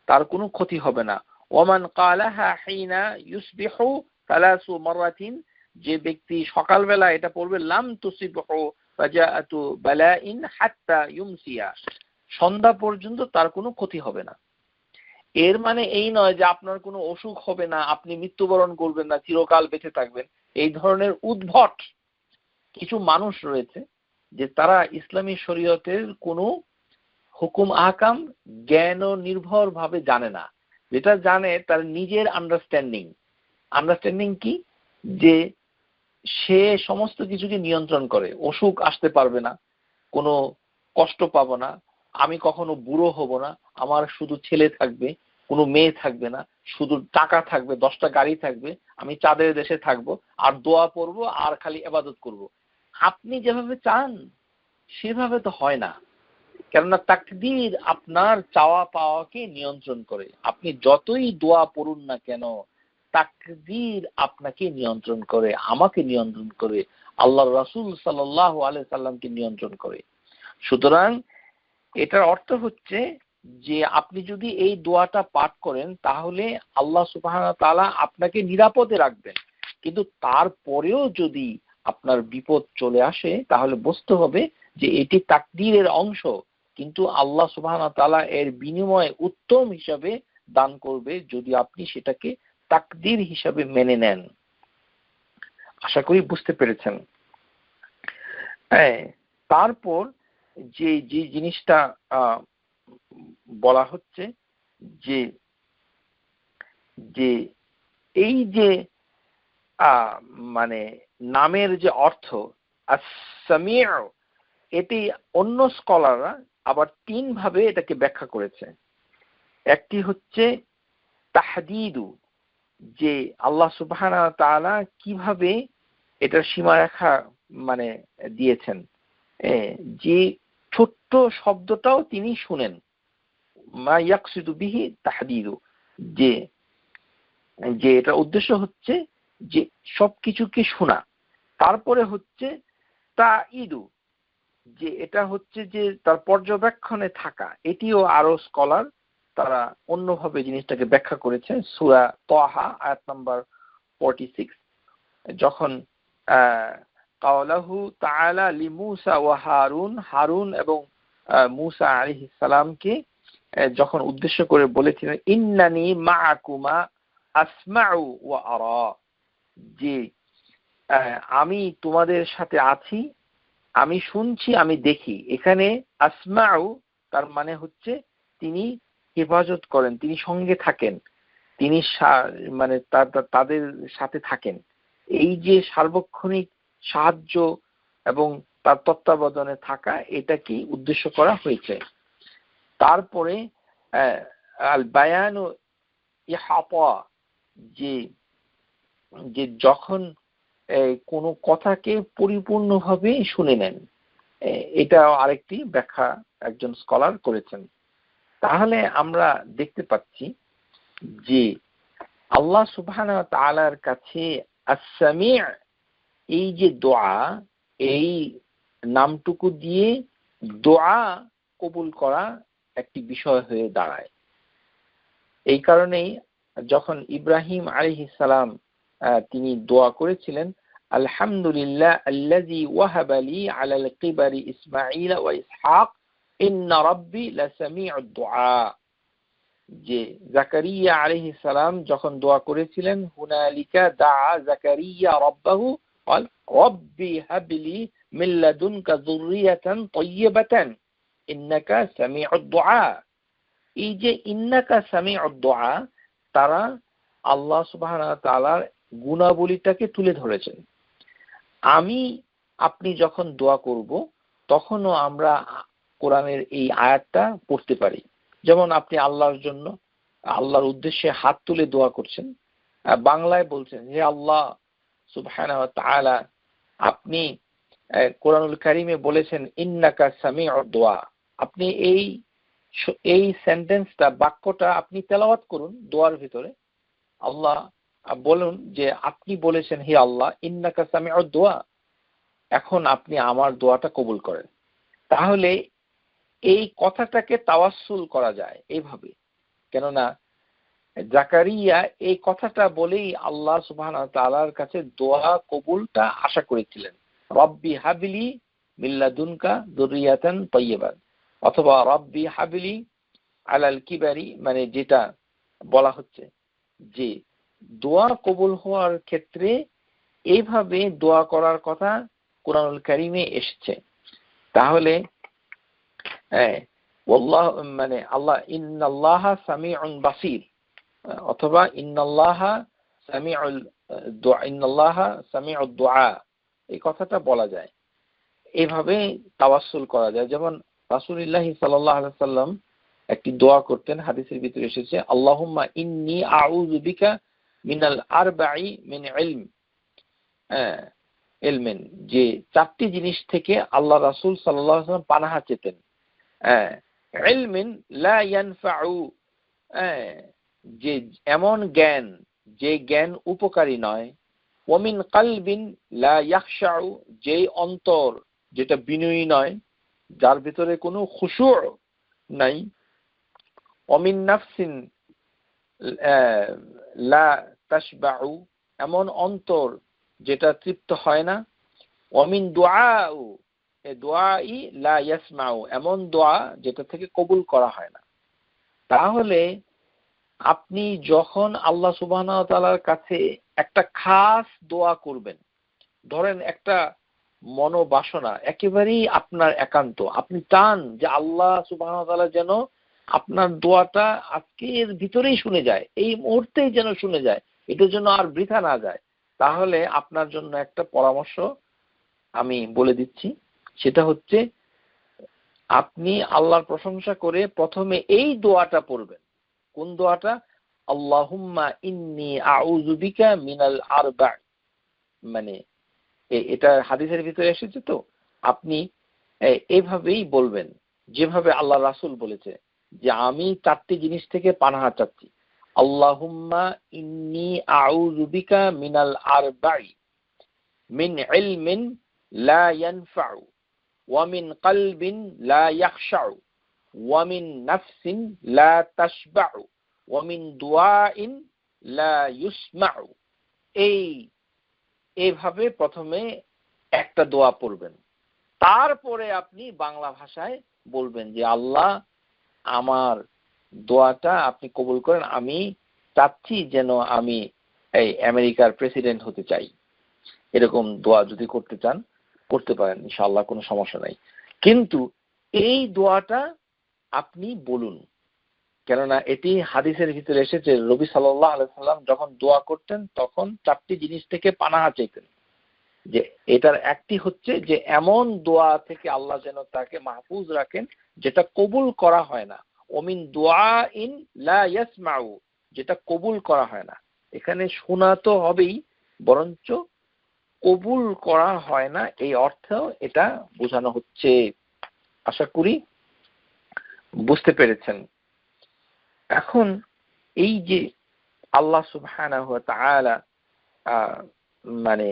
A: তার কোনো ক্ষতি হবে না। ওমান কালাহা হিনা ইউসবিহু সালাসু মারাতিন, যে ব্যক্তি সকালবেলা এটা পড়বে লাম তুসিবহু ফাজাআতু বালাইন হাত্তা ইউমসিয়া, সন্ধ্যা পর্যন্ত তার কোনো ক্ষতি হবে না। এর মানে এই নয় যে আপনার কোনো অসুখ হবে না, আপনি মৃত্যুবরণ করবেন না, চিরকাল বেঁচে থাকবেন। এই ধরনের উদ্ভট কিছু মানুষ রয়েছে যে তারা ইসলামী শরীয়তের কোনো হুকুম আহকাম জ্ঞান ও নির্ভর ভাবে জানে না। যেটা জানে তার নিজের আন্ডারস্ট্যান্ডিং কি, যে সে সমস্ত কিছুকে নিয়ন্ত্রণ করে, অসুখ আসতে পারবে না, কোনো কষ্ট পাবো না, আমি কখনো বুড়ো হব না, আমার শুধু ছেলে থাকবে, কোনো মেয়ে থাকবে না, শুধু টাকা থাকবে, 10টা গাড়ি থাকবে, আমি চাঁদের দেশে থাকবো, আর দোয়া পড়বো আর খালি ইবাদত করব। আপনি যেভাবে চান সেভাবে তো হয় না, কেননা তাকদীর আপনার চাওয়া পাওয়াকে নিয়ন্ত্রণ করে। আপনি যতই দোয়া পড়ুন না কেন, তাকদীর আপনাকে নিয়ন্ত্রণ করে, আমাকে নিয়ন্ত্রণ করে, আল্লাহর রাসূল সাল্লাল্লাহু আলাইহি সাল্লামকে নিয়ন্ত্রণ করে। সুতরাং এটার অর্থ হচ্ছে যে আপনি যদি এই দোয়াটা পাঠ করেন তাহলে আল্লাহ সুবহানাহু ওয়া তাআলা আপনাকে নিরাপদে রাখবেন। কিন্তু তারপরেও যদি আপনার বিপদ চলে আসে তাহলে বুঝতে হবে যে এটি তাকদীরের অংশ, কিন্তু আল্লাহ সুবহানাহু ওয়া তাআলা এর বিনিময়ে উত্তম হিসাবে দান করবে যদি আপনি সেটাকে তাকদীর হিসাবে মেনে নেন। আশা করি বুঝতে পেরেছেন। হ্যাঁ, তারপর যে যে জিনিসটা বলা হচ্ছে যে যে এই যে মানে নামের যে অর্থ আস-সামিউ, এটি অন্য স্কলাররা আবার 3 ভাবে এটাকে ব্যাখ্যা করেছে। একটি হচ্ছে তাহদীদু, যে আল্লাহ সুবহানাহু ওয়া তাআলা কিভাবে এটার সীমারেখা মানে দিয়েছেন, যে ছোট্ট শব্দটাও তিনি শুনেন, মা ইয়াকসিদু বিহি তাহদীদু, যে যে এটা উদ্দেশ্য হচ্ছে যে সবকিছুকে শোনা। তারপরে হচ্ছে তাঈদু, যে এটা হচ্ছে যে তার পর্যবেক্ষণে থাকা। এটিও আরো স্কলার তারা অন্যভাবে জিনিসটাকে ব্যাখ্যা করেছে। সূরা তাহা আয়াত নাম্বার 46, যখন কাওলাহু তাআলা লিমূসা ওয়া হারুন এবং মূসা আলাইহিস সালামকে যখন উদ্দেশ্য করে বলেছিলেন ইন্নানি মাআকুমা আসমাউ ওয়া আরা, যে আমি তোমাদের সাথে আছি, আমি শুনছি, আমি দেখি। এখানে আসমাউ তার মানে হচ্ছে তিনি হেফাজত করেন, তিনি সঙ্গে থাকেন, তিনি মানে তাদের সাথে থাকেন। এই যে সার্বক্ষণিক সাহায্য এবং তার তত্ত্বাবধানে থাকা, এটাকে উদ্দেশ্য করা হয়েছে। তারপরে আল বায়ান ও ইহাতা, যে যে যখন কোনো কথাকে পরিপূর্ণভাবে শুনে নেন, এটা আরেকটি ব্যাখ্যা একজন স্কলার করেছেন। তাহলে আমরা দেখতে পাচ্ছি যে আল্লাহ সুবহানাহু ওয়া তাআলার কাছে আস-সামি', এই যে দোয়া, এই নামটুকু দিয়ে দোয়া কবুল করা একটি বিষয় হয়ে দাঁড়ায়। এই কারণেই যখন ইব্রাহিম আলাইহিস সালাম তিনি দোয়া করেছিলেন, আলহামদুলিল্লাহ আল্লাযী ওয়াহাবা লি আলাল কিবারি ইসমাঈল ওয়া ইসহাক ইন্না রাব্বি লাসামিউদ দুআ, যে জাকারিয়া আলাইহিস সালাম যখন দোয়া করেছিলেন, হুনালিকা দাআ জাকারিয়া রাব্বাহু ক্বাল রাব্বি হাবলি মিন লাদুনকা যুররিয়াতান তাইয়্যিবাতান ইন্নাকা সামিউদ দুআ। এই যে ইন্নাকা সামিউদ দুআ, তারা আল্লাহ সুবহানাহু ওয়া তাআলার গুণাবলীটাকে তুলে ধরেছেন। আপনি যখন দোয়া করব তখনও আমরা কোরআনের এই আয়াতটা পড়তে পারি। যেমন আপনি আল্লাহর জন্য, আল্লাহর উদ্দেশ্যে হাত তুলে দোয়া করছেন, বাংলায় বলছেন, হে আল্লাহ সুবহানাহু ওয়া তাআলা, আপনি কোরআনুল কারীমে বলেছেন ইন্নাকা সামিউদ দুআ। আপনি এই সেন্টেন্সটা, বাক্যটা আপনি তেলাওয়াত করুন দোয়ার ভিতরে। আল্লাহ বলুন যে আপনি বলেছেন হে আল্লাহ ইন্নাকা সামিউদ দুআ, এখন আপনি আমার দোয়াটা কবুল করেন। তাহলে এই কথাটাকে তাওয়াসসুল করা যায় এইভাবে। কেননা জাকারিয়া এই কথাটা বলেই আল্লাহ সুবহানাহু ওয়া তাআলার কাছে দোয়া কবুলটা আশা করেছিলেন। রব্বি হাবলি মিন লাদুনকা যুররিয়াতান তাইয়্যিবা, অথবা রব্বি হাবলি আলাল কিবারি, মানে যেটা বলা হচ্ছে যে দোয়া কবুল হওয়ার ক্ষেত্রে এইভাবে দোয়া করার কথা কোরআনুল কারীমে এসেছে। তাহলে মানে আল্লাহ ইন্নাল্লাহা সামিউন বাসীর, অথবা ইন্নাল্লাহা সামিউদ দুআ, এই কথাটা বলা যায়। এইভাবে তাওয়াসসুল করা যায়। যেমন রাসূলুল্লাহ সাল্লাল্লাহু আলাইহি ওয়াসাল্লাম একটি দোয়া করতেন, হাদিসের ভিতরে এসেছে, আল্লাহুম্মা ইন্নী আউযু বিকা মিনাল আরবাঈ মিন ইলমিন, যে চারটি জিনিস থেকে আল্লাহ রাসূল সাল্লাল্লাহু আলাইহি ওয়াসাল্লাম পানাহা চেতেন। ইলমিন লা ইয়ানফাউ, যে এমন জ্ঞান যে জ্ঞান উপকারী নয়। ওয়ামিন কালবিন লা ইয়াখশাউ, যে অন্তর যেটা বিনয়ী নয়, যার ভিতরে কোনো খুশু' নাই। ওয়ামিন নাফসিন লা তাশবাউ, এমন অন্তর যেটা তৃপ্ত হয় না। ওয়ামিন দুআউ, দুআই লা ইয়াসমাউ, এমন দোয়া যেটা থেকে কবুল করা হয় না। তাহলে আপনি যখন আল্লাহ সুবহানাহু ওয়া তাআলার কাছে একটা খাস দোয়া করবেন, ধরেন একটা মনোবাসনা একেবারেই আপনার একান্ত, আপনি চান যে আল্লাহ সুবহানাহু ওয়া তাআলা যেন আপনার দোয়াটা আজকের ভিতরেই শুনে যায়, এই মুহূর্তেই যেন শুনে যায়, এটার জন্য আর বৃথা না যায়, তাহলে আপনার জন্য একটা পরামর্শ আমি বলে দিচ্ছি। সেটা হচ্ছে, আপনি আল্লাহর প্রশংসা করে প্রথমে এই দোয়াটা পড়বেন। কোন দোয়াটা? আল্লাহুম্মা ইন্নী আউযু বিকা মিনাল আরবা', মানে এটা হাদিসের ভিতরে এসেছে। তো আপনি এইভাবেই বলবেন, যেভাবে আল্লাহ রাসূল বলেছে, যে আমি চারটি জিনিস থেকে পানাহা চাচ্ছি। আল্লাহুম্মা ইন্নী আউযু বিকা মিনাল আরবা'i মিন ইলমিন লা ইয়ানফাউ, ওয়া মিন কালবিন লা ইয়াখশাউ, ওয়া মিন নাফসিন লা তাশবাউ, ওয়া মিন দুআইন লা ইউসমাউ। এইভাবে প্রথমে একটা দোয়া পড়বেন, তারপরে আপনি বাংলা ভাষায় বলবেন যে আল্লাহ আমার দোয়াটা আপনি কবুল করেন, আমি চাচ্ছি যেন আমি এই আমেরিকার প্রেসিডেন্ট হতে চাই। এরকম দোয়া যদি করতে চান করতে পারেন, ইনশাআল্লাহ কোনো সমস্যা নাই। কিন্তু এই দোয়াটা আপনি বলুন, কেননা এটি হাদিসের ভিতরে এসেছে, নবী সাল্লাল্লাহু আলাইহি সাল্লাম যখন দোয়া করতেন তখন চারটি জিনিস থেকে পানাহা চাইতেন। যে এটার একটি হচ্ছে যে এমন দোয়া থেকে আল্লাহ যেন তাকে মাহফুজ রাখেন যেটা কবুল করা হয় না। ওমিন দুআইন লা ইয়াসমাউ, যেটা কবুল করা হয় না। এখানে শোনা তো হবেই, বরঞ্চ কবুল করা হয় না, এই অর্থেও এটা বোঝানো হচ্ছে। আশা করি বুঝতে পেরেছেন। এখন এই যে আল্লাহ সুবহানাহু ওয়া তাআলা মানে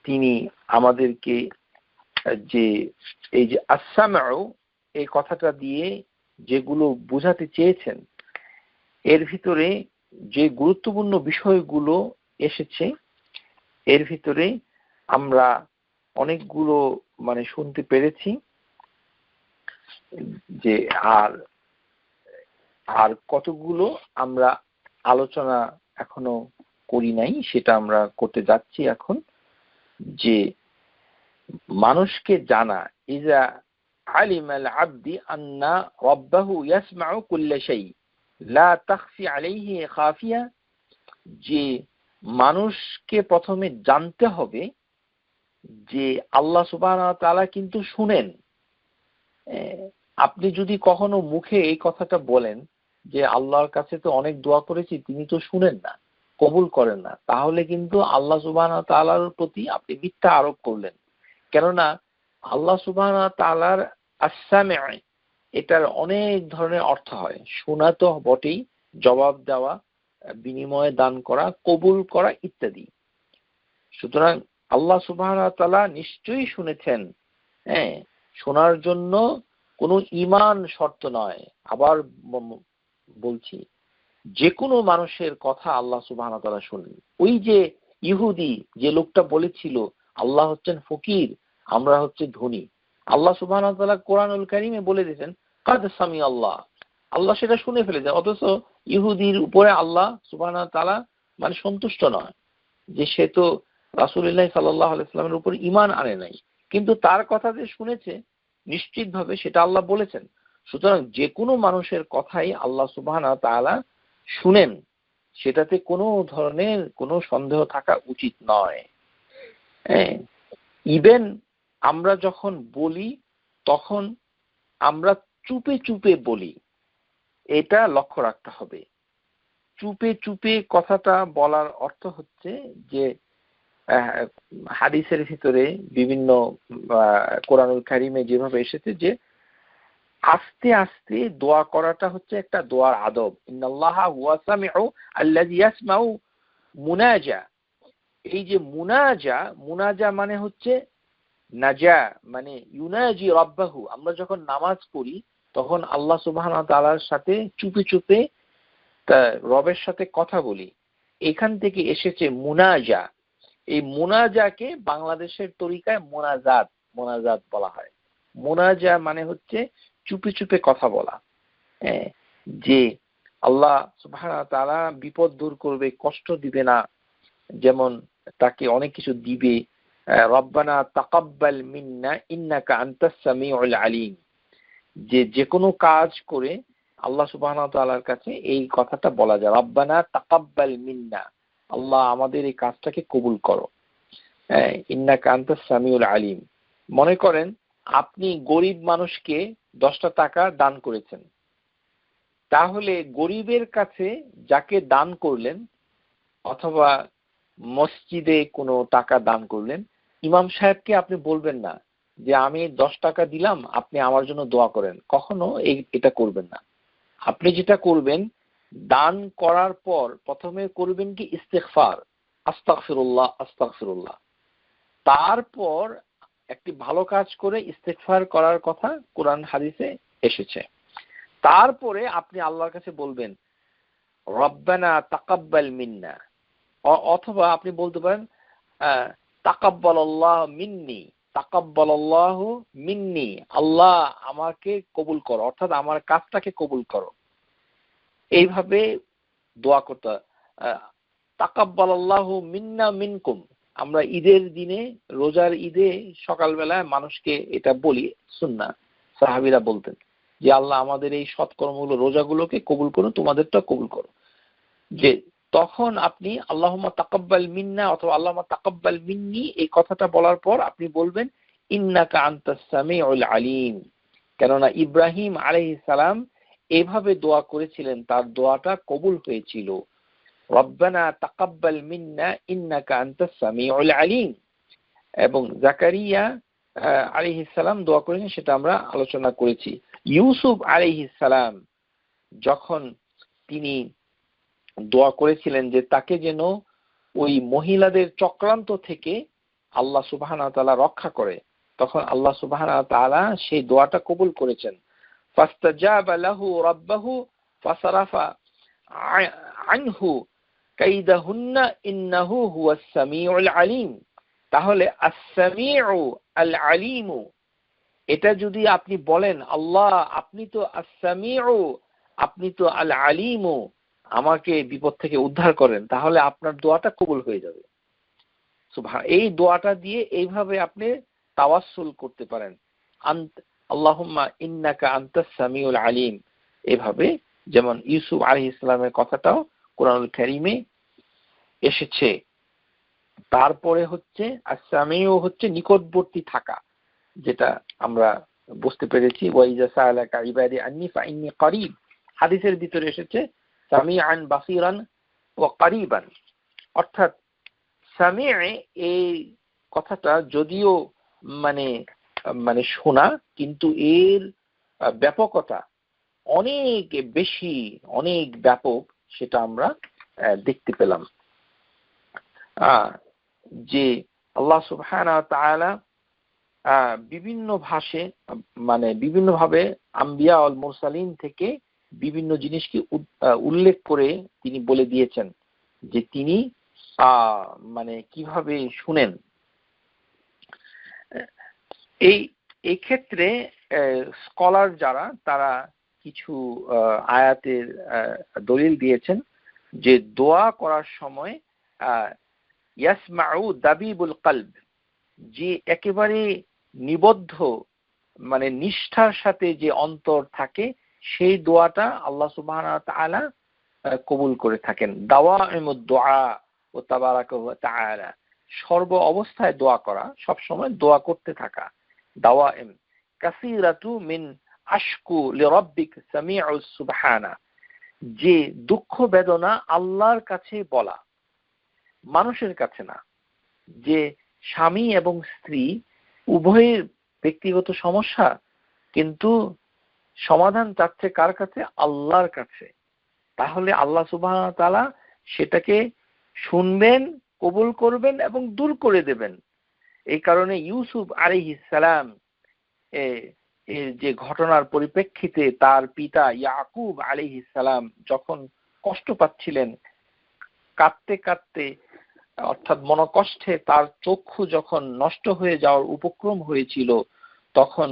A: তিনি আমাদেরকে যে এই যে আস-সামউ, এই কথাটা দিয়ে যেগুলো বোঝাতে চেয়েছেন, এর ভিতরে যে গুরুত্বপূর্ণ বিষয়গুলো এসেছে, এর ভিতরে আমরা অনেকগুলো মানে শুনতে পেরেছি। যে আর কতগুলো আমরা আলোচনা এখনো করি নাই, সেটা আমরা করতে যাচ্ছি এখন। যে মানুষকে জানা, ইজা আলিমাল আবদি আন্না রাব্বাহু ইয়াসমাউ কুল্লা শাই লা তাখফি আলাইহি খাফিয়া, যে মানুষকে প্রথমে জানতে হবে যে আল্লাহ সুবহানাহু ওয়া তাআলা কিন্তু শুনেন। আপনি যদি কখনো মুখে এই কথাটা বলেন যে আল্লাহর কাছে তো অনেক দোয়া করেছি, তিনি তো শুনেন না, কবুল করেন না, তাহলে কিন্তু আল্লাহ সুবহানাহু ওয়া তাআলার প্রতি আপনি মিথ্যা আরোপ করলেন। কেননা আল্লাহ সুবহানাহু ওয়া তাআলার আস-সামি', এটার অনেক ধরনের অর্থ হয়। শোনা তো বটেই, জবাব দেওয়া, বিনিময়ে দান করা, কবুল করা ইত্যাদি। সুতরাং আল্লাহ সুবহানাহু ওয়া তাআলা নিশ্চয়ই শুনেছেন। শোনার জন্য কোনো ঈমান শর্ত নয়। আবার বলছি, যে কোনো মানুষের কথা আল্লাহ সুবহানাহু ওয়া তাআলা শুনেন। ওই যে ইহুদি যে লোকটা বলেছিল আল্লাহ হচ্ছেন ফকির, আমরা হচ্ছে ধনী, আল্লাহ সুবহানাহু ওয়া তাআলা কোরআনুল কারীমে বলে দিয়েছেন কাদ সামি আল্লাহ, আল্লাহ সেটা শুনে ফেলেছে। অথচ ইহুদির উপরে আল্লাহ সুবহানাহু ওয়া তাআলা মানে সন্তুষ্ট নয়, যে সে তো রাসূলুল্লাহ সাল্লাল্লাহু আলাইহি ওয়াসাল্লামের উপর ঈমান আনে নাই, কিন্তু তার কথা যে শুনেছে নিশ্চিতভাবে সেটা আল্লাহ বলেছেন। সুতরাং যে কোনো মানুষের কথাই আল্লাহ সুবহানাহু ওয়া তাআলা শুনেন, সেটাতে কোনো ধরনের কোনো সন্দেহ থাকা উচিত নয়। ইভেন আমরা যখন বলি তখন আমরা চুপে চুপে বলি, এটা লক্ষ্য রাখতে হবে। চুপে চুপে কথাটা বলার অর্থ হচ্ছে যে হাদিসের ভিতরে বিভিন্ন কোরআনুল কারীমে যেভাবে এসেছে যে আস্তে আস্তে দোয়া করাটা হচ্ছে একটা দোয়ার আদব। ইন্নাল্লাহা হুয়া সামিউ আল্লাযী ইয়াসমাউ মুনাজা। এই যে মুনাজা মানে হচ্ছে নাজা, মানে ইউনাজি রাব্বাহু। আমরা যখন নামাজ পড়ি তখন আল্লাহ সুবহানাহু ওয়া তাআলার সাথে চুপে চুপে রবের সাথে কথা বলি, এখান থেকে এসেছে মুনাজা। এই মুনাজাকে বাংলাদেশের তরিকায় মোনাজাত বলা হয়। মুনাজা মানে হচ্ছে চুপে চুপে কথা বলা, যে আল্লাহ সুবহানাহু ওয়া তাআলা বিপদ দূর করবে, কষ্ট দিবে না, যেমন তাকে অনেক কিছু দিবে। রব্বানা তাকাব্বাল মিন্না ইন্নাকা আনতাস সামিউল আলিম, যে কোনো কাজ করে আল্লাহ সুবহানাহু ওয়া তাআলার কাছে এই কথাটা বলা যায়, রব্বানা তাকাব্বাল মিন্না, আল্লাহ আমাদের এই কাজটাকে কবুল করো, ইন্নাকা আনতাস সামিউল আলিম। মনে করেন আপনি গরিব মানুষকে 10টা টাকা দান করেছেন, তাহলে গরিবের কাছে যাকে দান করলেন অথবা মসজিদে কোনো টাকা দান করলেন, ইমাম সাহেবকে আপনি বলবেন না যে আমি 10 টাকা দিলাম, আপনি আমার জন্য দোয়া করেন, কখনো এটা করবেন না। আপনি যেটা করবেন, দান করার পর প্রথমে করবেন কি ইস্তিগফার, আস্তাগফিরুল্লাহ আস্তাগফিরুল্লাহ। তারপর একটি ভালো কাজ করে ইস্তিগফার করার কথা কোরআন হাদিসে এসেছে। তারপরে আপনি আল্লাহর কাছে বলবেন রব্বানা তাকাব্বাল মিন্না, অথবা আপনি বলতে পারেন তাকাব্বালাল্লাহু মিন্নি, তাকাব্বালাল্লাহু মিন্নি, আল্লাহ আমাকে কবুল করো, অর্থাৎ আমার কাজটাকে কবুল করো। এইভাবে দোয়া করতে, তাকাব্বালাল্লাহু মিন্না মিনকুম। আমরা ঈদের দিনে, রোজার ঈদে সকালবেলায় মানুষকে এটা বলি, সুন্নাহ, সাহাবীরা বলতেন যে আল্লাহ আমাদের এই সৎকর্মগুলো, রোজাগুলোকে কবুল করো, তোমাদেরটা কবুল করো। যে তখন আপনি আল্লাহুম্মা তাকাব্বাল মিন্না অথবা আল্লাহুম্মা তাকাব্বাল মিন্নি এই কথাটা বলার পর আপনি বলবেন ইন্নাকা আনতাস সামিউল আলিম। কেননা ইব্রাহিম আলাইহিস সালাম এভাবে দোয়া করেছিলেন, তার দোয়াটা কবুল হয়েছিল, রব্বানা তাকাব্বাল মিন্না ইন্নাকা আনতাস সামিউল আলিম। এবং জাকারিয়া আলাইহিস সালাম দোয়া করেছেন, সেটা আমরা আলোচনা করেছি। ইউসুফ আলাইহিস সালাম যখন তিনি দোয়া করেছিলেন যে তাকে যেন ওই মহিলাদের চক্রান্ত থেকে আল্লাহ সুবহানাহু ওয়া তাআলা রক্ষা করে, তখন আল্লাহ সুবহানাহু ওয়া তাআলা সেই দোয়াটা কবুল করেছেন। ফাস্তাজাবা লাহু রাব্বাহু ফাসারাফা আনহু কাইদাহুন্না ইন্নাহু হুয়াস সামিউল আলিম। তাহলে আস-সামিউ আল আলিম, এটা যদি আপনি বলেন আল্লাহ আপনি তো আস-সামিউ, আপনি তো আল আলিম, আমাকে বিপদ থেকে উদ্ধার করেন, তাহলে আপনার দোয়াটা কবুল হয়ে যাবে। এই দোয়াটা দিয়ে এইভাবে আপনি তাওয়াসসুল করতে পারেন, আল্লাহুম্মা ইন্নাকা আনতাস সামিউল আলিম। এভাবে যেমন ইউসুফ আলাইহিস সালামের কথাটাও কোরআনুল কারীমে এসেছে। তারপরে হচ্ছে আস-সামিউ হচ্ছে নিকটবর্তী থাকা, যেটা আমরা বুঝতে পেরেছি ওয়াইজা সাআলাকা ইবাদি আন্নী ফাইন্নী করিব। হাদিসের ভিতরে এসেছে সামিআন বাসিরান ওয়া করিবান, অর্থাৎ সামি' এই কথাটা যদিও মানে মানে শোনা, কিন্তু এর ব্যাপকতা অনেক বেশি, অনেক ব্যাপক, সেটা আমরা দেখতে পেলাম। যে আল্লাহ সুবহানাহু ওয়া তাআলা বিভিন্ন ভাষে মানে বিভিন্নভাবে আম্বিয়া আল মুরসালিন থেকে বিভিন্ন জিনিসকে উল্লেখ করে তিনি বলে দিয়েছেন যে তিনি মানে কিভাবে শুনেন। এই ক্ষেত্রে স্কলার যারা তারা কিছু আয়াতের দলিল দিয়েছেন যে দোয়া করার সময় ইয়াসমাউ দাবিবুল কলব, যে একেবারে নিবদ্ধ মানে নিষ্ঠার সাথে যে অন্তর থাকে সেই দোয়াটা আল্লাহ সুবহানাহু ওয়া তাআলা কবুল করে থাকেন। দাওয়াইমুদ দুআ ও তাবারাকা ওয়া তাআলা, সর্ব অবস্থায় দোয়া করা, সব সময় দোয়া করতে থাকা। দাওয়াইম কাসীরাতু মিন আশকু লিরাব্বিক সামিউস সুবহানা, যে দুঃখ বেদনা আল্লাহর কাছে বলা, মানুষের কাছে না। যে স্বামী এবং স্ত্রী উভয়ের ব্যক্তিগত সমস্যা, কিন্তু সমাধান চাচ্ছে কার কাছে? আল্লাহর কাছে। তাহলে আল্লাহ সুবহানাহু ওয়া তাআলা সেটাকে শুনবেন, কবুল করবেন এবং দূর করে দেবেন। এই কারণে ইউসুফ আলাইহিস সালাম এর যে ঘটনার পরিপ্রেক্ষিতে তার পিতা ইয়াকুব আলাইহিস সালাম যখন কষ্ট পাচ্ছিলেন, কাঁদতে কাঁদতে অর্থাৎ মনোকষ্টে তার চক্ষু যখন নষ্ট হয়ে যাওয়ার উপক্রম হয়েছিল, তখন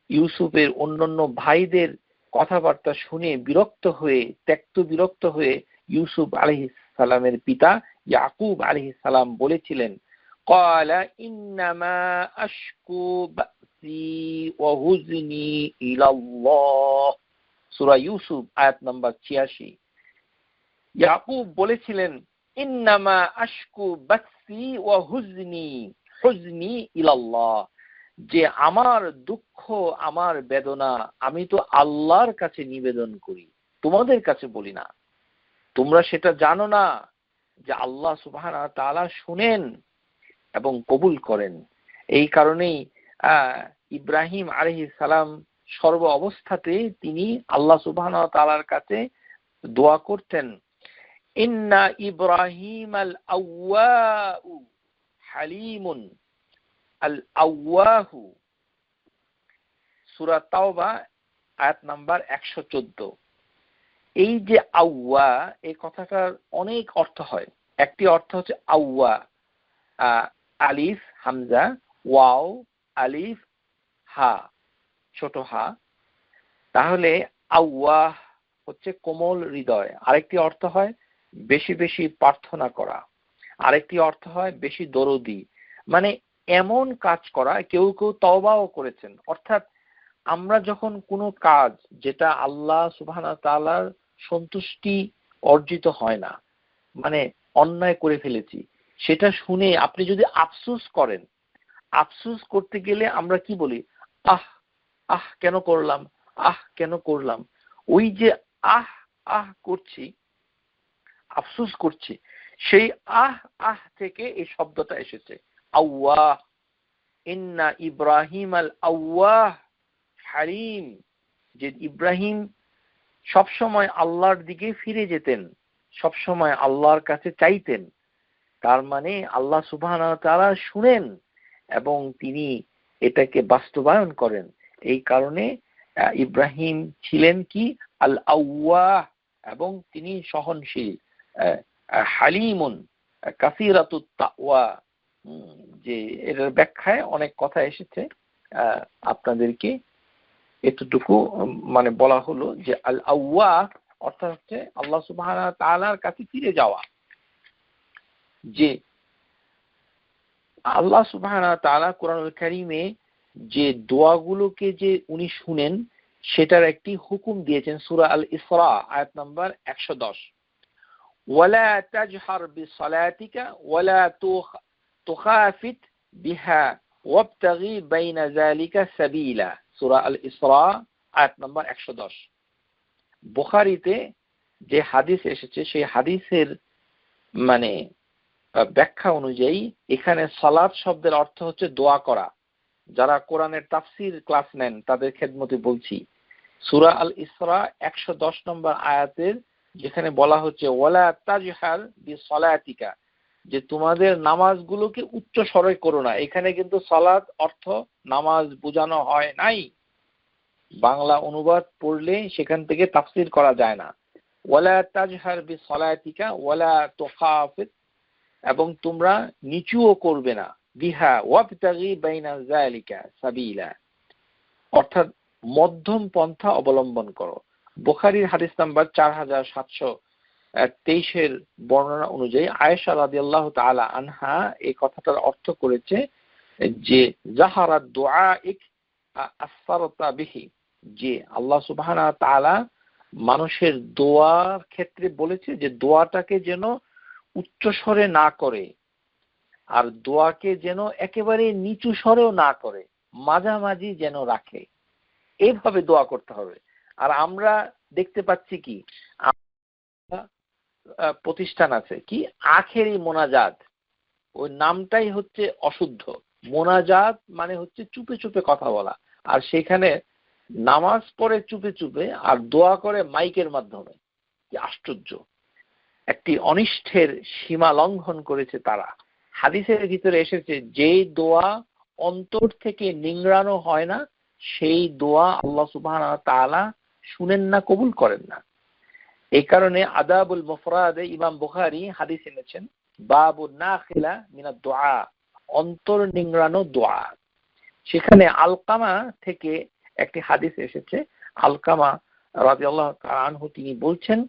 A: ইউসুফের অন্যান্য ভাইদের কথাবার্তা শুনে বিরক্ত হয়ে বিরক্ত হয়ে ইউসুফ আলাইহিস সালামের পিতা ইয়াকুব আলাইহিস সালাম বলেছিলেন, ক্বালা ইন্নামা আশকু বাসি ওয়া হুজনি ইলাল্লাহ, সূরা ইউসুফ আয়াত নাম্বার ৮৬। ইয়াকুব বলেছিলেন ইন্নামা আশকু বাসি ওয়া হুজনি ইলাল্লাহ, যে আমার দুঃখ আমার বেদনা আমি তো আল্লাহর কাছে নিবেদন করি, তোমাদের কাছে বলি না। তোমরা সেটা জানো না যে আল্লাহ সুবহানাহু ওয়া তাআলা শুনেন এবং কবুল করেন। এই কারণেই ইব্রাহিম আলাইহিস সালাম সর্ব অবস্থাতে তিনি আল্লাহ সুবহানাহু ওয়া তাআলার কাছে দোয়া করতেন। ইন্না ইব্রাহিমাল আওয়াউ হালিমুন আল আওয়াহু, সূরা তাওবা আয়াত নাম্বার ১১৪। এই যে আওয়া, এই কথাটার অনেক অর্থ হয়। একটি অর্থ হচ্ছে আওয়া, আলিফ হামজা, ওয়াও আলিফ হা ছোট হা, তাহলে আওয়াহ হচ্ছে কোমল হৃদয়। আরেকটি অর্থ হয় বেশি বেশি প্রার্থনা করা, আরেকটি অর্থ হয় বেশি দরদি, মানে এমন কাজ করা। কেউ কেউ তওবাও করেছেন, অর্থাৎ আমরা যখন কোনো কাজ যেটা আল্লাহ সুবহানাহু ওয়া তাআলার সন্তুষ্টি অর্জিত হয় না, মানে অন্যায় করে ফেলেছি, সেটা শুনে আপনি যদি আফসোস করেন, আফসোস করতে গেলে আমরা কি বলি? আহ আহ কেন করলাম, আহ কেন করলাম। ওই যে আহ আহ করছি, আফসোস করছি, সেই আহ আহ থেকে এই শব্দটা এসেছে আওয়াহ। ইন্না ইব্রাহিমাল আওয়াহ হালিম, যে ইব্রাহিম সবসময় আল্লাহর দিকে ফিরে যেতেন, সবসময় আল্লাহর কাছে চাইতেন। তার মানে আল্লাহ সুবহানাহু ওয়া তাআলা শুনেন এবং তিনি এটাকে বাস্তবায়ন করেন। এই কারণে ইব্রাহিম ছিলেন কি? আল আওয়াহ, এবং তিনি সহনশীল। হালিমুন কাসীরাতুত তাওয়া, যে এর ব্যাখ্যায় অনেক কথা এসেছে, আপনাদেরকে এতটুকু মানে বলা হলো যে আল আওয়াহ অর্থাৎ হচ্ছে আল্লাহ সুবহানাহু ওয়া তাআলার কাছে ফিরে যাওয়া। যে আল্লাহ সুবহানাহু ওয়া তাআলা কোরআনুল কারীমে যে দোয়াগুলোকে যে উনি শুনেন সেটার একটি হুকুম দিয়েছেন সূরা আল ইসরা আয়াত নাম্বার ১১০। ওয়ালা তাজহার বিসসালাতিকা ওয়ালা তুখাফিত বিহা ওয়াবতাগি বাইনা যালিকা সাবিলা, সূরা আল ইসরা আয়াত নাম্বার ১১০। বুখারীতে যে হাদিস এসেছে সেই হাদিসের মানে ব্যাখ্যা অনুযায়ী এখানে সালাত শব্দের অর্থ হচ্ছে দোয়া করা। যারা কোরআনের তাফসীর ক্লাস নেন তাদের খেদমতে বলছি, সূরা আল ইসরা ১১০ নম্বর আয়াতের যেখানে বলা হচ্ছে ওয়ালা তাজহার বিসসালাতিকা, যে তোমাদের নামাজগুলোকে উচ্চ স্বরে করো না। এখানে কিন্তু সালাত অর্থ নামাজ বোঝানো হয় নাই। বাংলা অনুবাদ পড়লে সেখান থেকে তাফসীর করা যায় না। ওয়ালা তাজহার বিসলাতিকা ওয়ালা তুখাফিত, এবং তোমরা নিচুও করবে না, বিহা ওয়াবতাগি বাইনা যালিকা সাবিলা, অর্থাৎ মধ্যম পন্থা অবলম্বন করো। বুখারীর হাদিস নাম্বার 4723 বর্ণনা অনুযায়ী আয়েশা রাদিয়াল্লাহু তাআলা আনহা এই কথাটার অর্থ করেছে যে জাহারাত দুআইক আসফারতা বিহি, যে আল্লাহ সুবহানাহু ওয়া তাআলা মানুষের দোয়ার ক্ষেত্রে বলেছে যে দোয়াটাকে যেন উচ্চ স্বরে না করে, আর দোয়াকে যেন একেবারে নিচু স্বরেও না করে, মাঝামাঝি যেন রাখে। এইভাবে দোয়া করতে হবে। আর আমরা দেখতে পাচ্ছি কি, প্রতিষ্ঠান আছে কি আখেরি মোনাজাত, ওই নামটাই হচ্ছে অশুদ্ধ। মোনাজাত মানে হচ্ছে চুপে চুপে কথা বলা, আর সেখানে নামাজ পড়ে চুপে চুপে আর দোয়া করে মাইকের মাধ্যমে। কি আশ্চর্য! একটি অনিষ্টের সীমা লঙ্ঘন করেছে তারা। হাদিসের ভিতরে এসেছে যেই দোয়া অন্তর থেকে নিংড়ানো হয় না, সেই দোয়া আল্লাহ সুবহানাহু ওয়া তাআলা শুনেন না, কবুল করেন না। এই কারণে আদাবুল মুফরাদে ইমাম বুখারী হাদিস এনেছেন বাবুন নাখিলা মিনাদ দুআ, অন্তর নিংড়ানো দোয়া। সেখানে আলকামা থেকে একটি হাদিস এসেছে। আলকামা রাদিয়াল্লাহু তাআলা আনহু তিনি বলছেন,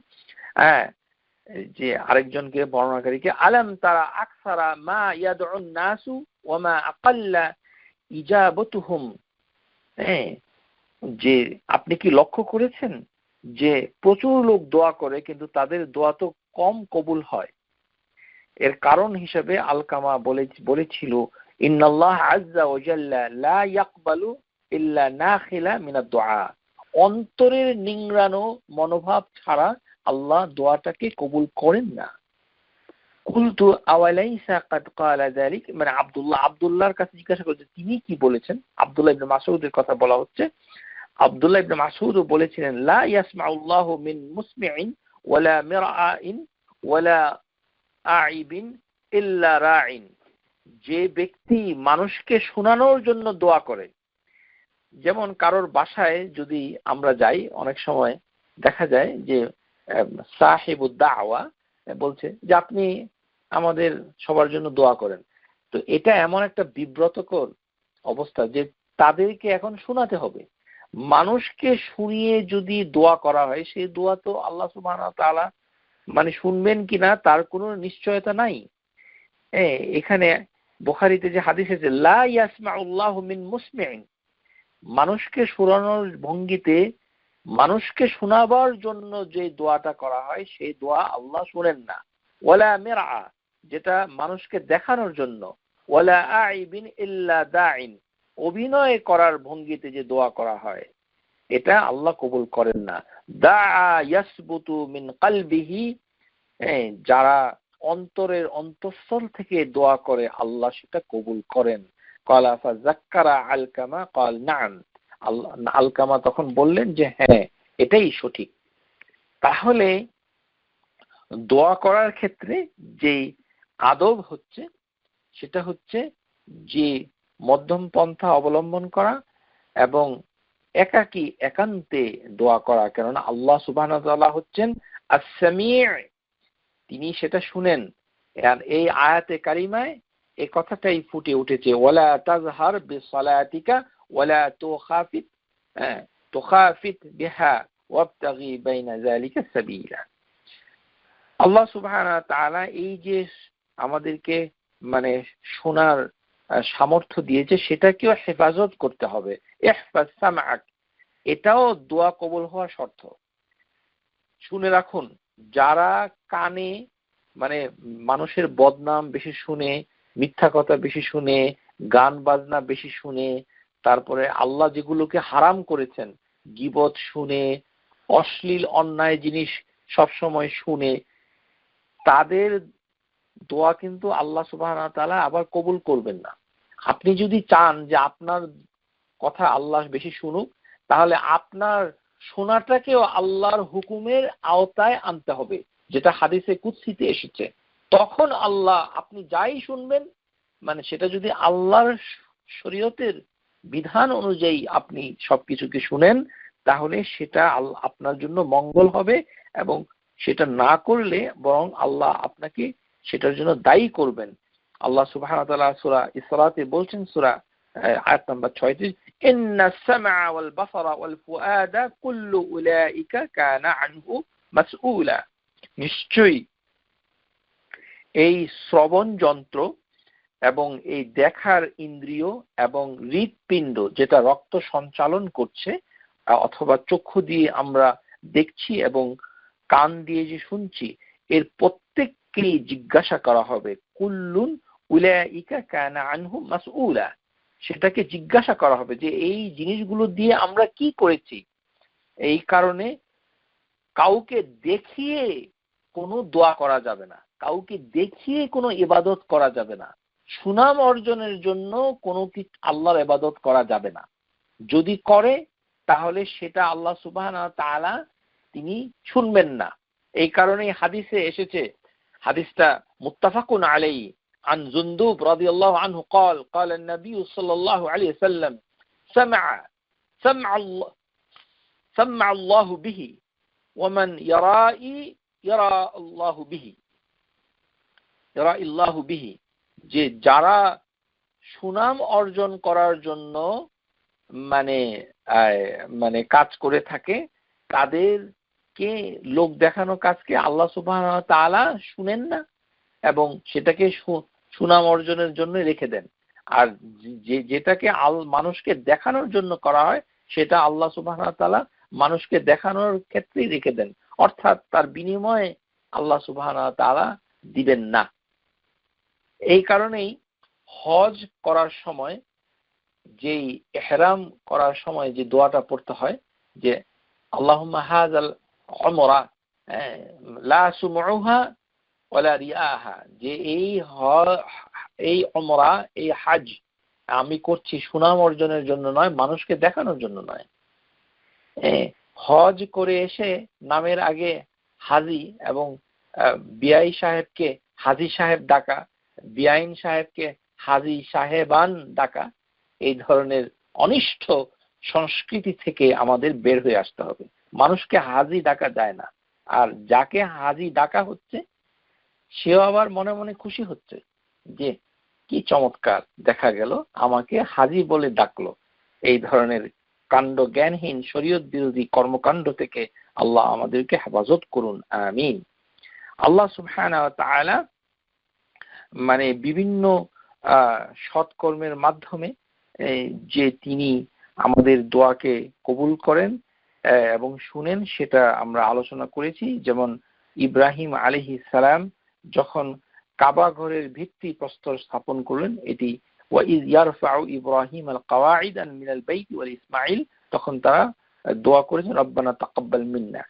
A: যে আরেকজনকে বর্ণনাকারীকে, আলাম তারা আকসারা মা ইয়াদউন নাসু ওয়া মা আকাল্লা ইজাবাতুহুম, যে আপনি কি লক্ষ্য করেছেন যে প্রচুর লোক দোয়া করে কিন্তু তাদের দোয়া তো কম কবুল হয়। এর কারণ হিসেবে আলকামা বলেছিল ইন্নাল্লাহ আযজা ওয়া জাল্লা লা ইয়াকবালু ইল্লা নাখিলা মিনাদ দুআ, অন্তরের নিংড়ানো মনোভাব ছাড়া আল্লাহ দোয়াটাকে কবুল করেন না। কুলতু আওয়ালাইসা কাদ ক্বালা যালিক, মানে আব্দুল্লাহর কাছে জিজ্ঞাসা করছে তিনি কি বলেছেন। আব্দুল্লাহ ইবনে মাসউদের কথা বলা হচ্ছে। আব্দুল্লাহ ইবনে মাসউদ বলেছিলেন লা ইয়াসমাউল্লাহু মিন মুসমিইন ওয়ালা মিরআইন ওয়ালা আইবিন ইল্লা রাইন, যে ব্যক্তি মানুষকে শোনানোর জন্য দোয়া করে, যেমন কারোর বাসায় যদি আমরা যাই, অনেক সময় দেখা যায় যে সাহিবুদ দাওয়া বলছে যে আপনি আমাদের সবার জন্য দোয়া করেন। তো এটা এমন একটা বিব্রতকর অবস্থা যে তাদেরকে এখন শোনাতে হবে। মানুষকে শুনিয়ে যদি দোয়া করা হয়, সেই দোয়া তো আল্লাহ সুবহানাহু ওয়া তাআলা মানে শুনবেন কিনা তার কোনো নিশ্চয়তা নাই। এখানে বুখারীতে যে হাদিস আছে লা ইয়াসমাউল্লাহু মিন মুসমিইন, মানুষকে শোনানোর ভঙ্গিতে মানুষকে শোনাবার জন্য যে দোয়াটা করা হয় সেই দোয়া আল্লাহ শুনেন না। ওয়ালা মিরআ, যেটা মানুষকে দেখানোর জন্য, ওয়ালা আইবিন ইল্লা দাইন, অভিনয় করার ভঙ্গিতে যে দোয়া করা হয়, এটা আল্লাহ কবুল করেন না। দাআ ইয়াসবুতু মিন কলবিহি, যারা অন্তরের অন্তঃস্থল থেকে দোয়া করে আল্লাহ সেটা কবুল করেন। ক্বালা ফাযাক্কারা আলকামা ক্বাল না'ম, আলকামা তখন বললেন যে হ্যাঁ এটাই সঠিক। তাহলে দোয়া করার ক্ষেত্রে যে আদব হচ্ছে সেটা হচ্ছে যে মধ্যম পন্থা অবলম্বন করা এবং একান্তে দোয়া করা, কেননা আল্লাহ সুবহানাহু ওয়া তাআলা হচ্ছেন আস-সামি', তিনি সেটা শুনেন। আর এই আয়াতে কারিমায় এই কথাটাই ফুটে উঠেছে ওয়ালা তাজহার বিসলাতিকা ওয়ালা তুখাফিত বিহা ওয়াবতাগি বাইনা যালিকা সাবিলা। আল্লাহ সুবহানাহু ওয়া তাআলা এই যে আমাদেরকে মানে শোনার সামর্থ্য দিয়েছে সেটাকেও হেফাজত করতে হবে। ইহফাজ সামআক, এটাও দোয়া কবুল হওয়ার শর্ত। শুনে রাখুন, যারা কানে মানে মানুষের বদনাম বেশি শুনে, মিথ্যা কথা বেশি শুনে, গান বাজনা বেশি শুনে, তারপরে আল্লাহ যেগুলোকে হারাম করেছেন গীবত শুনে, অশ্লীল অন্যায় জিনিস সব সময় শুনে, তাদের দোয়া কিন্তু আল্লাহ সুবহানাহু ওয়া তাআলা আবার কবুল করবেন না। আপনি যদি চান যে আপনার কথা আল্লাহ বেশি শুনুক, তাহলে আপনার শোনাটাকেও আল্লাহর হুকুমের আওতায় আনতে হবে, যেটা হাদিসে কুদসিতে এসেছে। তখন আল্লাহ আপনি যাই শুনবেন, মানে সেটা যদি আল্লাহর শরীয়তের বিধান অনুযায়ী আপনি সবকিছুকে শুনেন, তাহলে সেটা আপনার জন্য মঙ্গল হবে, এবং সেটা না করলে বরং আল্লাহ আপনাকে সেটার জন্য দায়ী করবেন। আল্লাহ সুবহানাহু ওয়া তাআলা সূরা ইসরাতে বলছেন, সূরা আয়াত নাম্বার 36, ইন্নাস সামআ ওয়াল বাসারা ওয়াল ফুআদা কুল্লু উলাইকা কানা আনহু মাসউলা। নিশ্চয়ই এই শ্রবণ যন্ত্র এবং এই দেখার ইন্দ্রিয় এবং হৃৎপিণ্ড যেটা রক্ত সঞ্চালন করছে, অথবা চক্ষু দিয়ে আমরা দেখছি এবং কান দিয়ে যে শুনছি, এর প্রত্যেককেই জিজ্ঞাসা করা হবে। কুল্লুন উলাইকা কানা আনহু মাসউলা, সেটাকে জিজ্ঞাসা করা হবে যে এই জিনিসগুলো দিয়ে আমরা কি করেছি। এই কারণে কাউকে দেখিয়ে কোনো দোয়া করা যাবে না, কাউকে দেখিয়ে কোনো ইবাদত করা যাবে না, সুনাম অর্জনের জন্য কোনো আল্লাহর ইবাদত করা যাবে না। যদি করে তাহলে সেটা আল্লাহ সুবহানাহু ওয়া তাআলা তিনি শুনবেন না। এই কারণেই হাদিসে এসেছে, হাদিসটা মুত্তাফাকুন আলাইহি, আন জুনদুব রাদিয়াল্লাহু আনহু قال قال النبي صلى الله عليه وسلم سمع الله به ومن يرى الله به, যে যারা সুনাম অর্জন করার জন্য মানে কাজ করে থাকে, তাদেরকে লোক দেখানো কাজকে আল্লাহ সুবহানাহু ওয়া তাআলা শুনেন না, এবং সেটাকে সুনাম অর্জনের জন্য রেখে দেন। আর যেটাকে মানুষকে দেখানোর জন্য করা হয়, সেটা আল্লাহ সুবহানাহু ওয়া তাআলা মানুষকে দেখানোর ক্ষেত্রেই রেখে দেন, অর্থাৎ তার বিনিময়ে আল্লাহ সুবহানাহু ওয়া তাআলা দিবেন না। এই কারণেই হজ করার সময়, যেই ইহরাম করার সময় যে দোয়াটা পড়তে হয়, যে আল্লাহুম্মা হাযাল উমরা লা সুমউহা ওয়ালা রিয়াহা, যে এই উমরা, এই হজ আমি করছি সুনাম অর্জনের জন্য নয়, মানুষকে দেখানোর জন্য নয়। হজ করে এসে নামের আগে হাজি এবং বিআই সাহেবকে হাজি সাহেব ডাকা, বিআইন সাহেবকে হাজি সাহেবান ডাকা, এই ধরনের অনিষ্ট সংস্কৃতি থেকে আমাদের বের হয়ে আসতে হবে। মানুষকে হাজি ডাকা যায় না, আর যাকে হাজি ডাকা হচ্ছে সেও আবার মনে মনে খুশি হচ্ছে যে কি চমৎকার, দেখা গেল আমাকে হাজি বলে ডাকলো। এই ধরনের কাণ্ড জ্ঞানহীন শরীয়ত বিরোধী কর্মকাণ্ড থেকে আল্লাহ আমাদেরকে হেফাজত করুন, আমিন। আল্লাহ সুবহানাহু ওয়া তাআলা মানে বিভিন্ন সৎকর্মের মাধ্যমে যে তিনি আমাদের দোয়াকে কবুল করেন এবং শুনেন, সেটা আমরা আলোচনা করেছি। যেমন ইব্রাহিম আলাইহিস সালাম যখন কাবা ঘরের ভিত্তি প্রস্তর স্থাপন করলেন, এটি ওয়াইজ ইয়ারফাউ ইব্রাহিম আল কাওয়াইদ মিনাল বাইতি ওয়াল ইসমাঈল, তখন তারা দোয়া করেছেন রব্বানা তাকাব্বাল মিন্না।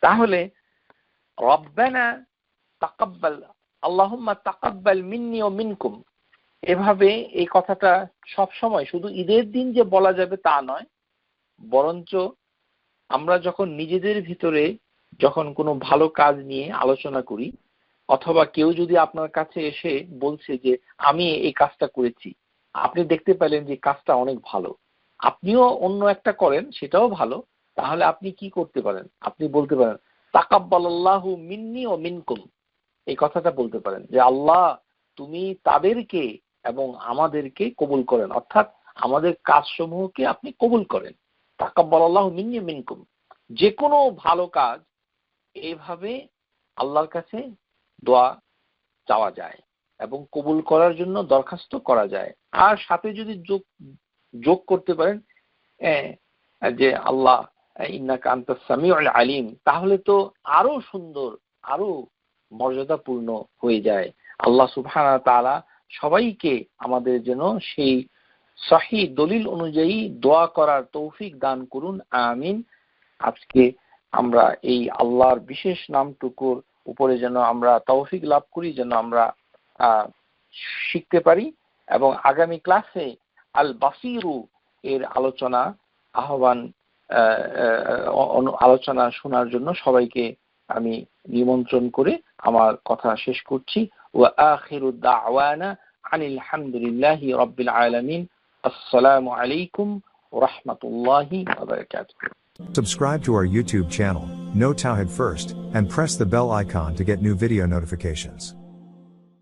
A: তাহলে রব্বানা তাকাব্বাল, আল্লাহুম্মা তাকাব্বাল মিন্নি ওয়া মিনকুম, এভাবে এই কথাটা সব সময় শুধু ঈদের দিন যে বলা যাবে তা নয়, বরঞ্চ আমরা যখন নিজেদের ভিতরে যখন কোনো ভালো কাজ নিয়ে আলোচনা করি, অথবা কেউ যদি আপনার কাছে এসে বলছে যে আমি এই কাজটা করেছি, আপনি দেখতে পেলেন যে কাজটা অনেক ভালো, আপনিও অন্য একটা করেন সেটাও ভালো, তাহলে আপনি কি করতে পারেন? আপনি বলতে পারেন তাকাব্বালাল্লাহু মিন্নি ওয়া মিনকুম, এই কথাটা বলতে পারেন যে আল্লাহ তুমি তাদেরকে এবং আমাদেরকে কবুল করেন, অর্থাৎ আমাদের কাজসমূহকে আপনি কবুল করেন। তাকাব্বালাল্লাহু মিন্নি ওয়া মিনকুম, যে কোনো ভালো কাজ এইভাবে আল্লাহর কাছে দোয়া চাওয়া যায় এবং কবুল করার জন্য দরখাস্ত করা যায়। আর সাথে যদি যোগ করতে পারেন যে আল্লাহ ইন্নাকা আনতাস সামিউল আলিম, তাহলে তো আরো সুন্দর, আরো মর্যাদাপূর্ণ হয়ে যায়। আল্লাহ সুবহানাহু ওয়া তাআলা সবাইকে আমাদের যেন সেই সহিহ দলিল অনুযায়ী দোয়া করার তৌফিক দান করুন, আমিন। আজকে আমরা এই আল্লাহর বিশেষ নামটুকুর উপরে যেন আমরা তৌফিক লাভ করি, যেন আমরা শিখতে পারি, এবং আগামী ক্লাসে আল বাসিরু এর আলোচনা শোনার জন্য সবাইকে আমি নিমন্ত্রণ করে আমার কথা শেষ করছি। ওয়া আখিরু দাওয়ানা আনিল হামদুলিল্লাহি রাব্বিল আলামিন। আসসালামু আলাইকুম ওয়া রাহমাতুল্লাহি ওয়া বারাকাতুহু।
B: Subscribe to our YouTube channel, Know Tawhid First, and press the bell icon to get new video notifications.